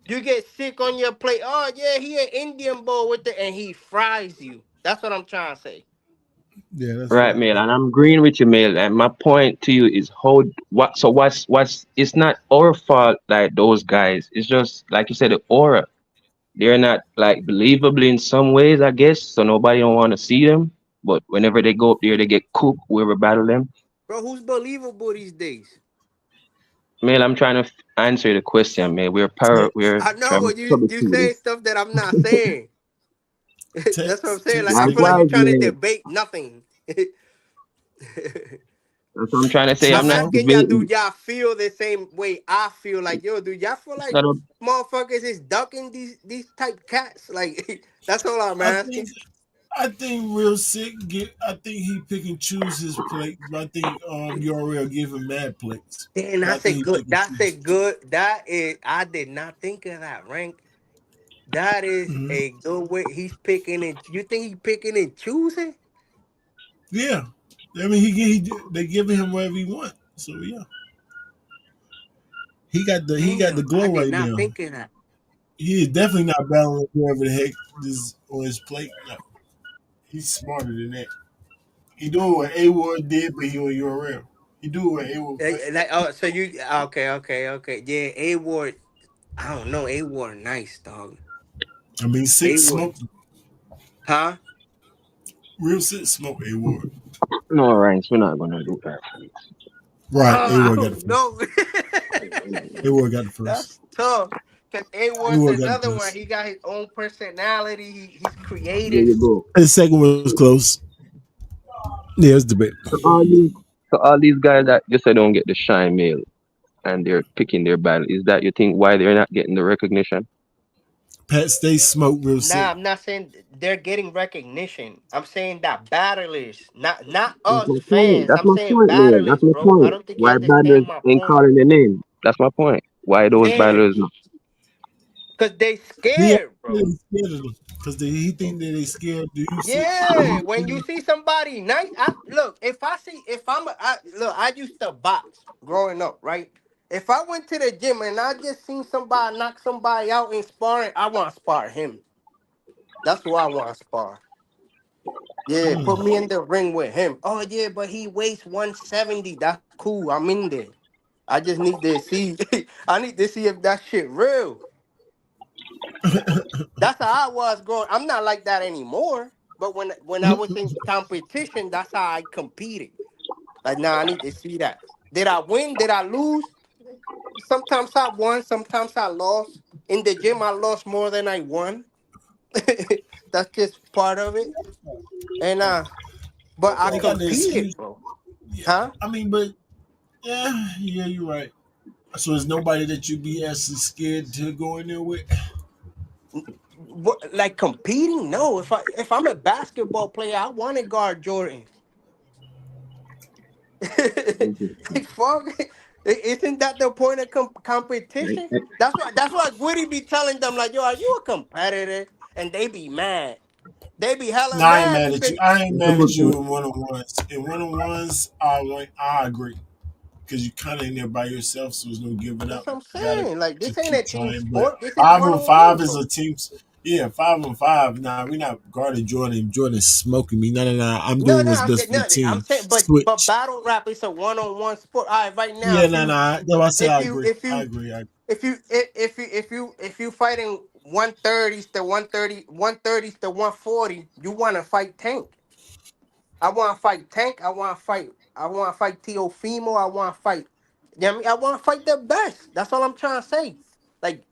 You get sick on your plate. Oh yeah, he an Indian boy with the and he fries you. That's what I'm trying to say. Yeah, that's Right, fact. Mail, and I'm agreeing with you, Mail. And my point to you is how what so what's it's not our fault like those guys. It's just like you said, the aura. They're not like believable in some ways, I guess. So nobody don't want to see them. But whenever they go up there, they get cooked. Whoever battle them. Bro, who's believable these days? Mail, I'm trying to answer the question, man. We're I know, trying to but you troubleshoot say this. stuff that I'm not saying. That's what I'm saying. Like Text I That's feel like why, you're nigga. trying to man. debate nothing. That's what I'm trying to say. True I'm I'm not folk. asking y'all, do debating. y'all feel the same way I feel? Like, yo, do y'all feel like Shut up. motherfuckers is ducking these type cats? Like, that's all I'm I asking. think I think real sick get. I think he pick and choose his plates. But I think URL give him mad plates. Damn, But I that's a think he good. pick and That's a choose. good. That is. I did not think of that, Rank. That is Hmm. a good way. He's picking and you think he picking and choosing? Yeah, I mean they giving him whatever he want. So yeah, he got the Damn, I glow did right not now. think of that. He is definitely not battling whoever the heck is on his plate. No, he's smarter than that. He doing what A Ward did, but he on URL. He do what A Ward. Like, oh, so you okay. Yeah, A Ward. I don't know. A Ward, nice dog. I mean, A six Ward, smoke. huh? Real six smoke A Ward. No, ranks. We're not gonna do that. Right, Oh, A I Ward got the don't first. know. A Ward got the first. That's tough. Cause A A Ward's Ward got the another one. first. He got his own personality. He's There creative. you go. The second one was close. Yeah, it's debate. So all these guys that just say don't get the shine mail and they're picking their battle. Is that you think why they're not getting the recognition? Pat stay smoke real Nah, sick. I'm not saying they're getting recognition. I'm saying that battlers, not That's us my point. fans. That's I'm my saying point, man. That's battlers, my bro. I point. don't think you Why understand battlers my ain't point. calling their name? That's my point. Why those Yeah, battlers not? cause they He scared, bro. actually scared of them because he think that they scared. Do you see? Yeah, when you see somebody nice, look. Look, I used to box growing up, right? If I went to the gym and I just seen somebody knock somebody out in sparring, I want to spar him. That's who I want to spar. Yeah, put me in the ring with him. Oh yeah, but he weighs 170. That's cool. I'm in there. I just need to see. I need to see if that shit real. That's how I was growing. I'm not like that anymore. But when I was in competition, that's how I competed. Like, nah, I need to see that. Did I win? Did I lose? Sometimes I won. Sometimes I lost. In the gym, I lost more than I won. That's just part of it. And but I They got the competed, excuse. bro. Yeah, Huh? I mean, but yeah, you're right. So there's nobody that you be actually scared to go in there with. What, like competing? No. If I'm a basketball player, I want to guard Jordan. Like, fuck. Isn't that the point of competition? That's why Woody be telling them like, yo, are you a competitor? And they be mad. They be hella No, I ain't mad mad at because you. I ain't That's a mad good at you point. in one on ones. In one on ones, I agree because you kind of in there by yourself, so there's no giving that's up. what I'm You gotta saying. Like this just ain't a keep team trying. But sport. This is five one on on one, five is bro. a team. Yeah, 5 on 5. Nah, we not guarding Jordan. Jordan's smoking me. No. I'm No, doing no, what's best for the I'm team. saying, but Switch. battle rap is a one on one sport. All right, right now, Yeah, no. That's why I said if I you agree. if I you agree. if you fighting 130s to 130s to 140, you want to fight Tank. I want to fight Tank. I want to fight Teofimo. I want to fight. You know what I mean? I want to fight the best. That's all I'm trying to say. Like,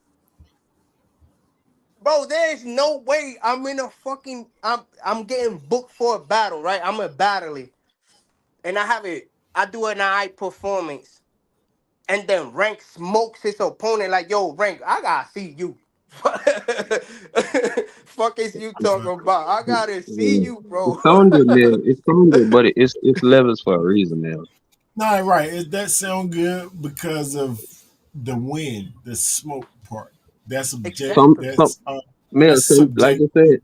bro, there's no way I'm in a fucking. I'm getting booked for a battle, right? I'm a battler, and I have it. I do an eye performance, and then Rank smokes his opponent like, "Yo, Rank, I gotta see you." Fuck is you talking about? I gotta see Yeah. you, It bro. sound good, man. It sound good, but it's levels for a reason, man. Nah, right. That sound good because of the wind, the smoke part. That's subject. Some Exactly. some man, That's some like subject I said,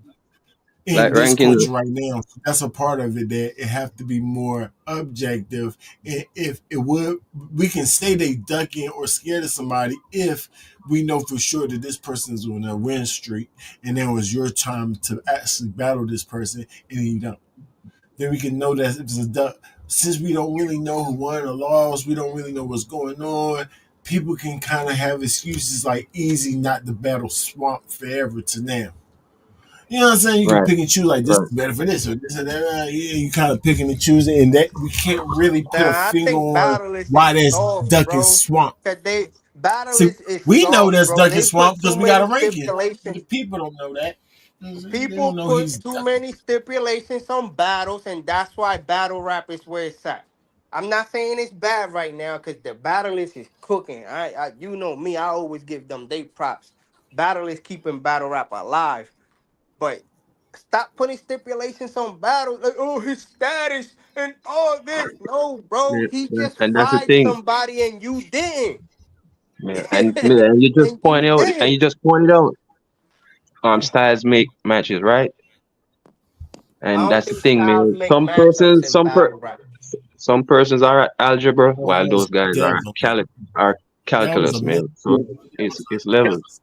like in this ranking. culture right now. That's a part of it that it have to be more objective. And if it would, we can say they ducking or scared of somebody if we know for sure that this person is on a win streak and then it was your time to actually battle this person and you don't. Then we can know that if it's a duck. Since we don't really know who won or lost, we don't really know what's going on. People can kind of have excuses like easy not to battle Swamp forever to now. You know what I'm saying? You can Right, pick and choose like this right. is better for this or this or that. Yeah, you kind of picking and choosing, and that we can't really put a Nah, I finger think on Battleless is why that's soft, duck and bro. swamp. Cause they See, Battleless is we know soft, that's bro. duck and They swamp put because too we got many a ranking. The stipulations. people don't know that. They People don't know he's put too ducking. many stipulations on battles, and that's why battle rap is where it's at. I'm not saying it's bad right now, cause the Battleless is cooking. You know me. I always give them they props. Battle is keeping battle rap alive, but stop putting stipulations on battle like oh his status and all this. No, bro, Yeah, he yeah. just And that's the fried thing. somebody and you didn't. Yeah, and you just And you pointed out, and didn't. you just pointed out, styles make matches, right? I And don't that's the think thing, styles man. make matchups in battle rap. Some persons are at algebra, Oh, while those most guys definitely. are That was a calculus, myth. man. So it's levels.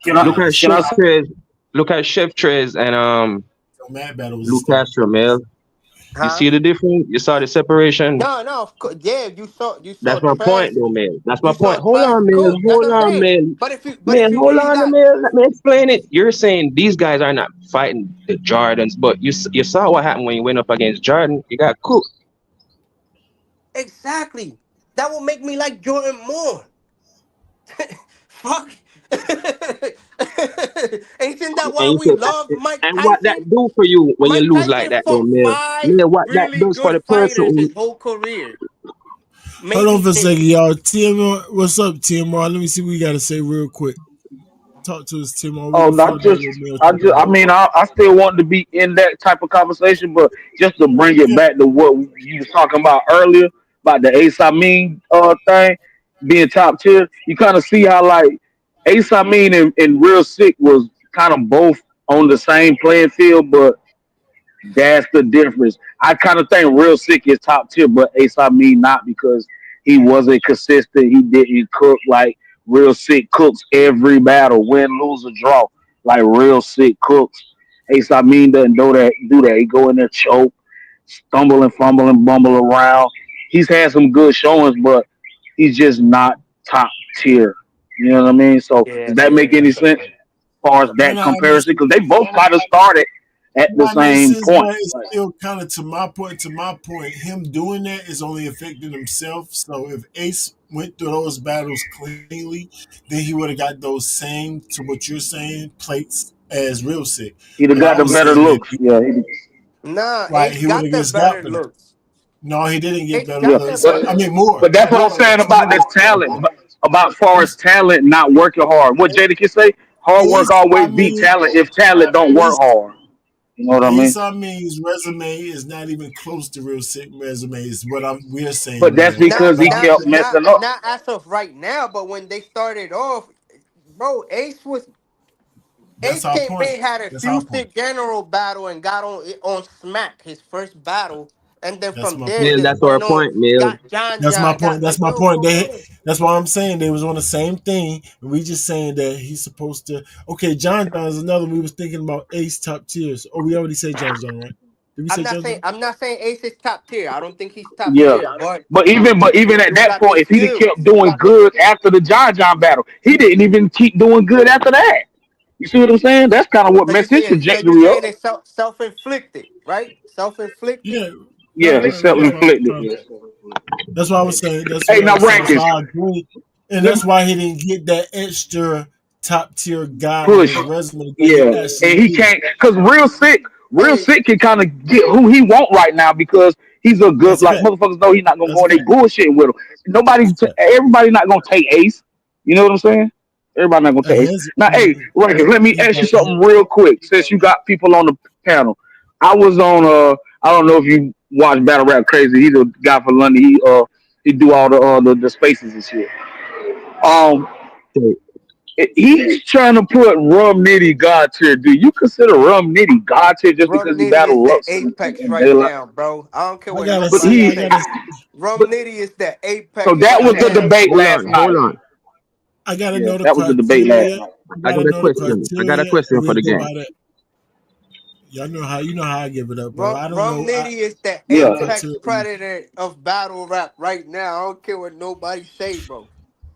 Can I Look at can Chef I Trez, look at Chef Trez and So Mad Battle was a Luke step. Castro, man. You Huh? see the difference? You saw the separation. No, no, of course. Yeah, you saw That's my trash. point, though, man. That's my You point. saw Hold trash on, man. cook. That's Hold what I'm on, saying. man. But Man, if you hold really on, got man. Let me explain it. You're saying these guys are not fighting the Jordans, but you saw what happened when you went up against Jordan. You got cooked. exactly, that will make me like Jordan more. Fuck. Isn't that And why you we said, love Mike and what that Tyson? do for you when you Mike lose like Tyson that, though, fought man? five Man, what that really does for good the person fighters his who whole career. Hold on Maybe for a second, six. y'all. TMR, what's up, TMR? Let me see what we got to say real quick. Talk to us, TMR. We Oh, before not the just. battle with Mel I just. I tomorrow. mean, I still want to be in that type of conversation, but just to bring it Yeah, back to what you was talking about earlier about the Ace Amin thing being top tier. You kind of see how like Ace Amin and Real Sick was kind of both on the same playing field, but that's the difference. I kind of think Real Sick is top tier, but Ace Amin not because he wasn't consistent. He didn't cook like Real Sick cooks every battle, win, lose, or draw. Like Real Sick cooks. Ace Amin doesn't do that. Do that. He go in there choke, stumble and fumble and bumble around. He's had some good showings, but he's just not top tier. You know what I mean? So Yeah, does that make yeah. any sense as far as no, that no, it makes comparison? Because they both kind of started at the no, it makes same sense, point. but it's still kind of to my point. To my point, him doing that is only affecting himself. So if Ace went through those battles cleanly, then he would have got those same to what you're saying plates as Real Sick. He'd have But got the I'm better saying that looks. Yeah, Nah, right, Ace he would got have the just got better better. looks. No, he didn't get Ace better yeah. got the looks. But better I mean, looks. more, but that's what I'm more saying looks, about more this looks. talent. About far as Ace, talent not working hard. What Jada can say, hard work Ace, always I beat mean, talent if talent don't work Ace, hard. You know what I mean? Ace, I mean's resume is not even close to Real Sick resume. Is what we're saying But that's now. because Not, he But I'm not, kept saying, messing not, up. not as of right now. But when they started off, bro, Ace was That's Ace our came point. in, had a That's our Houston point. General battle and got on Smack his first battle, and then That's from my there point. Mill, just that's our went on. point, Mill. Got John That's my John. point. Got That's like my yo, point. bro. That's why I'm saying they was on the same thing. And we just saying that he's supposed to. Okay, John John is another. We was thinking about Ace top tiers. Oh, we already said John John, right? Did we I'm say not John saying John? I'm not saying Ace is top tier. I don't think he's top Yeah. tier, but But even he at do that got the point, if he'd have skills. kept doing good after the John John battle, he didn't even keep doing good after that. You see what I'm saying? That's kind of what So you messed his saying so you trajectory up. saying it's self inflicted, right? Self inflicted. Yeah, Yeah, it's self that's why. inflicted. That's why I was saying. That's Hey, what I now was saying. So Rankins, I agree, and let that's me why he didn't get that extra top tier guy on push. his resume that he Yeah, actually and he did. can't because real Hey, sick can kind of get who he want right now because he's a good That's a like fact. motherfuckers know he's not gonna That's go a in they fact. bullshitting with him. That's a fact. Everybody not gonna take Ace. You know what I'm saying? Everybody not gonna take Ace. His, Now, hey, Rankins, let me he ask you got something real quick since you got people on the panel. I was on I don't know if you watch Battle Rap Crazy. He's a guy for London. He do all the spaces and shit. Um, So, he's trying to put Rum Nitty God tier. Do you consider Rum Nitty God tier just Rum because he Nitty is battled the Lux apex and right Daylight? now, bro. I don't care I what gotta But see. nobody I he, say. gotta. Rum but Nitty is the so apex that I right was the gotta. now. debate hold last on, night. hold on. I gotta Yeah, know the that was the debate last criteria. night. I I gotta got a know the question. I got a criteria, question and for we'll the go gang. by that. Y'all know how I give it up, bro. Rum, I don't Rum know. Nitty is the No Yeah. apex criteria. predator of battle rap right now. I don't care what nobody say, bro.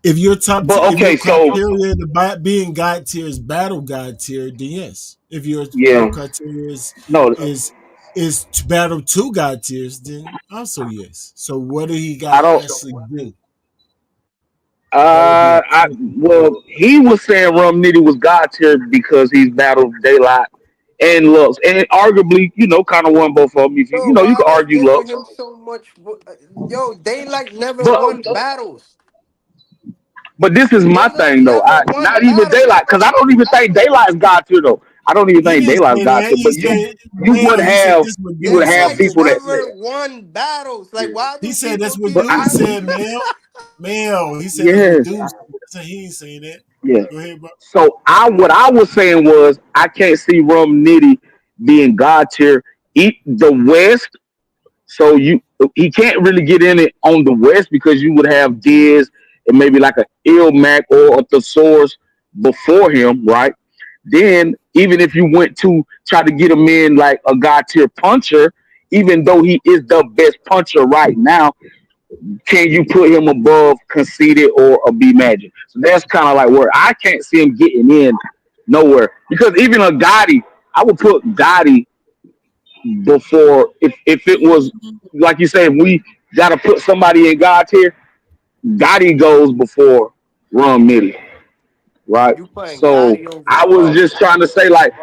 If your top, But if your okay, so criteria to being God tier is battle God tier, then yes. If your yeah, criteria no, is to battle two God tiers, then also yes. So what do he got I to don't. actually do? That would be the question. Well, he was saying Rum Nitty was God tier because he's battled Daylight and Lux, and arguably, kind of won both of them. If Bro, you why could are we argue giving Lux, him so much? Yo, Daylight never but won battles. this is my Daylight thing though. never I won not even battles. Daylight because I don't even think Daylight's God tier though. I don't even He think didn't Daylight's say God that. tier. He But said, you would "Well, he said have this. Is what you would Diddy have Daylight said." people that never won battles. Like, why He do said people that's what keep but dude I, saying? said, Mel. Mel. He said that's what yes, dude said. So he ain't saying that. yeah. Go ahead, bro. So what I was saying was I can't see Rum Nitty being God tier. Eat the West, so he can't really get in it on the West because you would have Diz and maybe like a Ilmac or a Thesaurus before him, right? Then even if you went to try to get him in like a God tier puncher, even though he is the best puncher right now, can you put him above Conceited or a B Magic? So that's kind of like where I can't see him getting in nowhere because even a Gotti, I would put Gotti before if it was like you say, if we got to put somebody in God's here, Gotti goes before Rum Nitty, right? You putting So Gotti over I was Rum. just trying to say like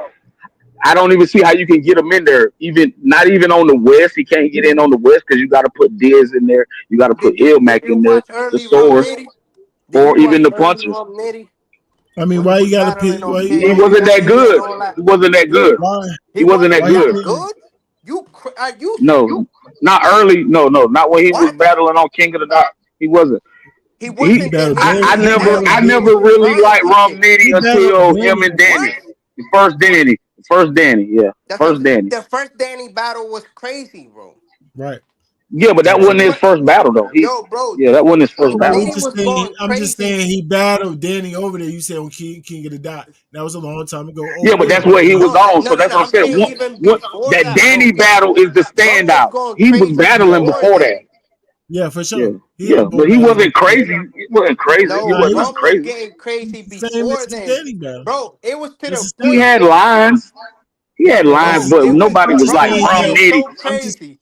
I don't even see how you can get him in there. Even not even on the West, he can't get in on the West because you got to put Diz in there, you got to put Did Ilmac you in there, watch the early Rum Source, Nitty? Did you or even watch the early punchers. Rum Nitty I mean, when he why you was gotta battling pick? on He KO wasn't that Dungeon and good. all that? He wasn't that good. Why? He He wasn't wasn't that Why you good. that putting? good. Are you No, not early. No, no, not when he was what? battling on King of the Dot. He wasn't. He He, He wasn't in battled his Danny. I He prime. battled. I He was never in his really prime liked and Rum shit. Nitty He battled until him Danny. and What? Danny. The first Danny, yeah, That's what I'm first saying. Danny. The first Danny battle was crazy, bro. Right. Yeah, but that The wasn't Absolutely. his first, first battle though. yo, bro, Yeah, that wasn't his first No, battle. I'm Nitty just was saying. going I'm just crazy. saying he battled Danny over there. You said on King of the Dot. That was a long time ago Yeah, over but there. that's But what he now, was No, on. no, So no, that's no. what I'm I'm saying. saying even before That that, Danny bro. battle is the Rum was standout. going He was crazy battling before before that. that. yeah, for Yeah, sure. He yeah, had but both he battles wasn't before. crazy. He wasn't crazy. He No, Nah, he wasn't was Rum was crazy. getting crazy same as before his then, Danny battle. bro. It was to That's the his He point. thing. had lines. He had lines, No, No, but it was nobody I'm was just like Rum saying was he Rum had. getting Nitty. so I'm just. crazy.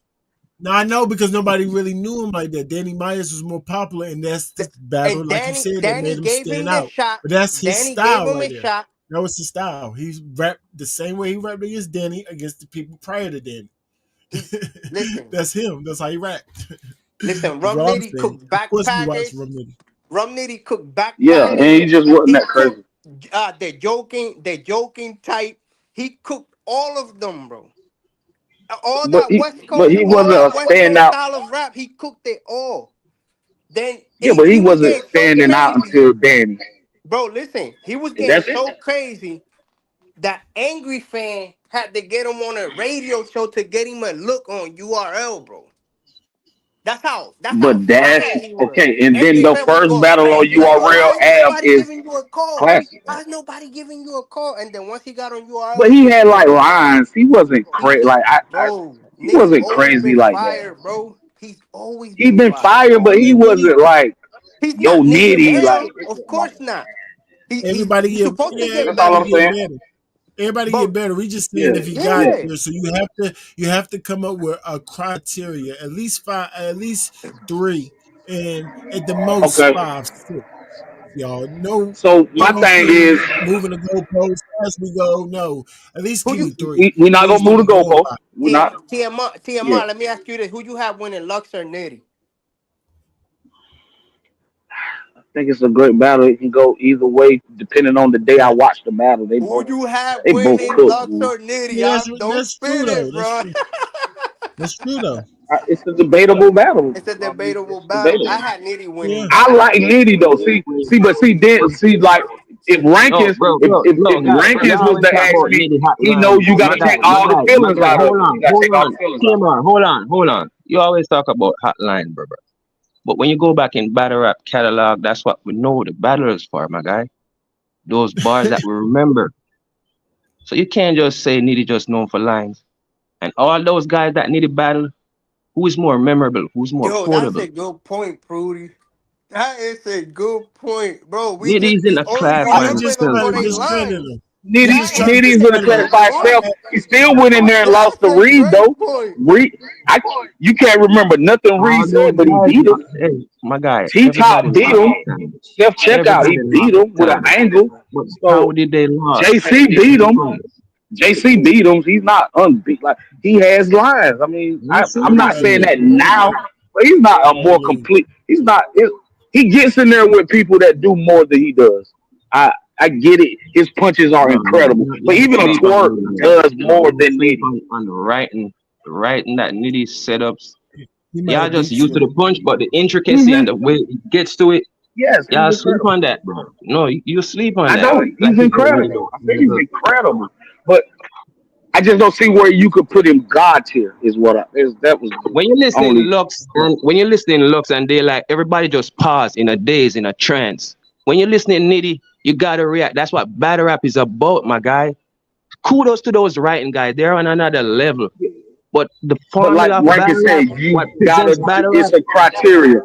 No, I know because nobody really knew him like that. Danny Myers was more popular, and that's the Th- battle, And like you said, that Danny made him gave stand him the out. shot. But that's his Danny gave style him right a there. shot. That was his style. He rapped the same way he rapped against Danny against the people prior to Danny. He listen, That's him. That's how he rapped. listen. That's Rum what I'm Nitty saying. cooked Of back course, we watch packers. Rum Nitty. Rum Nitty cooked back Yeah, and packers. he just wasn't He that crazy. cooked the joking type. He cooked all of them, bro. But he All wasn't a that West Coast standout. style of rap, he cooked it all. Then Yeah, but he he was wasn't getting so standing out crazy, until Danny. bro. Listen, he was And getting that's so crazy. that angry fan had to get him on a radio show to get him a look on URL, bro. That's how But that's fire he was. okay. And then Angry the fan was first going battle on crazy. Like, yo, URL why ain't Ab nobody is giving you a call? classic. Why is nobody giving you a call? And then once he got on URL, But he he was had like fire. lines. He wasn't He crazy. just, Like bro, he Nitty wasn't always crazy been like that. fire, bro. He's always He been been fire. fired, but he wasn't like He's yo not nigga nitty. Like now. Of course not. Everybody He's get supposed to get that's all everybody I'm better. get saying. better. Everybody But get better. We just saying Yeah. if he got yeah. there, so you have to come up with a criteria, at least five, at least three, and at the most Okay. 5, 6. Y'all, no So my thing is, anything moving the goalposts as we go. No, at least Who give me you 3. we not Three's gonna move gonna the go a goalpost. lot. We're not. Yeah. TMR, let me ask you this. Who you have winning Lux or Nitty? I think it's a great battle. It can go either way depending on the day I Yeah, watch the battle. Who you have They both winning cook, Lux man. or Nitty? yeah, Don't that's true spin though. it, That's bro. true. That's true though. It's a debatable battle. It's a I mean, debatable it's battle. debatable. I had Nitty winning Yeah, that. I like Nitty though. Then like if No, rankings, bro, if bro, if, no, if guys, you rankings was always to talk ask about me, needy he know hotline. you got to take all the My feelings guy, out of hold it. You on, got to hold take all on. the feelings out of TMR, hold on. You always talk about hotline, brother. But when you go back in battle rap catalog, that's what we know the battle is for, my guy. Those bars that we remember. So you can't just say needy just known for lines. And all those guys that need a battle, who is more memorable? Who's more Yo, that's quotable? a good point, Prudy. That is a good point, bro. Needy's in We a only class it. by you just remember them himself, trying for to my their guy. discredit lines. him. You That just trying is to Nitty's in the discredit class him. by a good himself. Uh, He still went in there and lost That's to a Reed though. great point. Reed, you can't remember nothing All Reed those said, but he guys, beat him. hey, my guy, T Top everybody beat lost him. time. Self checkout, he Everybody beat lost him with an time. angle. But how So did they lose? JC beat That's the him. point. JC beat him. He's not unbeat. Like he has lines. I mean, You see I'm not that, saying everybody, that man. now, but he's not a more everybody. complete. He's not. He gets in there with people that do more than he does. I I get it. His punches are No, no, incredible, but you even a sleep on twerk Nitty, man. does more You than sleep Nitty. on the writing that Nitty setups. He might Y'all have just beat used to Swift. the punch, but the intricacy and He's the way it gets to it, yes, he's y'all sleep incredible. on that, bro. No, you sleep on I that. don't. Like He's you said, Nitty incredible. don't I think feel he's good. incredible, but I just don't see where you could put him God tier. Is what I is that was the When you're listening only. Lux and they like everybody just pause in a daze, in a trance. When you're listening Nitty, you gotta react. That's what battle rap is about, my guy. Kudos to those writing guys. They're on another level. But the But like formula of Rankin battle rap, said, what you presents gotta. battle It's rap, a criteria.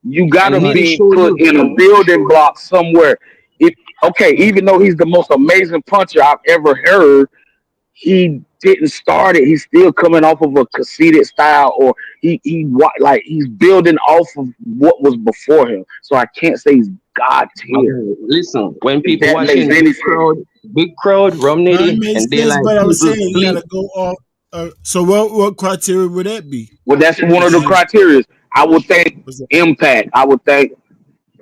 You and gotta Nitty be show put you. in a building block somewhere. If okay, even though he's the most amazing puncher I've ever heard, he didn't start it. He's still coming off of a conceited style, or like he's building off of what was before him. So I can't say he's God tier. Okay, listen, when If people that makes watching any sense. big crowd, Rum Now it Nitty, makes and they sense, like but I'm people saying you sleep. gotta go off. So what criteria would that be? Well, that's one of That the you criteria. I would think was it impact. I would think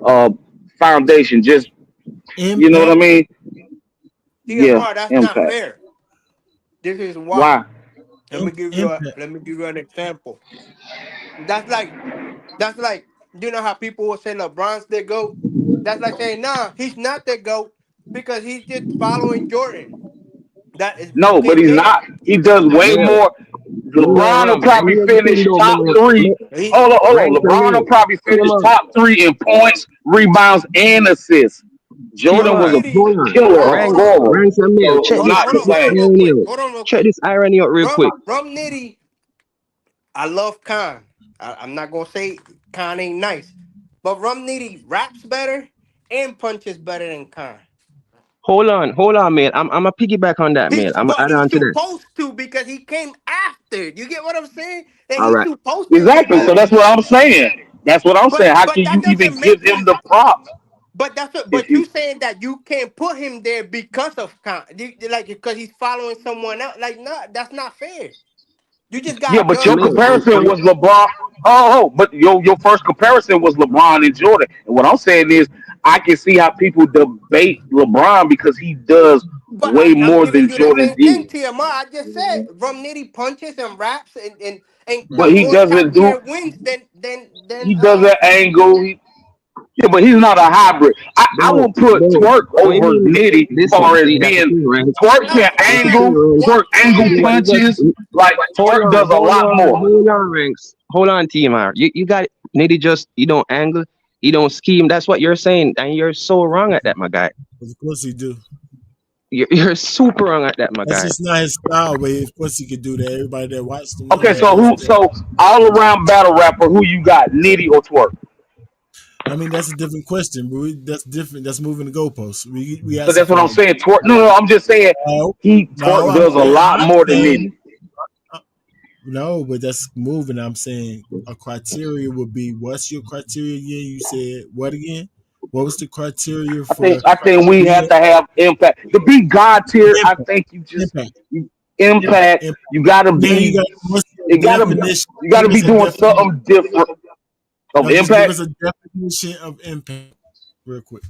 uh foundation. Just you know what I impact? mean? Yeah, TMR, that's not impact. fair. This is why. Why? Impact. Let me give you an example. That's like that's like you know how people will say LeBron's the GOAT? That's like saying, nah, he's not the GOAT because he's just following Jordan. That is you No, but can't he's say that. not. He does way Yeah, more. you know, LeBron will Rum. And probably here's the thing finish though, top three. He Hold on. Ransom LeBron will Mill, probably finish TMR, top three in points, rebounds, and assists. Jordan Rum was TMR, a Nitty. hold on. killer, a Hold on. scorer. Ransom Mill, So it's not the Hold on same. real irony quick. out. Hold on real Check quick. this irony out real quick. Rum Nitty, I love Khan. I'm not gonna say Khan ain't nice, but Rum Nitty raps better and punches better than Khan. Hold on, man. I'm a piggyback on that, man. I'm But gonna add he's on to that. supposed to because he came after. You get what I'm saying? That All he's right. supposed to be Exactly. So better. that's what I'm saying. That's what I'm saying. How But can that you even doesn't give make him him. the props But if you you? saying that you can't put him there because of like because he's following someone else. Like no, that's not fair. You just Yeah, gotta but judge your from Mill, what you comparison see. was LeBron. But your first comparison was LeBron and Jordan. And what I'm saying is, I can see how people debate LeBron because he does But way I'm more giving than you the Jordan same thing, did. TMR. I just said Romnitty punches and raps and But got he more doesn't top do. tier wins than He doesn't angle. Yeah, but he's not a hybrid. I Bro, will put bro, Twerk what you over mean? Nitty Listen, far as see, that's the being thing, right? Twerk can That's the thing, right? Twerk angle You just punches. Like Twerk does a lot more. hold on, Ranks. Hold on, Timar. You got Nitty just you don't angle, you don't scheme. That's what you're saying, and you're so wrong at that, my guy. Of course he do. You're super wrong at that, my That's guy. just not his style, but of course he could do that. Everybody that watched him know Okay, that so is who? that. So all around battle rapper, who you got? Nitty or Twerk? I mean, that's a different question, but that's different. That's moving the goalposts. We But asking that's what I'm for saying. Twerk. No, I'm just saying no, no. Twerk does a lot I'm more than Nitty. saying no, but that's moving. I'm saying a criteria would be what's your criteria again? You said what again? What was the criteria for I think we have being to have impact to be God tier. I impact? think you just Impact. impact. Impact. You gotta Now you be. got what's your It gotta. definition? You gotta Give be us a doing definition. something different of No, just give us impact. a definition of impact, real quick.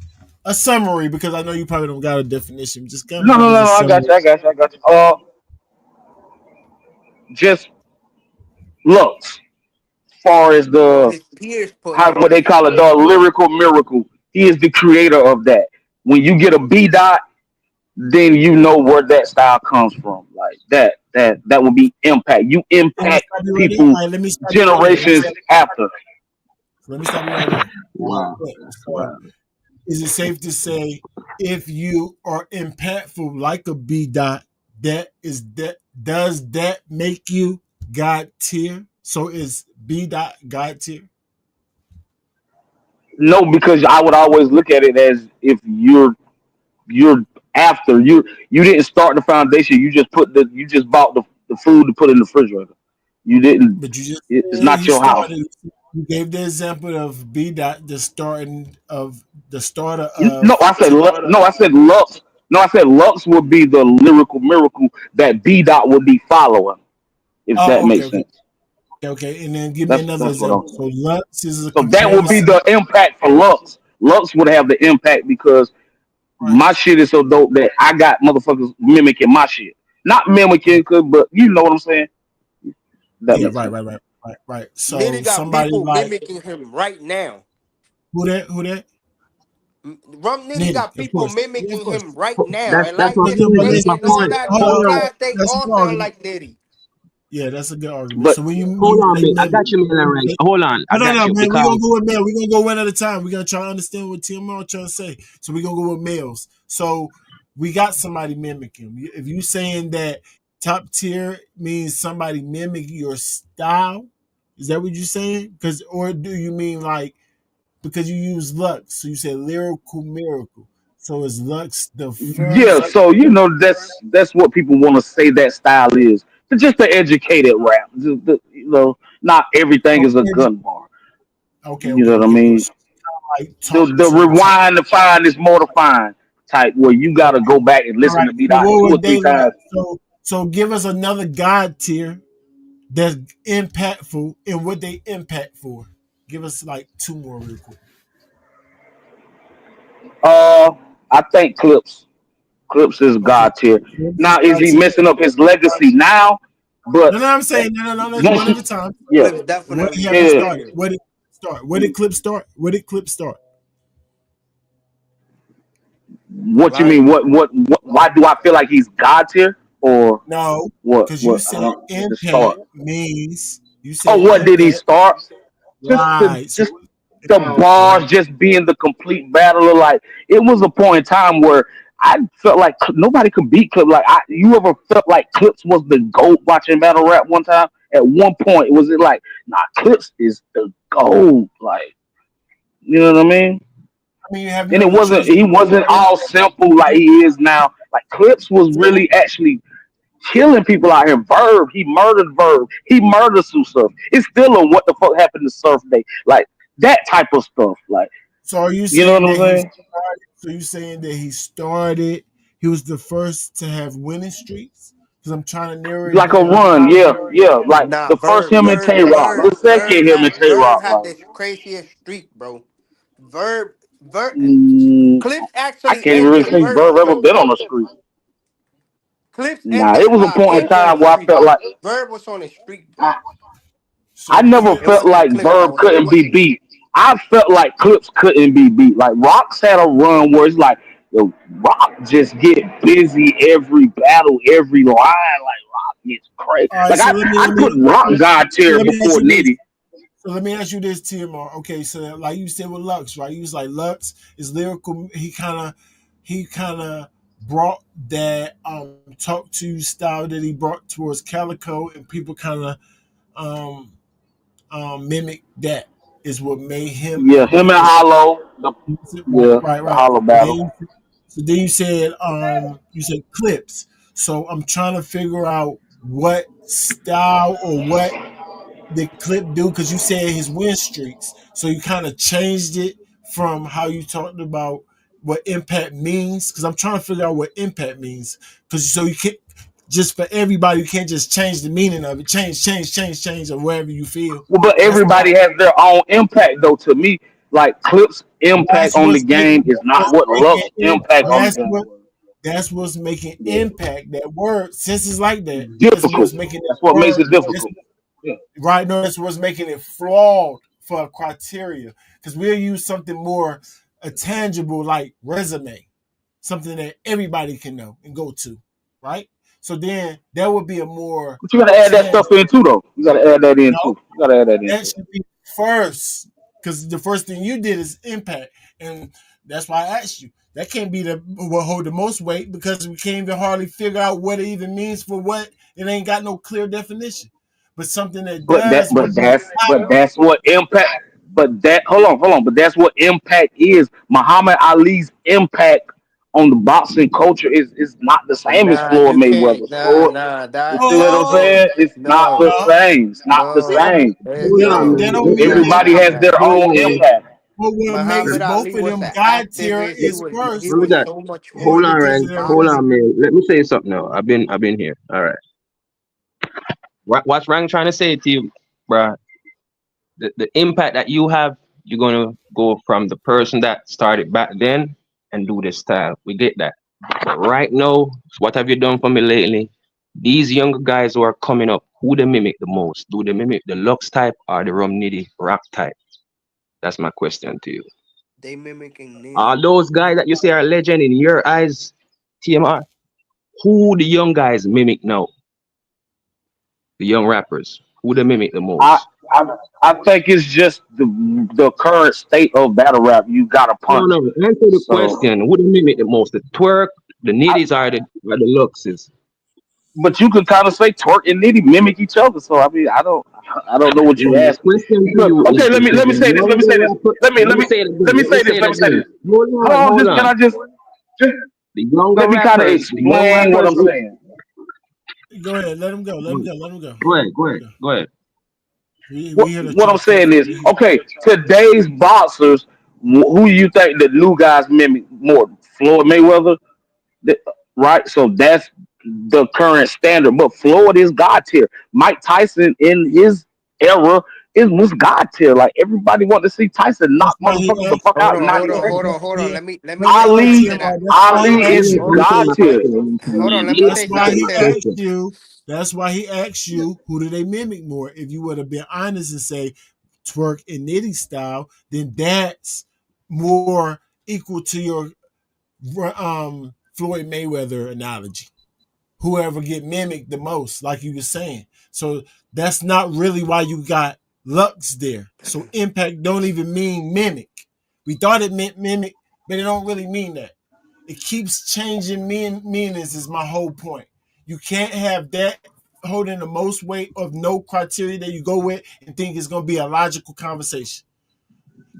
A summary, because I know you probably don't got a definition. Just kind of No, give no, us no, a no. I got summary. you. I got you. I got you. Just looks. Far as Or the his peers putting how him what they there. call it, the lyrical miracle. He is the creator of that. When you get a B dot, then you know where that style comes from. Like that would be impact. You Let me impact stop you right there. people All right, let me stop you right there. generations after. Let me stop you right there. Real Wow. quick. So, is it safe to say if you are impactful like a B dot, that does that make you God tier? So is B dot God tier? No, because I would always look at it as if you're after you didn't start the foundation. You just bought the food to put in the refrigerator. You didn't. But you just It's said not he your house. started. You gave the example of B dot, the starter No, of. no, I said Lux. No, I said Lux would be the lyrical miracle that B Dot would be following, if that Oh, okay, makes okay, sense. okay. And then give me another That's what example. I'm saying. So Lux is a So that would be comparison, the impact for Lux. Lux would have the impact because right? my shit is so dope that I got motherfuckers mimicking my shit. Not mimicking, but you know what I'm saying. That Yeah, makes right, sense. right, right, right, right. So Nitty got somebody people like mimicking him right now. who that? Who that? Rum Nitty Nitty, got of people course, yeah, of mimicking course. him right now. And That's like what But this no, it but is. That's Navy my and all point. that, hold those Hold on. on, guys, they That's a all good sound argument. like Nitty. Yeah, that's a good argument. But So when hold you on, say man. I mimic, got you, man. Ranks. Hold on, I no, no, got no, you man. We're gonna because go with male. We're gonna go one at a time. We're gonna try to understand what TMR trying to say. So we're gonna go with males. So we got somebody mimicking. If you saying that top tier means somebody mimic your style, is that what you're saying? Because or do you mean like because you use Lux? So you said lyrical miracle. So is Lux the yeah, first? so that's what people want to say that style is. It's just the educated rap. Not everything is a Okay, gun bar. okay, You okay, know what I okay. mean? So like talk The to talk. rewind to find is mortifying type where you gotta go back and All listen right. to Beat So Out what two or would three they like? times. So give us another God tier that's impactful and what they impact for. Give us like two more real quick. Uh, I think Clips. Clips is Okay. God tier. Clips is Now, is God he tier. messing up his legacy now? But No, no, I'm saying no, no, no. Let's once one you, at a time. yeah, Clips What definitely have you God yeah. started? tier. What did start? Where did clip start? Where did clip start? What you Right? mean? What? Why do I feel like he's God tier? Or No, what? because you What? said The start. impact means you Oh, said what did he impact. start? Right. So Just the bars just being the complete battler. Like it was a point in time where I felt like nobody could beat Clip. Like you ever felt like Clips was the goat watching battle rap one time? At one point, was it like, nah, Clips is the goat. Like you know what I mean? I mean, have you And it ever wasn't. chosen He wasn't all simple like he is now. Like Clips was so really actually killing people out here. Verb, he murdered Verb. He murdered Sue Surf. It's still a what the fuck happened to Surf Day. Like that type of stuff. Like so are you you know saying what that I'm he saying? started? So you saying that he started? He was the first to have winning streaks? Because I'm trying to narrow it Like a down. run, yeah, yeah. Like Nah, the first Verb, him and Verb, Tay Rock, Verb, the second him and Tay Verb Rock. had Like this craziest streak, bro. Verb, mm, Clips I actually can't really ended think Verb Verb ever streak. been on the street. Clips Nah, it ended was a point in 8 year time where I streak. felt like Verb was on a streak, bro. I, I So never It Clips, felt wasn't like Clips that Verb was on a couldn't be streak. beat. I felt like Clips couldn't be beat. Like Rocks had a run where it's like the Rock just get busy every battle, every line. Like Rock gets crazy. All right, Like so I put Rock God so tier let me ask before you this. Nitty. So let me ask you this, TMR. Okay, so like you said with Lux, right? You was like Lux is lyrical. He kind of brought that talk to style that he brought towards Calico, and people kind of um mimic that is what made him Yeah, him and important. Hollow. Right, Yeah, right, the right. Hollow And battle. then you said clips. So I'm trying to figure out what style or what the clip do because you said his win streaks. So you kind of changed it from how you talked about what impact means. Because I'm trying to figure out what impact means. Because so you can't just for everybody, you can't just change the meaning of it. Change, or wherever you feel. Well, but That's why everybody has their own impact though. To me, like Clips' impact that's on the what's game is not what making Lux' impact on the that's game what was. that's what's making Yeah. impact. That word, since it's like that, that's what's Difficult. making that That's what makes word. it That's difficult. Yeah. right. No, that's what's making it flawed for a criteria. Because we'll use something more tangible like resume, something that everybody can know and go to, right? So then that would be a more But you gotta add that stuff tangible. in too, though. You gotta add that in No, too. You gotta add that in that too. should be first because the first thing you did is impact, and that's why I asked you. That can't be the what hold the most weight because we can't even hardly figure out what it even means for what it ain't got no clear definition. But something that But that, does but would be that's what impact. But that, hold on. But that's what impact is. Muhammad Ali's impact on the boxing culture is not the same as Nah, Floyd you can't. Mayweather's. Nah, Floyd, nah. you That see what I'm oh saying? It's not the no, no same. It's not the no. yeah, but same. Hey, Hold on, they yo, man. don't Let mean me that. Everybody has their hold own on. impact. But what makes Muhammad both Ali of was them an God tier activist. is He first Hold was on. so much more Hold is on, than because just of Ryan. their Hold resume. on, boxing. man. Let me say something now. I've been here. All right. What's Ryan trying to say to you, bruh? The impact that you have, you're gonna go from the person that started back then and do this style. We get that. But right now, what have you done for me lately? These younger guys who are coming up, who they mimic the most? Do they mimic the Lux type or the Rum Nitty rap type? That's my question to you. They mimicking Nitty. Are those guys that you say are legend in your eyes, TMR? Who the young guys mimic now? The young rappers. Who they mimic the I most? I I think it's just the current state of battle rap. You got to No, punch. no. Answer the So, question. Who they mimic the most? The twerk, the I, nitties, or the luxes? but you could kind of say Twerk and Nitty mimic each other. So I mean, I don't know what No, you my asking. question to Because you okay, let is me the say this. Let me younger say this. rapper. Let me Let let me me say it again. let me Let me say say this. it Let me say again. this. Hold Hold on, on, hold just can on. I just The younger let me kind of rappers, the young explain what rappers. I'm saying? Go ahead, let him go. Let him go. Let him go. Go ahead, go Let him ahead, go. go ahead. We here to What I'm talk tough. saying is, We okay, today's boxers, who you think the new guys mimic more? Floyd Mayweather, The- right? So that's the current standard. But Floyd is God tier. Mike Tyson in his era was God tier. Like everybody wanted to see Tyson That's knock why he motherfuckers the asked. fuck out in 90 Hold seconds. on, Hold on. yeah. Let me Hold get on, Ali, into TMI. that. That's why he Ali Let asked is me you. answer God my tier. question. Hold on. Let me Let That's say me why answer something he my to that. asked question. you. That's why he asked you who do they mimic more. If you would have been honest and say twerk and nitty style, then that's more equal to your Floyd Mayweather analogy. Whoever get mimicked the most, like you were saying. So that's not really why you got Lux there. So impact don't even mean mimic. We thought it meant mimic, but it don't really mean that. It keeps changing meanings is my whole point. You can't have that holding the most weight of no criteria that you go with and think it's going to be a logical conversation.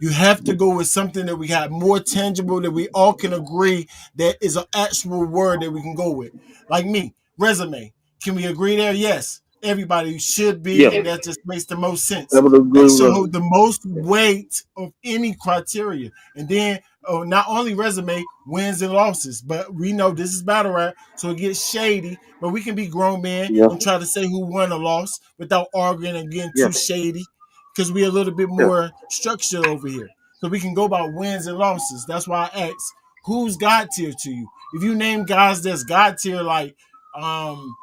You have to go with something that we got more tangible that we all can agree that is an actual word that we can go with. Like me, resume. Can we agree there? Yes. Everybody should be, Yeah, and that just makes the most I sense. would agree That with should her. hold the most weight of any criteria. And then not only resume, wins and losses, but we know this is battle rap, so it gets shady. But we can be grown men Yeah, and try to say who won or lost without arguing and getting yeah, too shady because we're a little bit yeah. more structured over here. So we can go by wins and losses. That's why I asked, who's God tier to you? If you name guys that's God tier, like um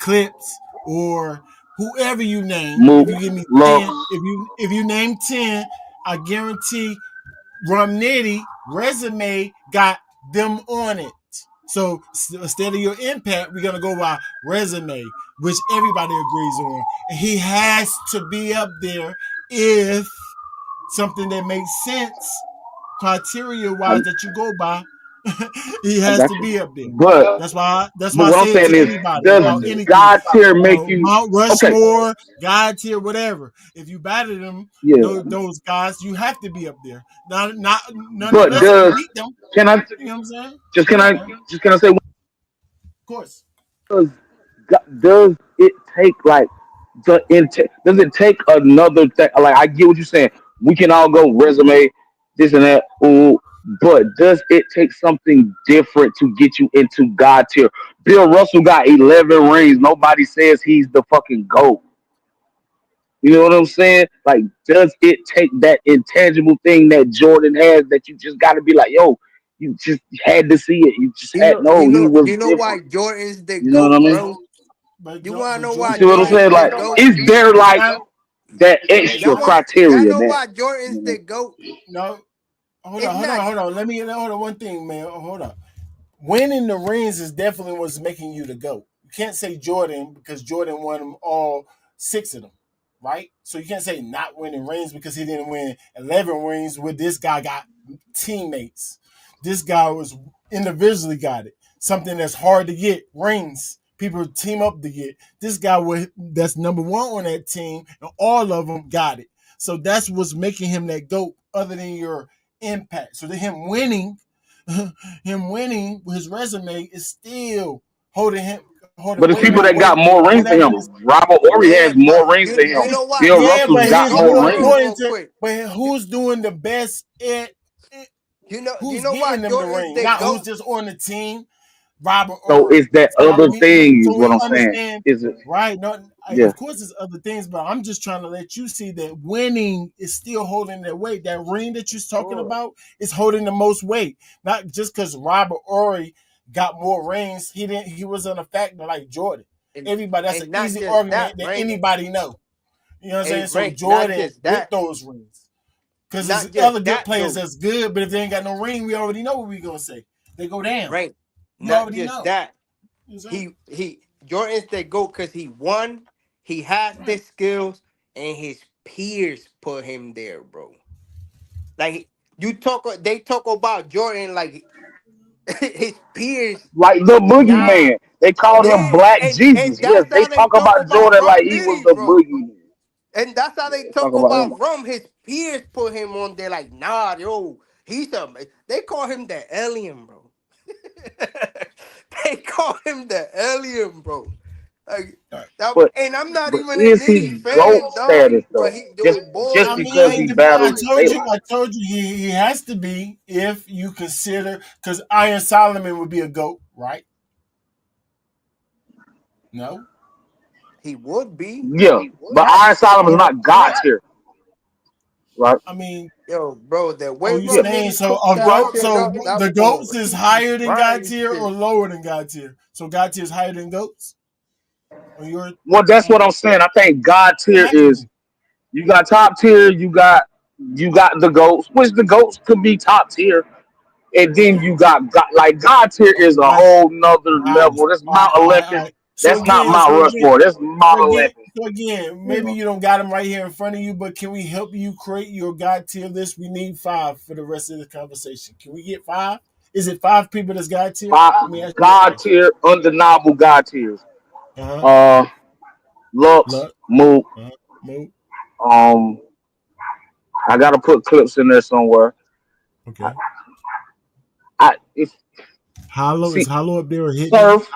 Clips or whoever you name, Mook, if you give me Lux. 10, if you name 10 I guarantee Romnitty resume got them on it. So instead of your impact, we're gonna go by resume, which everybody agrees on. And he has to be up there if something that makes sense, criteria-wise, that you go by. He I has got to you. be up there. But That's why I what I'm say it saying to is, anybody about does anything. God tier make you Mount okay? Rushmore, God tier, whatever. If you batted them, Yeah. those guys, you have to be up there. Not But nonetheless if you does beat them. can I You know what I'm saying? just Come can on, I man. Of just can I say course. does it take like does it take another thing? Like I get what you're saying. We can all go resume this and that. Ooh, but does it take something different to get you into God tier? Bill Russell got 11 rings. Nobody says he's the fucking GOAT. You know what I'm saying? Like, does it take that intangible thing that Jordan has that you just got to be like, yo, you just had to see it. You just You had know, you no. He know, was you know why different. Jordan's the You know what I GOAT, mean? bro? You wanna But know why See Jordan what I'm Jordan's saying? the Like, GOAT? is there you like got that is extra Y'all criteria know that why you Jordan's know? the GOAT? no. Hold on, It's hold on, not. hold on. Let me hold on one thing, man. Hold on. Winning the rings is definitely what's making you the GOAT. You can't say Jordan because Jordan won them all 6 of them, right? So you can't say not winning rings because he didn't win 11 rings where this guy got teammates. This guy was individually got it. Something that's hard to get, rings. People team up to get. This guy that's number one on that team, and all of them got it. So that's what's making him that GOAT other than your impact. So him winning him winning his resume is still holding But it's way people more that got weight more than rings than whatever him. this. Robert Ory Yeah, has but more rings than him. you know why? Bill Yeah, Russell's but Hold got he's on, more more hold on, rings. important real to. quick. But who's doing the best at You who's know why getting them the Jordan's ring? the Not who's GOAT? just on the team. Robert So Ory. it's that other thing So is what we I'm saying. understand, Is it? right? No, Yeah. of course, there's other things, but I'm just trying to let you see that winning is still holding that weight. That ring that you're talking Sure. about is holding the most weight. Not just because Robert Ory got more rings, he didn't. He wasn't a factor like Jordan. And Everybody, that's an and not easy just that, argument that Rank. anybody know. You know what I'm Hey, saying? So Rank, not Jordan just with that, those rings. Because not there's just other good that players though. that's good, but if they ain't got no ring, we already know what we gonna say. They go down. Rank, We not already just know. that. You know what I'm saying? He Jordan's the GOAT because he won. He has the Right. skills, and his peers put him there, bro. Like they talk about Jordan like his peers. Like the Nah, boogeyman. They called him yeah, Black and Jesus. Yes, that's they how they talk talk about about Jordan like Rum he was Nitty, the bro. boogeyman. And that's how they They talk talk about about him. Rum. His peers put him on there like, nah, yo, he's a. They call him the alien, bro. They call him the alien, bro. Like Right. that, But and I'm not but even a is Nitty he GOAT fan, dog. status though? But he, Just yo, boy, just I mean, because he I battled told Taylor. you, he has to be if you consider because Iron Solomon would be a goat, right? No, he would be. Yeah. But right? Iron Solomon's So not God tier, right? I mean, Yo, bro, the way oh, you Yeah. Rum saying Nitty so cooked of that goat? shit So up, that the boy, goats is he be higher than God frying tier shit. or lower than God tier? So God tier is higher than goats on your Well, that's what I'm saying. I think God it tier has to is be. you got top tier, you got the goats, which the goats could be top tier, and then you got like God tier is a Right, whole nother right, level. That's right, Mount Olympus. right. So That's not again, Mount so again, Rushmore. That's So Mount again, Olympus. You maybe know. you don't got them right here in front of you, but can we help you create your God tier list? We need 5 for the rest of the conversation. Can we get 5? Is it 5 people that's God tier? Let me Five ask you that God question. tier, undeniable God tiers. Uh huh. Uh, Lux, Look. Mook. Uh huh. Move. Um, I gotta put clips in there somewhere. Okay. It's Hollow is see Hollow up there or Hitman? Surf,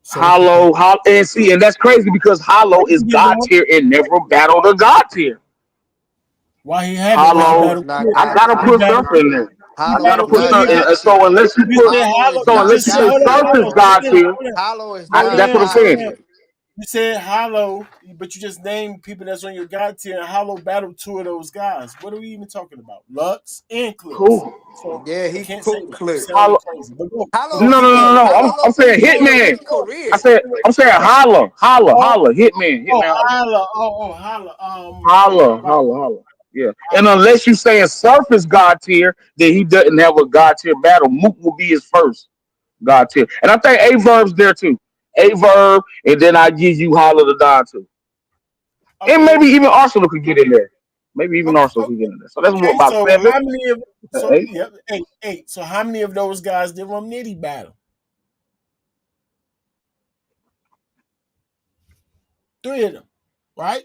Surf. Okay. Hollow, and see, and that's crazy because Hollow You is can get God low. tier and never battled a God tier. Why he haven't? But he Hollow Hollow, is battled not Chris. I God gotta He tier. put Surf battled Chris. in there. He I Hollow gotta is battled put Chris. not Surf. He In, God battled. so tier. unless you You put, said Hollow. Hollow is so You not unless you said say God hold on, Surf tier. hold is on. God Slow tier, down. Hollow is Slow not that's what I'm down. God Slow saying. down. tier. You said Hollow, but you just named people that's on your God tier, and Hollow battled 2 of those guys. What are we even talking about? Lux and Clips. Cool. So Yeah, I he can't say cooked that. You clips. sounding Hollow. crazy. But go, Hollow go, No, no, keep no, no, going. no. Hollow I'm low saying key good in Hitman. his career. I'm saying Holla, Holla, Oh, Holla, Hitman, oh, Hitman, Holla, Holla. Oh, Holla. Holla, Right. Holla, Holla. Yeah, and unless you saying Surf is God tier, then he doesn't have a God tier battle. Mook will be his first God tier, and I think A Verb's there too. A Verb, and then I give you Holler the Don too, and Okay, maybe even Arsenal could get in there. Maybe even okay, Arsenal could get in there. So that's what okay. about So seven, how many of eight. yeah, eight. So how many of those guys did Rum Nitty battle? 3 of them, right?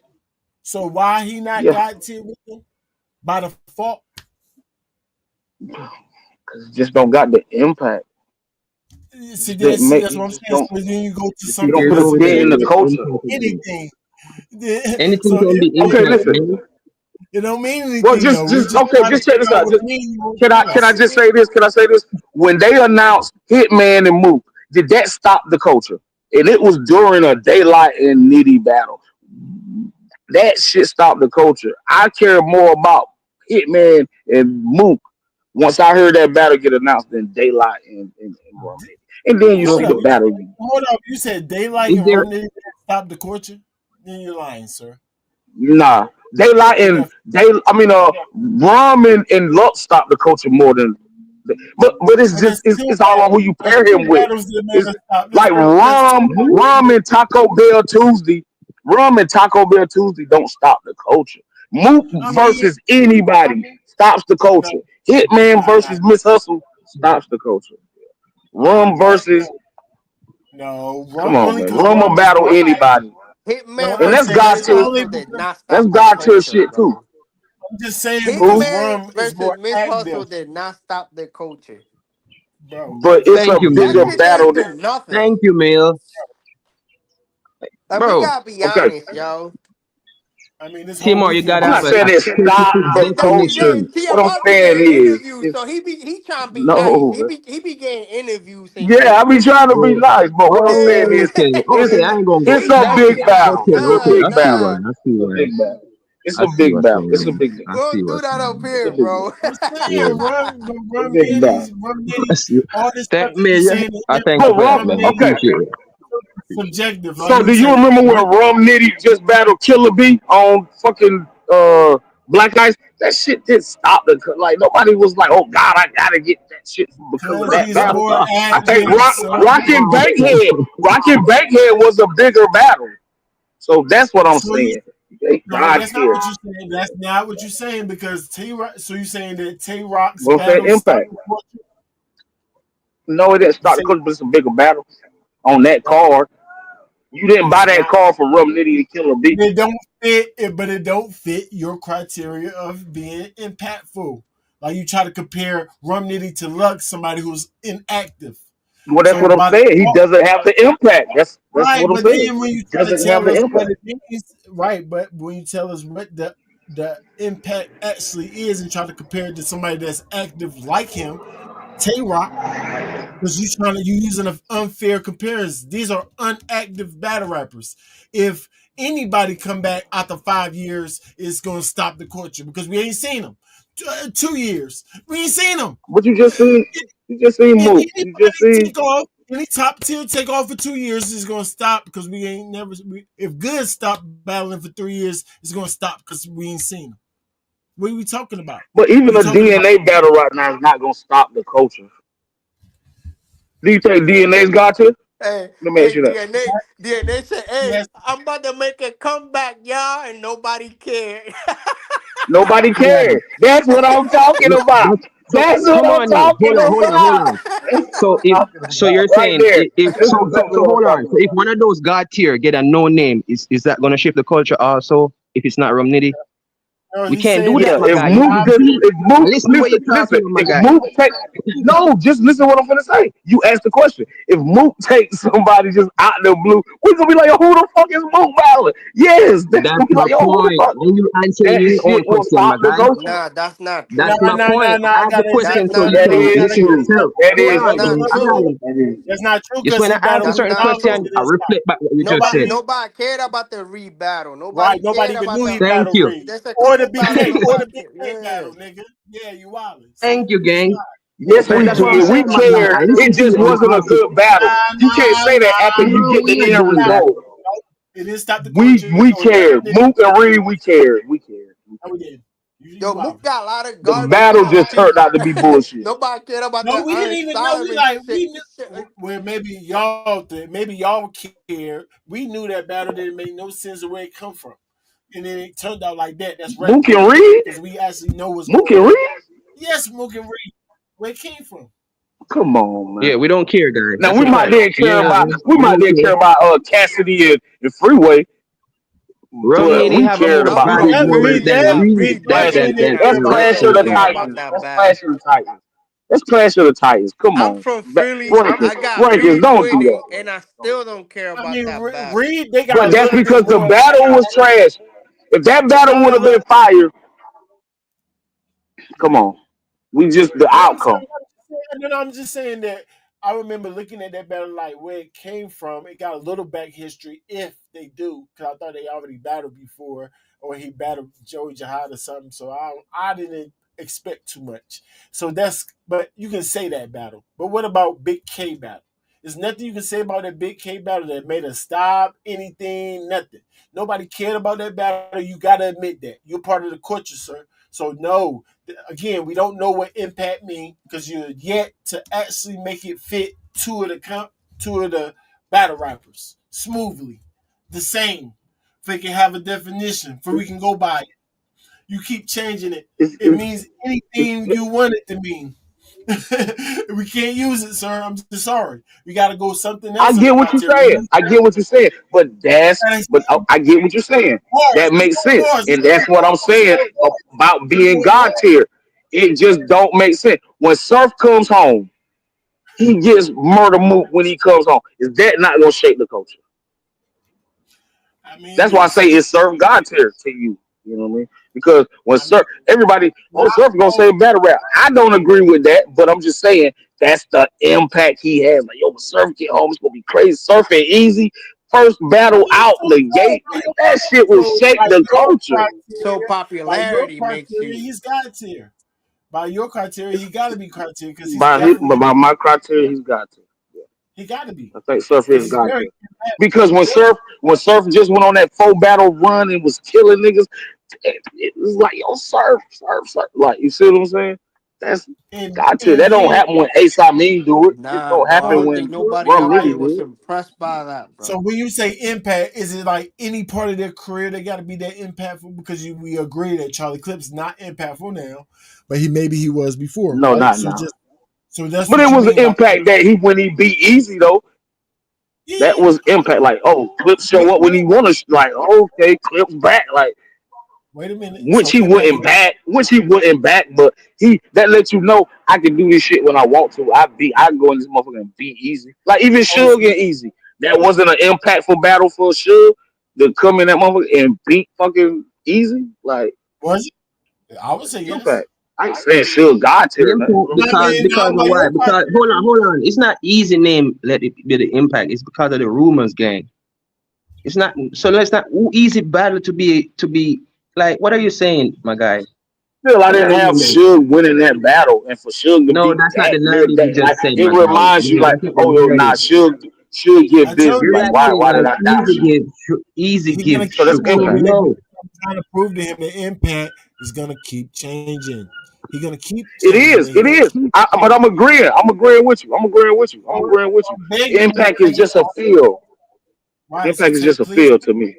So why he not Yeah, God tier with them? By default? because just don't got the impact. See, Just didn't make. that's You what I'm just saying. don't. So then you go to You don't something put There's a that's always dent gonna in the be subjective. an culture. impact in it. Anything. Anything So can be Okay, impact, listen. man. it don't mean Well, anything just though. We just just okay. trying to Just check figure this out out. what it means. You won't tell Can I us. just say this? Can I say this? When they announced Hitman and Mook, did that stop the culture? And it was during a Daylight and Nitty battle. That shit stopped the culture. I care more about Hitman and Mook once I heard that battle get announced than Daylight and Rum Nitty. And then you Hold see up. the So battle. Hold up. You said Daylight is and there Rum Nitty stop the culture? Then you're lying, sir. Nah, Daylight They and def- Rum and Lux stopped the culture more than. But it's but just there's it's, two it's all on who battles. you There's pair two him with. battles that made It's us stop. like There's two battles that Rum made and Taco Bell Tuesday. Rum and Taco Bell Tuesday don't stop the culture. Mook I mean versus anybody stops the no, culture. Hitman versus Miss Hustle stops the culture. Rum no, versus no. come Rum on only man, because Rum will Rum is battle more active. anybody, No, Hitman and I'm that's versus saying God Miss it's tier. only Hustle did because not That's stop the God tier culture, shit too. bro. I'm just saying Who? because Hitman Rum is versus more Miss active, Hustle did not stop the culture. bro. But it's a thank you, That bigger man. shit didn't battle than do nothing. Thank you, Mel. Like we Bro, gotta be okay. honest, yo. I mean, this whole Timor, you weekend gotta I'm been not have saying a it subjective. stopped specific the That's what culture. definition. What I'm TMR be saying getting is, interviews, it's so he trying to be nice. He no. be getting interviews and Yeah, shit. I be trying to be Oh, nice, but what I'm saying is, okay, okay, I ain't gonna go. it's he a trying to big be nice. battle. Okay, It's a okay, Nah, big I see battle. why. nah. I see It's a why. big battle. It's I a see big what's battle. going It's a on. big battle. I We see don't do what's that going up on. It's a here, big bro. battle. I'm Yeah, saying It's a Rum big battle. I Nitty, see. all this stuff Thank that me. you're Yeah, saying, I thank you But for that, Rum, Rum man. I Nitty okay. appreciate it. subjective. Like So you do you saying, remember when Rum, Rum Nitty just battled Killer B on fucking Black Ice? That shit did stop like nobody was like, oh God, I gotta get that shit because of because that he's battle. more I think active, sir. Rockin' Bankhead was a bigger battle. So that's what I'm So you saying. They no, God that's not tier. what you're saying. That's not what you're saying because T Rock. So you're saying that Tay Rock's What's that battle stopped impact? the culture? No, it didn't You start the say country, but it's a bigger battle on that okay, card. You didn't buy it's that not. card for Rum Nitty and Killer B. It don't fit, but it don't fit your criteria of being impactful. Like you try to compare Rum Nitty to Lux, somebody who's inactive. Well, that's So what I'm by saying. He default, doesn't have the impact. That's right, what I'm but saying. then when you He try to doesn't have tell the us what impact. it means, right? But when you tell us what the impact actually is, and try to compare it to somebody that's active like him, Tay Rock, because you using an unfair comparison. These are unactive battle rappers. If anybody come back after 5 years, it's gonna stop the culture because we ain't seen them. 2 years, we ain't seen them. But you just seen, you just seen If Mook. You just anybody seen. take off, any top tier take off for 2 years, it's gonna stop because we ain't never. If Good stopped battling for 3 years, it's gonna stop because we ain't seen them. What are we talking about? But even We a talking about DNA battle right now is not gonna stop the culture. Do you think DNA's got to? Hey, Let me ask hey, you that. DNA said, hey, yes, I'm about to make a comeback, y'all, and nobody cared. Nobody Yeah. cares. That's what I'm talking Yeah, about. but so That's what come I'm on now. talking Hold about. on. That's what So I'm if talking so, about. you're Right saying there. if That's exactly so what I'm hold on. talking So if about. one of those God tier get a no name, is that gonna shift the culture also? If it's not Rum Nitty, no, we he's can't do saying that, Yeah, that my if guy. it's You Mook you not. just see, if Mook listen to what listen you're listen talking, my if guy. Mook take no, just listen what I'm gonna say. You asked the question. If Mook takes somebody just out the blue, we're gonna be like, yo, who the fuck is Mook battling? Yes, that's That's gonna be my like, yo, who the point. fuck? And you answering That your own shit will question, stop my the guy. culture. Nah, that's not No, That's true. my no, no, point. no. I I have the gotta That's question, so not you explain. That can true. is Gotta listen true. explain. yourself. That Hold is No, That's on. no, not no, true. I no. got true. it. That is That's not true It's because when he I ask a battled That's certain not Gonzalez question, true. and I then stopped. reflect back what you just said. Nobody cared about the Reed battle. Nobody Right. Nobody cared even about knew the. he Thank battled you. Reed. There's a Or the couple battles BK, or the nobody cared. BK Yeah. battle, nigga. Yeah, you wildin'. Thank See? you, You gang. Yes, So we that's what I'm did. We saying, my guy. cared. I It listen to just you and wasn't a argue. good battle. You can't say that after you No, get we're the not end doing that. result. It didn't stop the We culture. we So whatever cared. it did, Mook and Reed, we cared. We cared. no, we didn't. Yo, You Mook got a lot of The garbage battle just content. turned out to be bullshit. Nobody cared about No, the we didn't Ernest even know. We Solomon like shit. we knew. Well, maybe y'all did. Maybe y'all cared. We knew that battle didn't make no sense of where it come from, and then it turned out like that. That's Mook regular and Reed? because we actually know what's Mook going and on. Reed? Yes, Mook and Reed, where it came from. Come on, man. Yeah, we don't care, guys. Now That's we the might fact. didn't care Yeah, about Cassidy and Freeway, but Romney, they we have a cared more I'm about We from valid never, words we Philly. than never, Nah, Reed. we Reed That never Bucket. that didn't that care that's about Clash Nobody of Freeway the care like that. about Titans. that That's Clash battle. of the Titans. That's Clash of the Titans. Come I'm on, from Philly. Rankins, I got Rankins, Reed don't do winning, that. and I still don't care I about mean, that battle. Reed, they got a But that's little bit because the more. battle was trash. If that They battle got would a have little. been fire, come on. We just the No, I'm outcome. saying, I'm just saying that I remember looking at that battle like where it came from. It got a little back history if they do, because I thought they already battled before, or he battled Joey Jihad or something. So I didn't expect too much. So but you can say that battle. But what about Big K battle? There's nothing you can say about that Big K battle that made us stop anything, nothing. Nobody cared about that battle. You got to admit that. You're part of the culture, sir. So no, again, we don't know what impact means because you're yet to actually make it fit two of the battle rappers smoothly, the same. If they can have a definition, for we can go by it. You keep changing it. It's, It it's, means anything you want it to mean. We can't use it, sir. I'm just sorry. We got to go something I else get what out you're there. saying. I get what you're saying. But I get what you're saying. Bars. That It's makes sense, bars. and that's what I'm saying about being God tier. It just don't make sense. When Surf comes home, he gets murder moot when he comes home. Is that not gonna shake the culture? I mean, That's why I say it's Surf God tier to you. You know what I mean? Because when I mean, Surf, everybody, oh, not Surf gonna all. say battle rap. I don't agree with that, but I'm just saying that's the impact he has. Like, yo, when Surf get home, it's gonna be crazy. Surf and Easy, first I battle mean, out so the far gate, by like that shit will so shake the culture. So by your popularity makes criteria, you. he's got tier. By your criteria, he got to be criteria because he's definitely By my criteria, he's got to. Yeah. he got to be I think Surf because is he's got very to. Because when Surf just went on that 4 battle run and was killing niggas, it was like, yo, Surf. Like, you see what I'm saying? That's got to. and That don't he happen when Ace Amin do it. It Nah, don't bro. I happen don't so think when nobody Rum out Nitty here do was it. impressed by that, so bro. when you say impact, is it like any part of their career they got to be that impactful? Because we agree that Charlie Clip's not impactful now, but maybe he was before, No, right? not So now. just so that's But what it you was an mean by impact that when he beat Easy though. That yeah. was impact. Like, oh, Clips show up when he want to. Like, okay, Clips back. Like, Wait a minute. So which he wouldn't back, but he that lets you know I can do this shit when I want to. I go in this motherfucker and beat Easy. Like even oh, Suge and Easy. That wasn't an impactful battle for Suge to come in that motherfucker and beat fucking Easy. Like was it? I would say yes. impact. I ain't saying Suge God tier or nothing. Impact I'm I just because mean, because not of by why? your Because criteria. hold on. It's not easy name. Let it be the impact. It's because of the rumors gang. It's not. So let's not easy battle to be like. What are you saying, my guy? still I It's not didn't easy have name. Suge winning that battle, and for Suge to No, beat that's not the narrative you that like just said, it my guy. reminds you No, like, that's not the oh yo, nah, narrative. Suge I get told busy. you You're Like like why saying did like I die? easy he's gonna give So that's keep Suge impact. proving it. no. I'm trying to prove to him that impact is gonna keep changing. He's gonna keep It changing, is. and he's It gonna is. keep But I'm agreeing. I'm agreeing with you. I'm agreeing with you. I'm agreeing with you. begging you to Impact is take it just a off. feel. Right. So Impact is just take a please feel to me.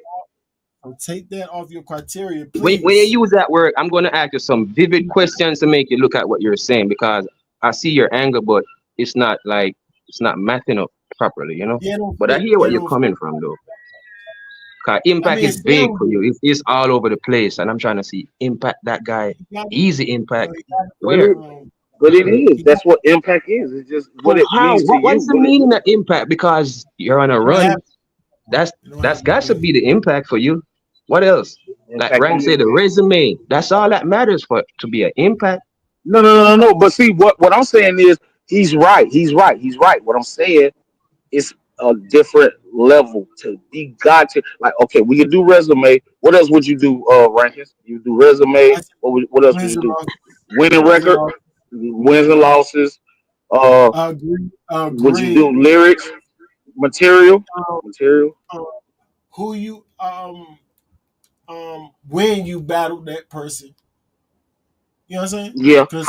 so take that off your criteria, When you please. use that word, I'm going to ask you some vivid questions to make you look at what you're saying because I see your anger, but it's not like it's not mathing up properly, you know. Yeah, don't But I fit. hear Yeah, where you're don't fit. coming from, though. Cause I impact mean, it is big sounds for you. good. It's all over the place, and I'm trying to see impact that guy. He got, Easy impact. he got But Where? it is. he got That's what impact is. It's just what So it how? means to you. What's the meaning of impact? Because you're on a you don't have run. That's you don't that's have to got to be be the impact for you. What else? Like Impact Rank is. said, the resume. That's all that matters for to be an impact. No. But see, what I'm saying is he's right. He's right. He's right. What I'm saying is a different level to be God to like. Okay, we can do resume. What else would you do, Rankins? You do resume. that's What else would wins you and do? losses. Winning Wins and record, losses. wins and losses. Uh, Agree. would you do Agree. lyrics, material, Um, material? um, who you when you battled that person. You know what I'm saying? Yeah, Because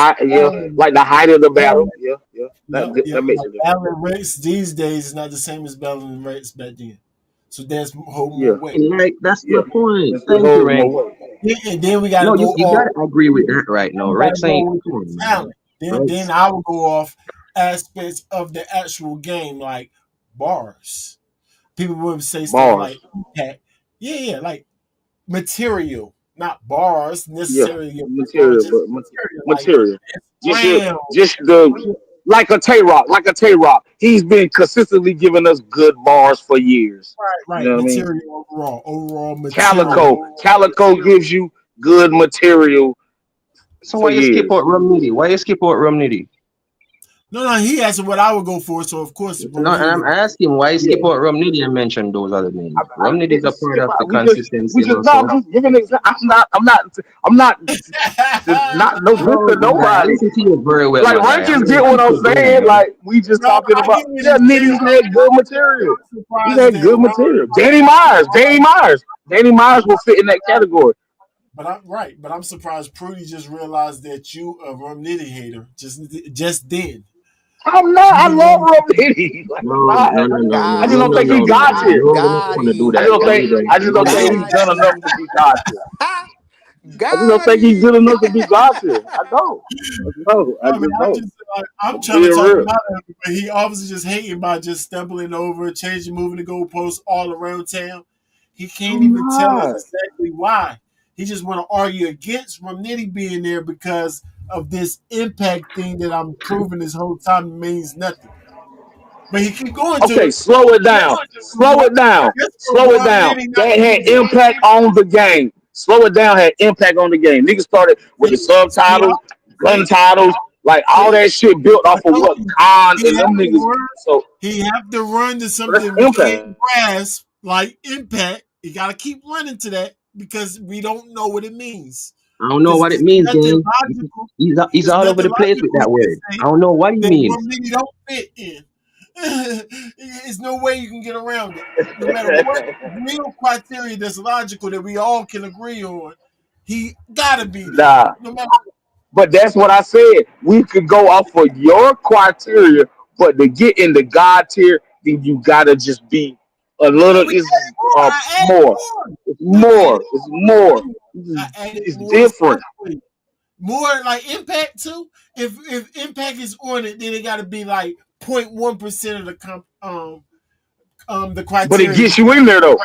like the height of the battle. battling, Yeah, yep, that yep, makes like a difference. battling rates these days is not the same as battling rates back then. So there's hold Yeah, more weight. Like that's my yeah. point. It Thank you, holds more Rank. weight. Yeah, and then we got to No, go you off. gotta agree with that right Then now. we got to Rex go ain't with come the on, man. talent. Then Rex. I will go off aspects of the actual game, like bars. People would say stuff Bars. like impact. Yeah, like material, not bars Yeah, necessarily. material, Just but material, like material. Just round. just the like a Tay Rock, He's been consistently giving us good bars for years. You Right. know what I mean? Material overall material. Calico gives you good material So for why you skip years. out Rum Nitty? Why you skip out Rum Nitty? No, he asked what I would go for, so of course No, and Romney I'm would. asking why you Yeah, skip out Rum Nitty and mention those other names. Rum Nitty is a didn't part skip of the out. We consistency just no. I'm also. just giving example. I'm not no diss No, to guy, I nobody. listen to you very well, Like my guy. I'm Rankins gonna get what keep I'm it going, saying. man. Like we just No, talking I about. get what Yeah, he's saying. Nitty's had good material. I'm He's surprised had that good material. Danny Myers will fit in that category. but I'm right. But I'm surprised Prudy just realized that you a Romney hater just then. I'm not. You've I been love wrong. Rob Diddy. Like I'm No, not. no, no, no, I no, just no, don't no, think no, he no. got here. No, we're not gonna do I just that. don't No, we think. don't. I just No, don't we think don't. he's done enough to be God tier. I just don't think he's Gotti. good enough to be God tier. I don't. I I mean, just don't. I'm I'm trying to being talk him real. out of it, but he obviously just hating by just stumbling over, changing, moving the goalposts all around town. He can't I'm even tell us not. exactly why. He just want to argue against Romnetti being there because of this impact thing that I'm proving this whole time means nothing. But he keep going to Okay, it. slow it down. Slow it down. Just for Slow it down. Romnetti not That to had be there. impact on the game. Slow it down had impact on the game. Niggas started with the He, subtitles, gun see, titles, like all see, that shit built I off of told what you, Khan he and have them to niggas. run. So He have to run to that's something we impact. can't grasp, like impact. You got to keep running to that because we don't know what it means. I don't know Because what it there's means, nothing gang. logical. He's There's all over nothing the place with logical that he can word. say I don't know what he that means. one minute don't fit in. There's no way you can get around it. No matter what real criteria that's logical that we all can agree on, he gotta be there. Nah, No matter. but that's what I said. We could go off of your criteria, but to get in the God tier, then you gotta just be a Yeah, little. we It's added more. I added more. more. It's I more. added It's more more. for you. I added It's more stuff different. for you. More like impact too. If impact is on it, then it got to be like 0.1% of the But it criteria. gets you in there though.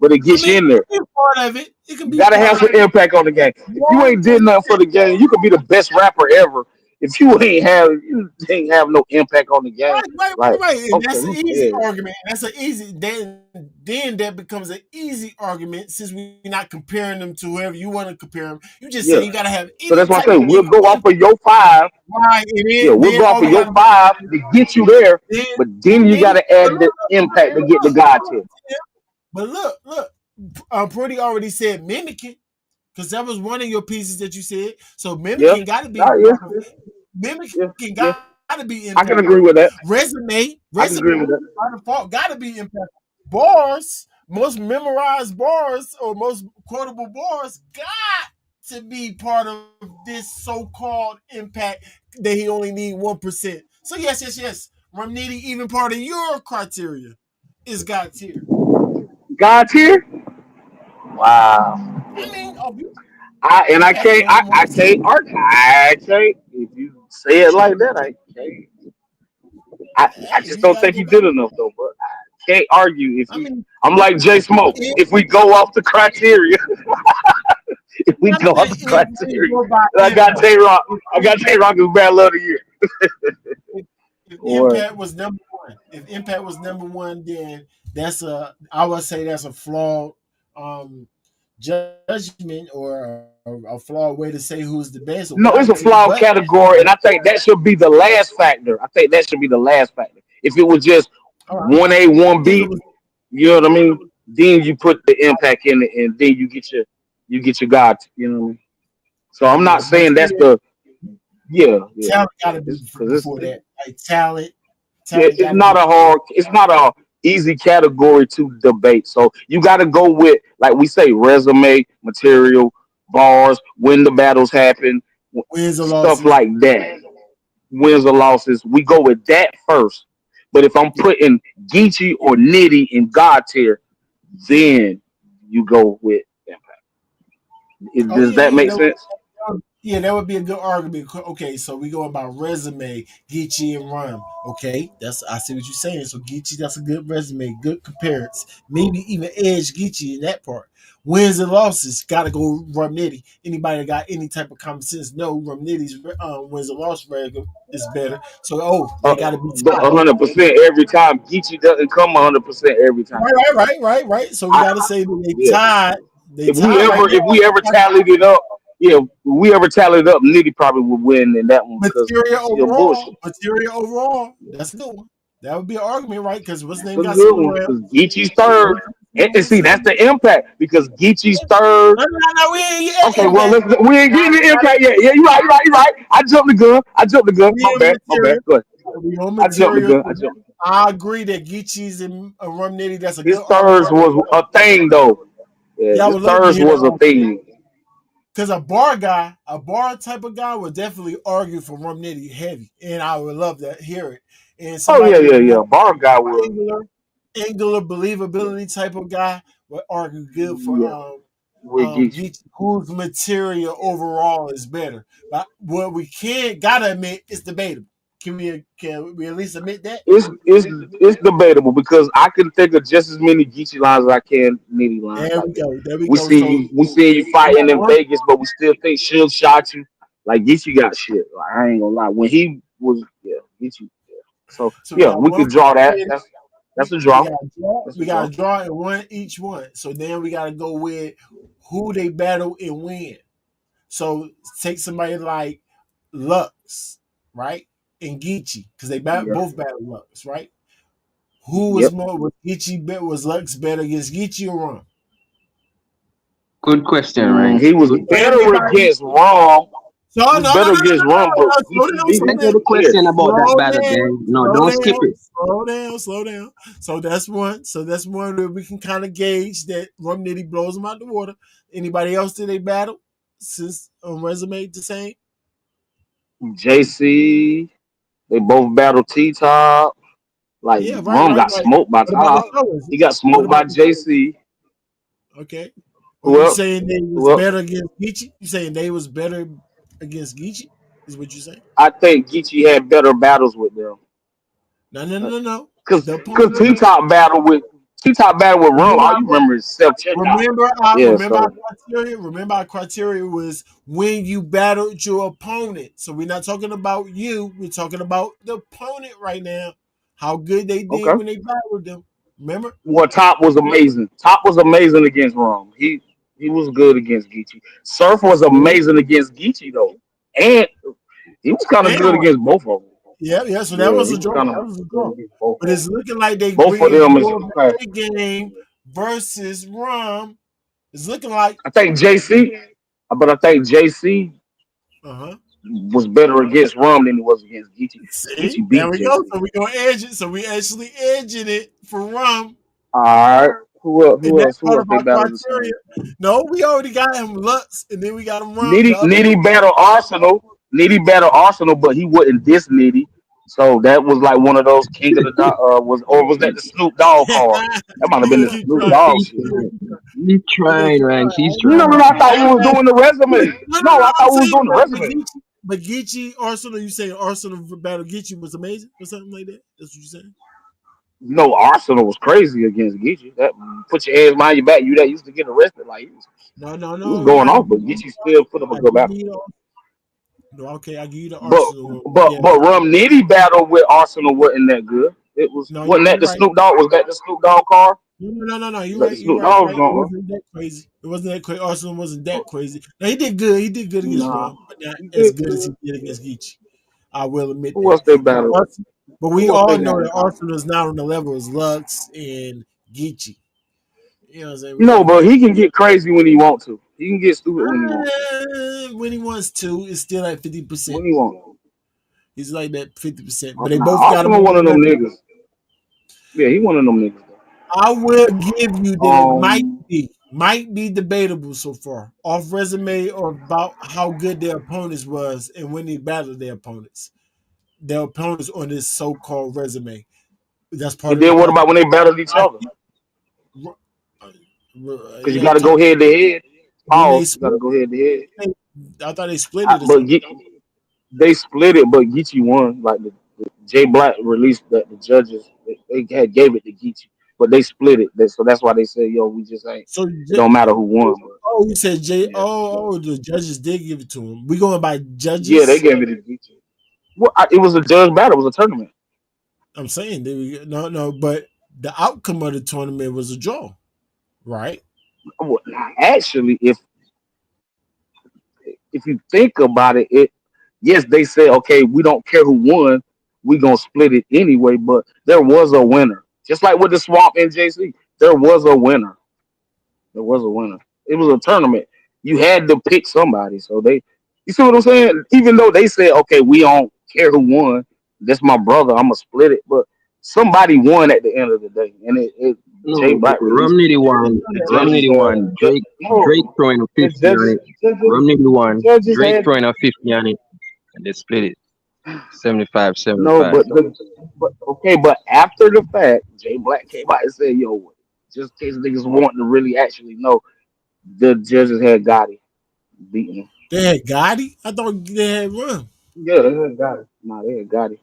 But it I gets mean, you it in there. can be a part of it. It can You be a gotta part have of some it. impact on the game. If you More ain't did than nothing for the game, you could be the best rapper ever. If you ain't have no impact on the game, like right. And okay, that's an my easy bad. argument. That's an easy then that becomes an easy argument since we're not comparing them to whoever you want to compare them. You just say Yeah. you gotta have So any that's what type I say. of We'll go off influence. of your five. Why? And Yeah, we'll then go off all of we your gotta do five is to get you there. then But then you then gotta but add the look, impact to get the look, God tier. but look. Pretty already said mimicking because that was one of your pieces that you said. So Yeah. mimicking got to be a Nah, yeah, part of it. yeah, Mimicking yeah. got to be I can impactful. agree with that. I can Resume agree with that. by default got to be impactful. Bars, most memorized bars or most quotable bars got to be part of this so-called impact that he only need 1%. So yes. Romney even part of your criteria is God tier. God tier? Wow. I mean, I impact can't one more time. I can't if you say it like that, I can't. I Hey, just we don't gotta think go he back. did enough though, but I can't argue if I he mean, I'm like Jay Smoke. if If we go off the criteria, if we I go off said the if we criteria, go by then I got impact, Tay Rock. if I got Tay impact, Rock as bad love of the year. if, if Or impact was number one, if impact was number one, then I would say that's a flawed um judgment or a flawed way to say who's the best or no, it's God a tier. flawed But category, and I think that should be the last factor. I think that should be the last factor. If it was just all right, 1A, one if it B, was you know what I mean? Then you put the impact in it, and then you get your God. You know what I mean? So I'm yeah, not but saying that's still, the yeah. talent got to be It's because before it's that. Like talent, yeah, talent got to be. it's not a easy category to debate. So you got to go with like we say, resume, material, bars, when the battles happen. Wins or stuff losses. like that. Wins or losses, we go with that first. But if I'm putting Geechee or Nitty in God tier, then you go with Impact. Oh Does yeah, that make sense? yeah, that would be a good argument. Okay, so we go about resume, Geechee and Rum. Okay, I see what you're saying. So Geechee, that's a good resume, good comparison. Maybe even edge Geechee in that part. Wins and losses, gotta go Rum Nitty. Anybody that got any type of common sense know Rum Nitty's wins and loss record is better. So they gotta be tied. 100% every time. Geechee doesn't come 100% every time. Right. So we I, gotta say that they yeah. tied. They If we tied right ever if we ever now. tallied it up, yeah, if we ever tallied up, Nitty probably would win in that one because Material Geechee a overall, bullshit. that's a good one. That would be an argument, right? Because what's That's name a got good some one rep. because Geechee's third. And see, that's the impact because Geechee's third. No, we ain't at Okay, well, impact. we ain't getting the impact yet. Yeah, you're right. I jumped the gun. We My in bad. material. Go ahead. We on I jumped the material. gun. I agree that Geechee's and Rum Nitty, that's a His good thirds argument. was a thing though. Yeah, Yeah, I his would love to thirds hear that was a argument. thing. Because a bar type of guy would definitely argue for Rum Nitty heavy. And I would love to hear it. And Oh somebody that's more Bar guy was. angular believability type of guy would argue good for Yeah, with Geechee. Geechee, whose material overall is better. But what we gotta admit is debatable. Can we at least admit that? It's debatable because I can think of just as many Geechee lines as I can Nitty lines. There Like we go. There we we go. So see you we got fighting in one. Vegas, but we still think Suge shot you. Like Geechee got shit. Like I ain't gonna lie. When he was Geechee. Yeah. So So we yeah, got we one could for draw that. Rum Nitty. That's a We draw. got to draw. That's a We got draw. to draw in one each one. So then we got to go with who they battle and win. So take somebody like Lux, right, and Geechee, because they Yeah. both battle Lux, right? Who was Yep. more was Geechee bet was Lux better against Geechee or Rum? Good question, Rank. He was Good. better against Rom. So He was better against Rom, but Geechee beat slow him Let's hear down, the clear. question about that slow battle, down, gang. No, don't skip it. slow down. So that's one. So that's one that we can kind of gauge that Rum Nitty blows them out the water. Anybody else did they battle since resume the same? JC, they both battled T Top. Like Yeah, Rom got right. smoked by What about the Top. fellas? He got What smoked about by the fellas? JC. Okay. Or Who you else? saying they was Who else? better against Geechee? You saying they was better against Geechee? Is what you saying? I think Geechee had better battles with them. No. Cause The cause opponent. T Top battle with Rum. All Remember, you remember is self checkout. Yeah, remember our so criteria. Remember our criteria was when you battled your opponent. So we're not talking about you. We're talking about the opponent right now. How good they did okay. when they battled them. Remember? Well, Top was amazing. Top was amazing against Rum. He was good against Geechee. Surf was amazing against Geechee though, and he was kind of good And against both of them. yeah. So that Yeah, was he a was draw. kind That of was a good draw. against both But of it's them. looking like they Both of bringing them is more of okay. a game versus Rum. It's looking like I think JC uh-huh. was better against Rum than he was against Geechee. See, Geechee there beat we go. JC. So we gonna edge it. So we actually edging it for Rum. All right. Who else? And Who that's else? Who part else of they our battled the same? criteria. No, we already got him Lux, and then we got him Rum. The other Nitty battle Arsenal. Nitty battle Arsenal, but he wouldn't diss Nitty. So that was like one of those King of the was that the Snoop Dogg card? That might have he been gonna the keep Snoop trying. Dogg He's shit. trying. He's He gonna trying, keep Rank. trying. He's No, trying. I thought we was doing the resume. No, I I'm thought we was saying, doing the resume. but Geechee Arsenal. You saying Arsenal battle Geechee was amazing or something like that? That's what you saying? No, Arsenal was crazy against Geechee. That put your hands behind your back. You that used to get arrested. Like he was No. going off, but Geechee still put up a I good give battle. you the, no, okay, I give you the But Arsenal. but Yeah, but Rum Nitty battle with Arsenal wasn't that good. It no, wasn't that you're the right. Snoop Dogg? Was that the Snoop Dogg car? No. Was You're that the right. Snoop Dogg It joint? wasn't that crazy. It wasn't that crazy. Arsenal wasn't that crazy. Now he did good. He did good against Nah, Rum, but not he as did good as good. he did against Geechee. I will admit Who that. else they But battled? we Who else they all know got? that Arsenal is not on the level as Lux and Geechee. You know what I'm saying? We No, gotta but give he can get crazy when he want to. He can get stupid when he want to. when he wants to, it's still at 50%. When he want to. He's like that 50%. But they both Nah, got him Arsenal on one the of them level. niggas. Yeah, he one of them niggas. I will give you that it might Um, be. might be debatable so far, off resume or about how good their opponents was and when they battled their opponents on this so-called resume. That's part And of the then what question. about when they battle each I other? think, Because you yeah, got to go head to head. when they Pause. You got to split go head to head. it, I thought they split it or But something. they split it, but Geechee won. Like Jay Black released that the judges they had gave it to Geechee, but they split it. So that's why they said, "Yo, we just ain't. So, It don't matter who won." But oh, you said J. yeah, Oh, the judges did give it to him. We going by yeah, they judges. gave it to Geechee. Well, it was a judge battle. It was a tournament. I'm saying no, but the outcome of the tournament was a draw, right? Well, actually, if you think about it, yes, they say, okay, we don't care who won, we gonna split it anyway. But there was a winner, just like with the Swamp and JC. There was a winner. There was a winner. It was a tournament. You had to pick somebody. So you see what I'm saying? Even though they said, okay, we don't care who won. That's my brother. I'm gonna split it. But somebody won at the end of the day, and Jay No, Black released Romney it. the one. The Romney judges the had one. Drake no. throwing a The 50 on it. Romney the the one. judges Drake had throwing a 50 on it, and they split it 75 no, 75. but okay, but after the fact, Jay Black came out and said, "Yo, just in case niggas want to really actually know, the judges had Gotti beating him." They had Gotti. I thought they had Rum. Yeah, they had Gotti. Nah, they had Gotti.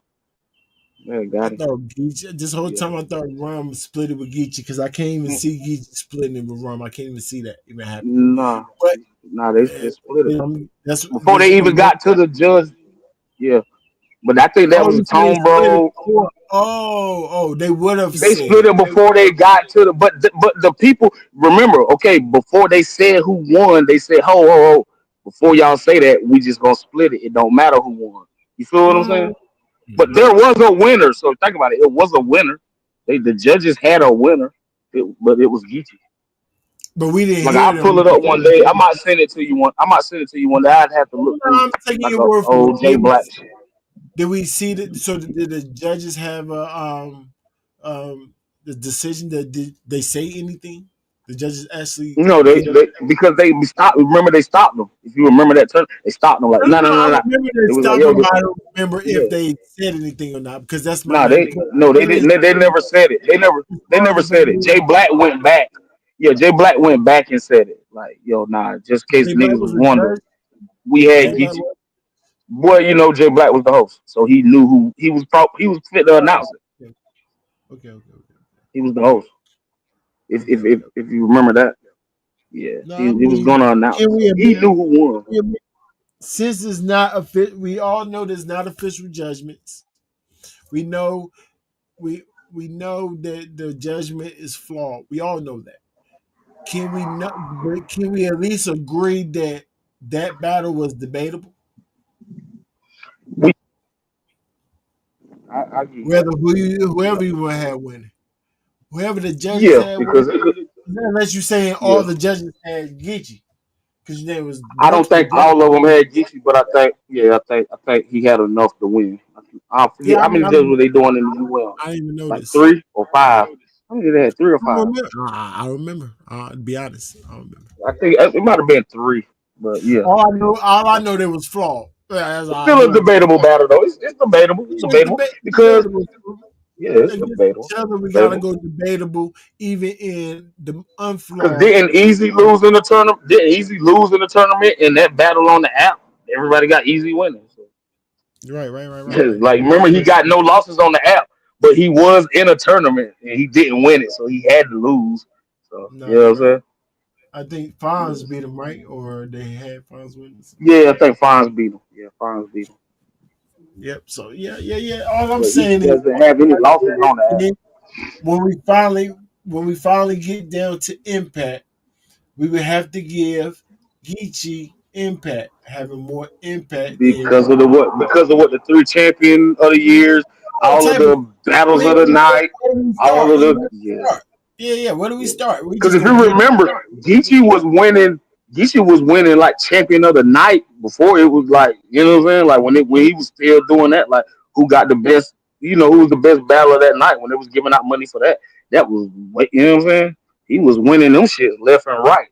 They had I Gotti. thought Geechee. This whole Yeah. time I thought Rum split it with Geechee because I can't even see Geechee splitting it with Rum. I can't even see that even happening. Nah, But nah, they split it before there's they only even one. got to the judge. Yeah, but I think that Oh, was you a said they Tone split it Bro. before. They would have They split said. it before they got to the but the people remember, okay, before they said who won, they said, ho, before y'all say that, we just gonna split it. It don't matter who won. You feel what I'm saying? But Mhm. there was a winner, so think about it. It was a winner. The judges had a winner, but it was Geechee. But we didn't Like hear I'll them pull it make up one the day. I judgment. might send it to you one. I might send it to you one day. I'd have to look No, through I'm taking like your a word for old it. J Black shit. Did we see that? So did the judges have the decision that did they say anything? The judges actually No, give. they because they stopped. Remember, they stopped them. If you remember that term, they stopped them. Like, No, no, no, no, no. I no, no. remember they It was like, stopped yo, them, but I don't remember if yeah, they said anything or not because that's my no, main point. they It is didn't. They never said it. it's They hard never to said it. Jay believe. Black went back. Yeah, Jay Black went back and said it. Like, yo, nah, just in case Jay Black niggas was was a wondering, judge. we had Jay Black Geechee. was. Boy, you know, Jay Black was the host, so he knew who he was. He was fit to Oh, announce it. okay, okay. He was the host. Okay, okay. If you remember that, yeah, No, I he was mean, gonna can announce. we He admit? knew who won. Can we admit since it's not a fit, we all know there's not official judgments. We know we know that the judgment is flawed. We all know that. Can we not? But can we at least agree that that battle was debatable? We, I give you that. Whoever you want to have winning, whoever the judges Yeah, had winning, because unless you saying all yeah, the judges had Gitchy, because there was I don't multiple think judges. all of them had Geechee, but I think he had enough to win. I Yeah, forget how many judges were they doing in the UL? I didn't even know Like this. 3 or 5. How many did they have? 3 or 5? I don't remember. To be honest, I don't remember. I think it might have been 3, but yeah. All I know, they was flawed. Yeah, that's all It's I still a know. debatable battle though. It's debatable. It's Yeah, it's debatable because debatable. yeah, it's Against debatable. each other, we gotta Debatable. go debatable, even in the Because unflawed. didn't Easy lose in the tournament? Didn't Easy lose in the tournament in that battle on the app? Everybody got Easy winning. So, Right. like remember he got no losses on the app, but he was in a tournament and he didn't win it, so he had to lose. So you No, know you're what I'm right. saying? I think Fonz beat him, right? Or they had Fonz win. Yeah, I think Fonz beat him. Yeah, Fonz beat him. Yep. So yeah. All I'm But he saying is, doesn't have any losses on the app. when we finally get down to impact, we would have to give Geechee impact, having more impact than Because of the what? Because of what the 3 champion of the years, what all of type of. the I battles mean, of the night, where do we all start? of the yeah. Yeah. Where do we start? We Because just if gonna you get it. remember, Geechee was winning. Geechee was winning like champion of the night before it was like you know what I'm saying. Like when he was still doing that, like who got the best, who was the best battler that night when they was giving out money for that. That was you know what I'm saying. He was winning them shit left and right,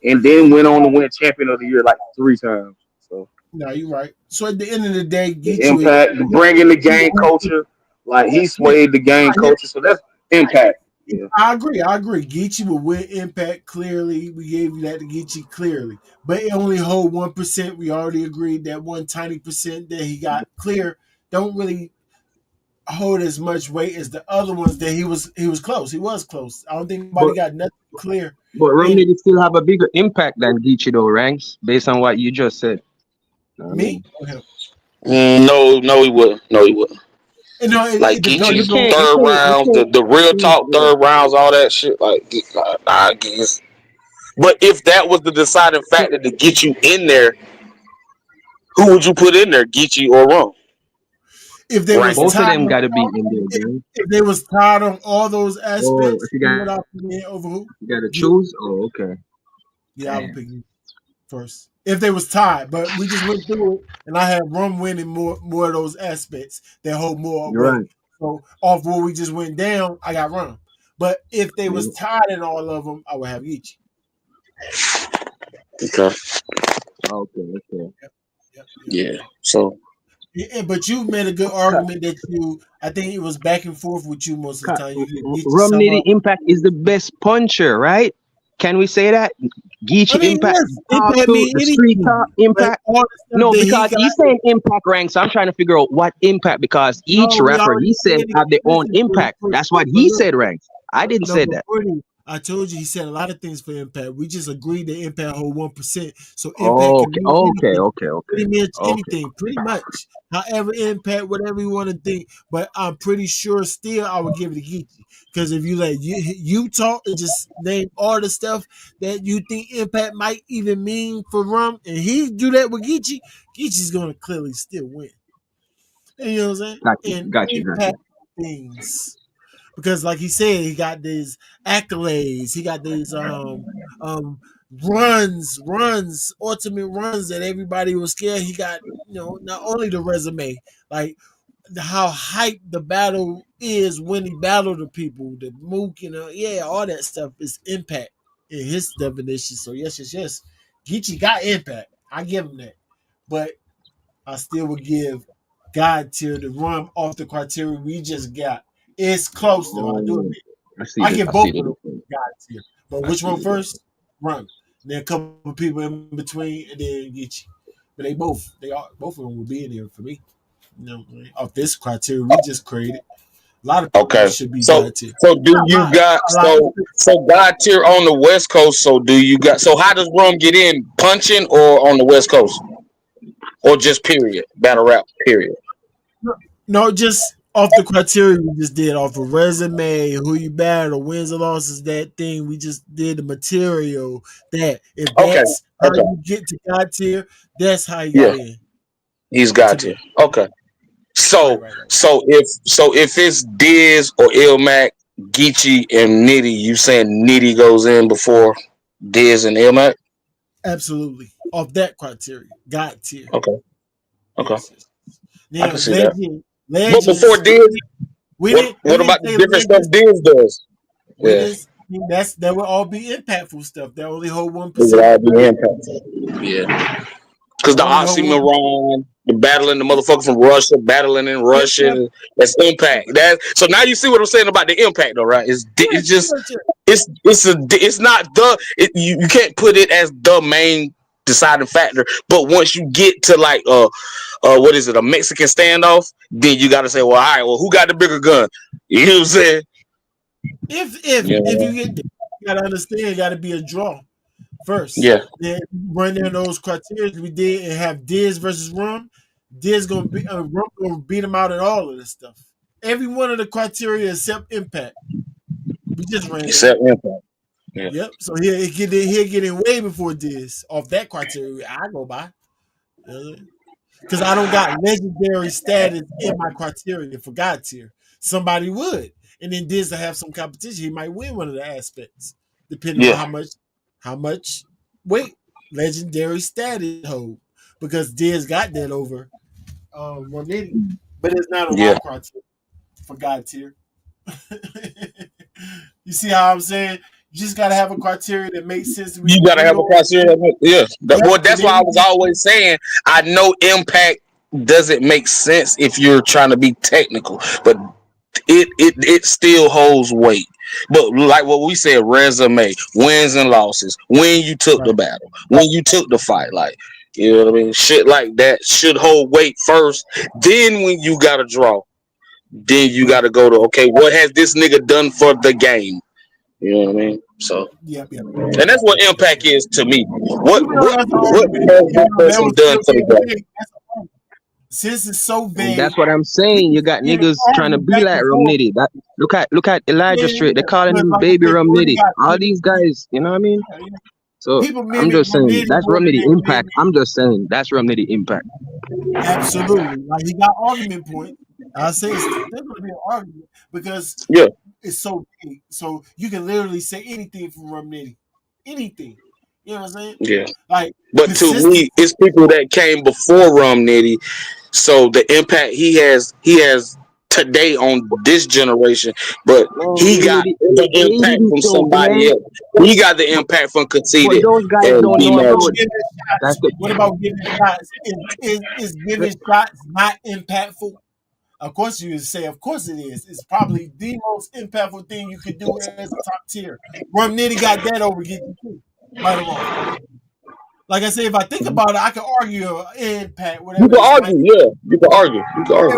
and then went on to win champion of the year like 3 times. So No, you're right. So at the end of the day, the Geechee, impact, the bringing the game culture, like he swayed the game culture. So that's impact. Yeah. I agree. Geechee will win Impact clearly. We gave you that to Geechee clearly, but it only hold 1%. We already agreed that one tiny percent that he got clear don't really hold as much weight as the other ones that he was close. He was close. I don't think anybody But got nothing clear. but And Romney still have a bigger impact than Geechee though, ranks based on what you just said. I me mean, or him? No, he wouldn't. No, he wouldn't. And no, Like it no, you depends Geechee's on. can't, you third can't, you rounds, can't. the real talk Yeah. third rounds, all that shit. Like, I guess. But if that was the deciding So, factor to get you in there, who would you put in there, Geechee or Rum? If they was Ranking. both of tied them on got to be all, in there, man. if they was tied on all those Oh, if aspects, you who got would I put in over who? you got to You. choose. Oh, okay. Yeah, I would Damn. pick you first if they was tied. But we just went through it, and I had Rum winning more of those aspects that hold more You're weight. right. So off where we just went down, I got Rum. But if they Yeah. was tied in all of them, I would have Geechee. Okay. Okay. Okay. Yeah. So Yeah, but you made a good argument that I think it was back and forth with you most of the time. You could get you some Romney the up. Impact is the best puncher, right? Can we say that? I Geechee mean, Impact yes, talk Impact to mean the street anything, talk but Impact. all the stuff No, that he because got. he's saying Impact rank, so I'm trying to figure out what Impact because each No, we rapper he already said said it. have their own Listen, impact. That's what but he look, said ranks. I didn't no, say but that. Pretty, I told you he said a lot of things for Impact. We just agreed that Impact hold 1%, so Impact can Okay, mean okay, anything, okay, okay, pretty much okay. anything, pretty much. However, Impact, whatever you want to think, but I'm pretty sure still I would give it to Geechee because if you let you talk and just name all the stuff that you think Impact might even mean for Rum, and he do that with Geechee, Geechee's gonna clearly still win. And you know what I'm saying? Gotcha, And gotcha, gotcha. Impact things because like he said, he got these accolades, he got these um ultimate runs that everybody was scared. He got, not only the resume, like how hyped the battle is when he battled the people, the mook, yeah, all that stuff is Impact in his definition. So yes. Geechee got Impact. I give him that. But I still would give God tier the Rum off the criteria we just got. It's close though. I do Oh, admit. I give I both see of the them difference. God tier. But I which see one the difference. first? Rum. Then a couple of people in between, and then Geechee. But both of them will be in here for me. Off this criteria we just created. A lot of people okay. should be So God tier. so do Not a you lot. got A lot. so God tier on the West Coast? So do you got so how does Rum get in punching or on the West Coast or just period battle rap period? No, just off the criteria we just did, off of resume, who you battle, wins or losses, that thing. We just did the material that if Okay. that's how Okay. you get to God tier, that's how you got Yeah, in he's to God tier. me. Okay. Right, So right, right. if it's Diz or Ilmac, Geechee and Nitty, you saying Nitty goes in before Diz and Ilmac? Absolutely. Off that criteria. God tier. Okay. Okay. Yes. I Now can see that. But before legends. Diz, We what didn't about the say different stuff legends. Diz does? We Yeah. didn't that would all be impactful stuff. That only hold It would 1%. all be impact. Yeah. Because That the only hold 1%. oxymoron, the battling the motherfucker from Russia, battling in Russian, that's impact. That so now you see what I'm saying about the impact, though, right? It's just it's not you can't put it as the main deciding factor. But once you get to like what is it, a Mexican standoff, then you got to say, well, all right, well, who got the bigger gun? You know what I'm saying? If you get there, you gotta understand, it gotta be a draw first. Yeah, Then run down those criteria we did and have Diz versus Rum. Diz gonna be Rum gonna beat him out at all of this stuff. Every one of the criteria except impact. We just ran down. except impact. Yeah, Yep. So he'll get in way before Diz off that criteria. I go by. Because I don't got legendary status in my criteria for God tier. Somebody would. And then Diz to have some competition. He might win one of the aspects, depending on yeah, how much weight legendary status hold. Because Diz got that over Ronini. But it's not on my yeah. criteria for God tier. You see how I'm saying? You just gotta have a criteria that makes sense. You gotta have a criteria. Well, that's why I was always saying I know impact doesn't make sense if you're trying to be technical, but it still holds weight. But like what we said, resume, wins and losses, when you took the battle, when you took the fight, like you know what I mean, shit like that should hold weight first. Then when you got to draw, then you got to go to okay, what has this nigga done for the game? You know what I mean? So and that's what impact is to me. What has this person done for the game? Since it's so vague, that's what I'm saying. You got niggas trying to be like Rum Nitty. That look at Elijah Strait. They're calling him baby Rum Nitty. All these guys, you know what I mean? So I'm just saying that's Rum Nitty impact. I'm just saying that's Rum Nitty impact. Absolutely, like he got argument point. I say there's going to be an argument because it's so big. So you can literally say anything from Rum Nitty, anything. You know what I'm saying? Yeah. Like, but to me, it's people that came before Rum Nitty. So the impact he has today on this generation, but he got the impact from somebody else. He got the impact from Conceited. Those guys don't know about what about giving shots? Is giving shots not impactful? Of course, you would say, of course it is. It's probably the most impactful thing you could do as a top tier. Rum Nitty got that over getting too. Right or wrong. Like I said, if I think about it, I can argue impact. Whatever you can argue, You can argue. But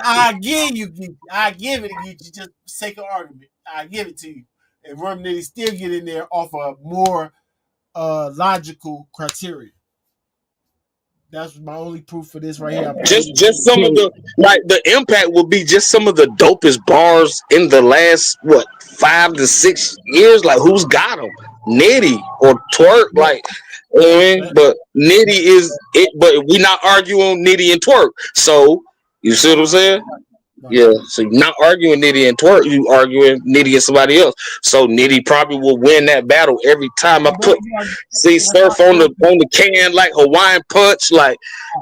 I give you, I give it to you just for sake of argument. I give it to you. And Rum Nitty still get in there off a more logical criteria. That's my only proof for this right here. Just some of the impact will be just some of the dopest bars in the last 5 to 6 years. Like who's got them? Nitty or Twerk, like you know what I mean? But Nitty is it, but we're not arguing Nitty and Twerk. So you see what I'm saying? Yeah. So you're not arguing Nitty and Twerk, you arguing Nitty and somebody else. So Nitty probably will win that battle every time. I see Surf on the can like Hawaiian Punch, like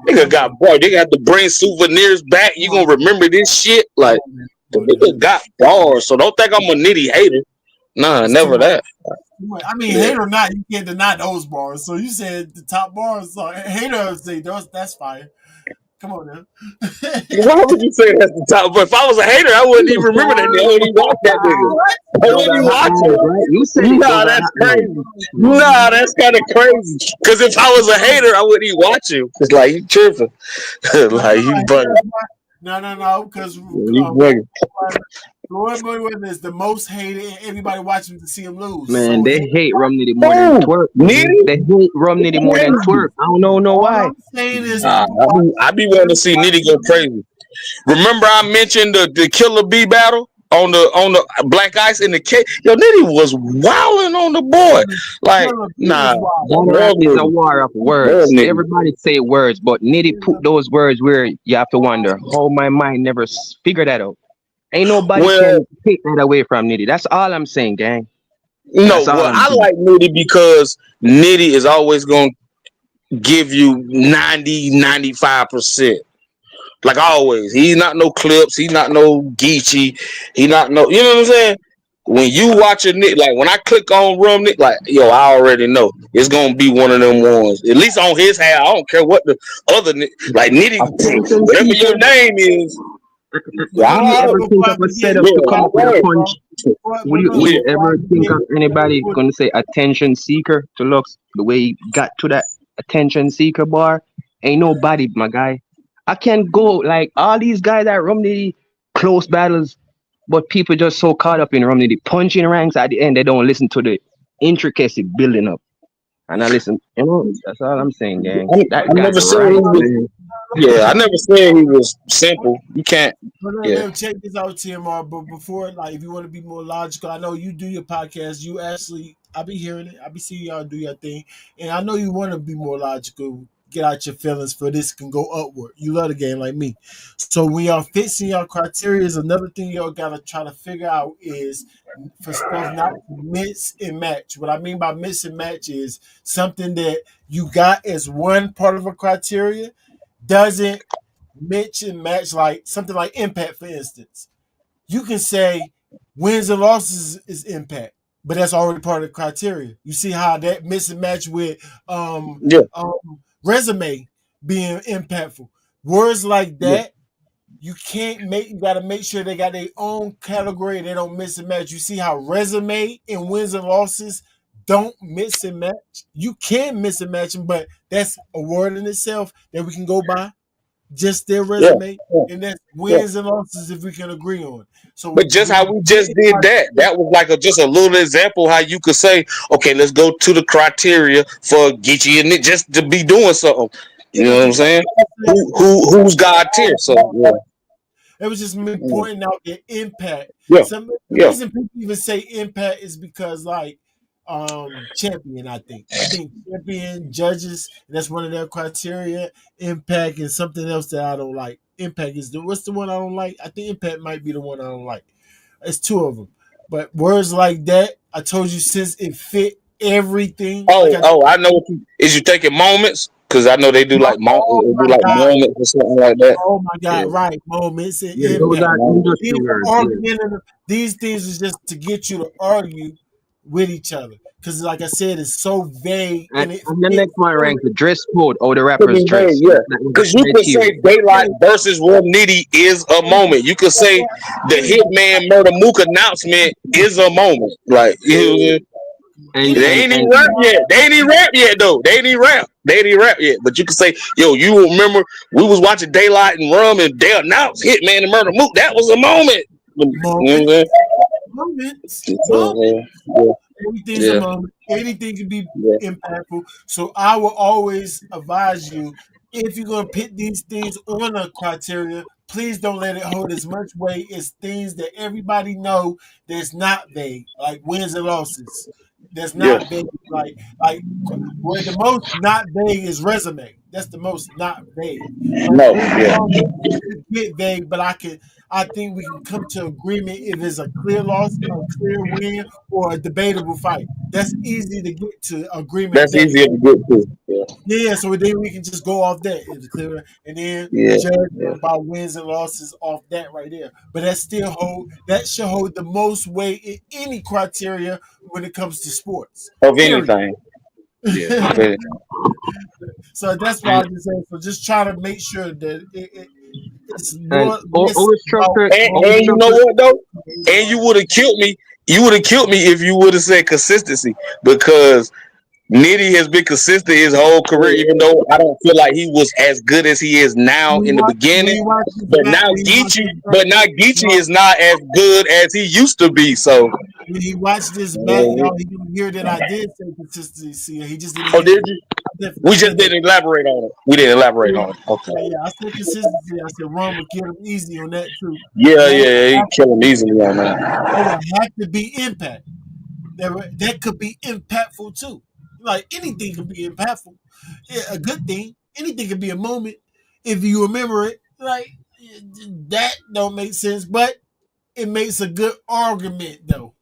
nigga got they got to bring souvenirs back. You gonna remember this shit? Like the nigga got bars. So don't think I'm a Nitty hater. Nah, never that. I mean, hate or not, you can't deny those bars. So you said the top bars. So hater say that's fire. Come on now. Why would you say that's the top? But if I was a hater, I wouldn't even remember that. I wouldn't even watch that nigga. I wouldn't even watch it. You said nah, that's crazy. Nah, that's kind of crazy. Because if I was a hater, I wouldn't even watch him. It's like you tripping. Like you bugging. No. Because Floyd Mayweather is the most hated, and everybody watching to see him lose. Man, so they hate Rum Nitty more than Twerk. They hate Rum Nitty more than Twerk. I don't know why. I'm saying is, I be wanting to see Nitty go crazy. Remember, I mentioned the Killer Bee battle on the Black Ice in the K. Yo, Nitty was wilding on the board. Like, nah, that is a war of words. Everybody say words, but Nitty put those words where you have to wonder how my mind never figured that out. Ain't nobody can take that away from Nitty. That's all I'm saying, gang. No, I like Nitty because Nitty is always going to give you 90-95%. Like always. He's not no Clips. He's not no Geechee. He not no, you know what I'm saying? When you watch a Nitty, like when I click on Rum Nitty, like, yo, I already know it's going to be one of them ones. At least on his half. I don't care what the other, like Nitty, whatever your name is. Would you ever think of a setup to come up with a punch? Would you ever think of anybody gonna say attention seeker to Lux the way he got to that attention seeker bar? Ain't nobody, my guy. I can't go like all these guys at Rum Nitty close battles, but people just so caught up in Rum Nitty punching ranks at the end they don't listen to the intricacy building up. And I listen, that's all I'm saying, gang. I never said yeah, I never said he was simple. You can't. Check this out, TMR. But before, like, if you want to be more logical, I know you do your podcast. You actually, I be hearing it. I be seeing y'all do your thing, and I know you want to be more logical. Get out your feelings for this can go upward. You love the game like me. So when y'all fixing y'all criteria, is another thing y'all gotta try to figure out is for stuff not to mix and match. What I mean by mix and match is something that you got as one part of a criteria doesn't mix and match, like something like impact, for instance. You can say Wins and losses is impact, but that's already part of the criteria. You see how that mix and match with Yeah. resume being impactful. Words like Yeah. that, you got to make sure they got their own category. They don't mix and match. You see how resume and wins and losses don't mix and match. You can mix and match them, but that's a word in itself that we can go by. Just their Yeah. resume, Yeah. and that's Yeah. wins and losses if we can agree on. So But just how we just did that was like just a little example how you could say, okay, let's go to the criteria for Geechee and Nick just to be doing something. You know what I'm saying? Who's God tier? So yeah. It was just me pointing out the impact. Yeah. The Yeah. reason people even say impact is because like champion, I think champion judges, and that's one of their criteria. Impact and something else that I don't like. Impact is what's the one I don't like? I think impact might be the one I don't like. It's two of them. But words like that, I told you since it fit everything. I know what you taking moments because I know they do like moments or something like that. Oh my God! Right, moments and those impact. are industry words. These things is just to get you to argue with each other because, like I said, it's so vague. And the next one ranks the dress code or the rappers dress. Yeah, because you could say Daylight versus Rum Nitty is a moment. You could say the Hitman Murder Mook announcement is a moment. Like they ain't even rap yet. They ain't even rap yet though. They ain't even rap yet. But you can say, yo, you remember we was watching Daylight and Rum and they announced Hitman and Murder Mook. That was a moment. Moments. Yeah. Everything's a moment. Anything can be impactful. So I will always advise you, if you're going to put these things on a criteria, please don't let it hold as much weight as things that everybody know that's not vague, like wins and losses. That's not vague. Like where the most not vague is resume. That's the most not vague. Get vague, but I think we can come to agreement if it's a clear loss, a clear win, or a debatable fight. That's easy to get to agreement. That's easier to get to. Yeah, so then we can just go off that. It's clear, and then judge about wins and losses off that right there. But that should hold the most weight in any criteria when it comes to sports. Of anything. Yeah. So that's why I just saying. So just try to make sure that it's more. And you know what though? And you would have killed me. You would have killed me if you would have said consistency, because Nitty has been consistent his whole career, even though I don't feel like he was as good as he is now in the beginning. But now Geechee is not as good as he used to be. So when he watched this back, y'all, he didn't hear that I did say consistency. He just didn't. Oh, did you? We just didn't elaborate on it. We didn't elaborate on it. Okay. Yeah, I said consistency. I said Ron would kill him easy on that too. Yeah, he kill him easily on that. There would have to be impact. That could be impactful too. Like anything can be impactful. Yeah, a good thing. Anything can be a moment if you remember it. Like that don't make sense, but it makes a good argument though.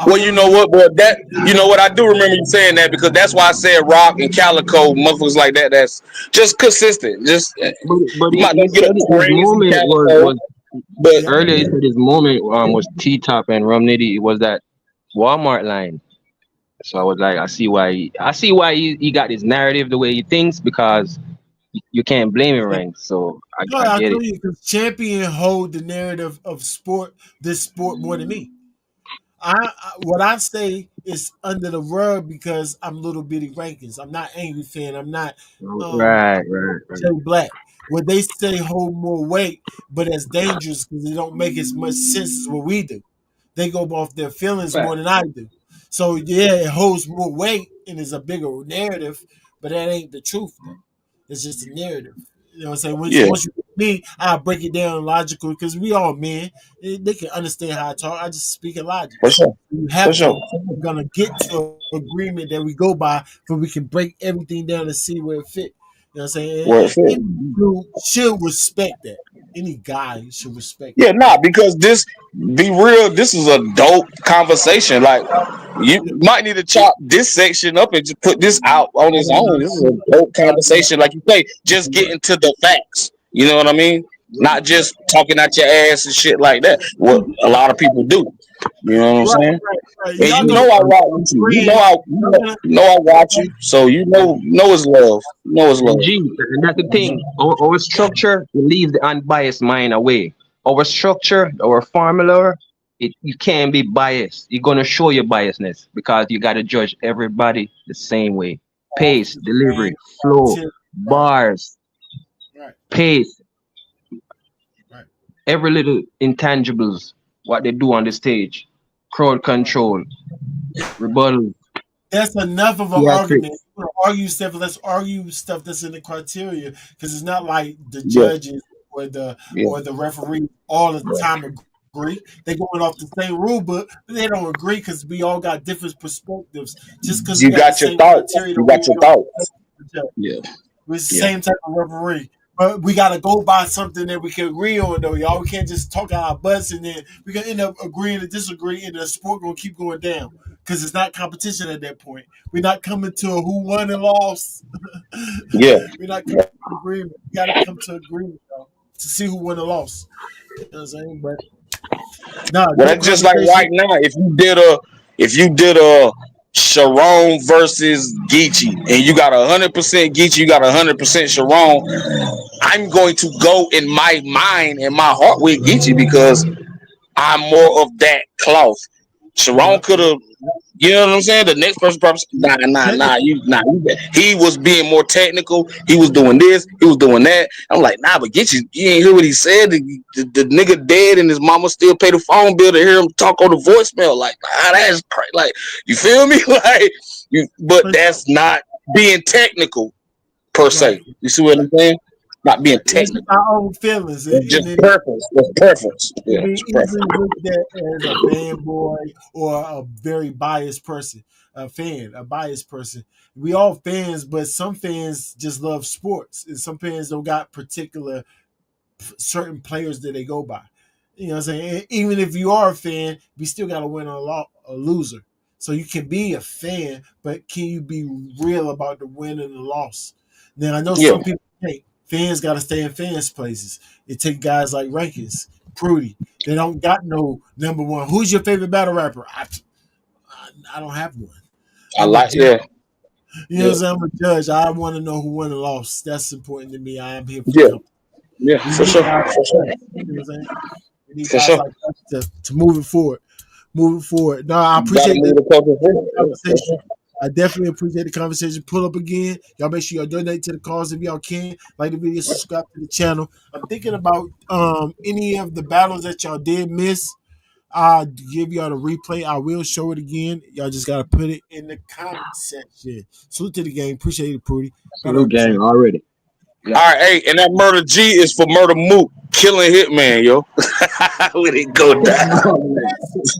Well, you know what, but I do remember you saying that, because that's why I said Rock and Calico, motherfuckers like that. That's just consistent. Just but his moment was earlier. He said his moment was T-Top and Rum Nitty. It was that Walmart line. So I was like, I see why he got his narrative the way he thinks, because you can't blame him, right? So I get it. Because Champion hold the narrative of this sport more than me. What I say is under the rug because I'm Little Bitty Rankins. I'm not Angry Fan. I'm not right. Jay Black. What they say hold more weight, but it's dangerous because they don't make as much sense as what we do. They go off their feelings more than I do. So yeah, it holds more weight and is a bigger narrative, but that ain't the truth though. It's just a narrative. You know what I'm saying? Once you get me, I'll break it down logical because we all men. They can understand how I talk. I just speak in logic. For sure. We're gonna get to an agreement that we go by, so we can break everything down and see where it fit. You know what I'm saying? Any dude should respect that. Any guy should respect that. Because this is a dope conversation. Like, you might need to chop this section up and just put this out on its own. This is a dope conversation. Like you say, just getting to the facts. You know what I mean? Not just talking out your ass and shit like that. What a lot of people do. You know what I'm Right, saying? right. And Y'all you gonna know I rock with you. You know I watch you. So you know it's love. You know it's love. And G, and that's the thing. Our structure leaves the unbiased mind away. Our structure, our formula, you can't be biased. You're gonna show your biasness because you gotta judge everybody the same way. off Pace, the delivery, same flow, criteria. Right, bars, right, pace, right. every little intangibles, what they do on the stage, crowd control, rebuttal, That's enough of an argument. theatrics. You wanna argue stuff, let's argue stuff that's in the criteria because it's not like the Yeah, judges yeah. or the referee all the time agree. They going off the same rule book, but they don't agree because we all got different perspectives. Just because we You got the got your same thoughts. criteria, You don't mean got we your don't thoughts. judge. Yeah, We're the yeah, same type of referee. But we gotta go by something that we can agree on though, y'all. We can't just talk out our butts and then we can end up agreeing to disagree and the sport gonna keep going down. Because it's not competition at that point. We're not coming to a who won and lost. yeah. We're not coming to agreement. We gotta come to agreement, y'all, to see who won and lost. You know what I'm saying? But nah, Well, good that's just like conversation. right now. If you did a Sharon versus Geechee, and you got 100% Geechee, you got 100% Sharon, I'm going to go in my mind and my heart with Geechee because I'm more of that cloth. Sharon Yeah. could have, you know what I'm saying? The next person probably he was being more technical. He was doing this, he was doing that. I'm like, nah, but get you ain't hear what he said. The nigga dead and his mama still pay the phone bill to hear him talk on the voicemail. Like, that's crazy. Like, you feel me? Like, but that's not being technical per se. Right. You see what I'm saying? Not being Right. It's just technical. our own feelings. It's And just then preference. It's preference. Yeah, we it's easily preference. looked at as a fanboy or a very biased person, a biased person. We all fans, but some fans just love sports, and some fans don't got particular certain players that they go by. You know what I'm saying? And even if you are a fan, we still got to win a loser. So you can be a fan, but can you be real about the win and the loss? Now I know Yeah. some people think fans got to stay in fans' places. It take guys like Rankins, Prudy. They don't got no number one. Who's your favorite battle rapper? I don't have one. I I'm a like judge. yeah. You know what I'm Yeah. saying? I'm a judge. I want to know who won and lost. That's important to me. I am here for the Yeah. company. Yeah. We For need sure. guys For like sure. us. You know what I'm saying? We need For guys sure. like us to move it forward. Move it forward. No, I Gotta appreciate move the the culture forward. Yeah, for conversation. sure. I definitely appreciate the conversation. Pull up again. Y'all make sure y'all donate to the cause if y'all can. Like the video, subscribe to the channel. I'm thinking about any of the battles that y'all did miss. I'll give y'all the replay. I will show it again. Y'all just gotta put it in the comment section. Salute to the game. Appreciate it, Prudy. Better Salute gang represent. already. All right, hey, and that Murder G is for Murder Mook, killing Hitman, yo. When it go down. Yeah.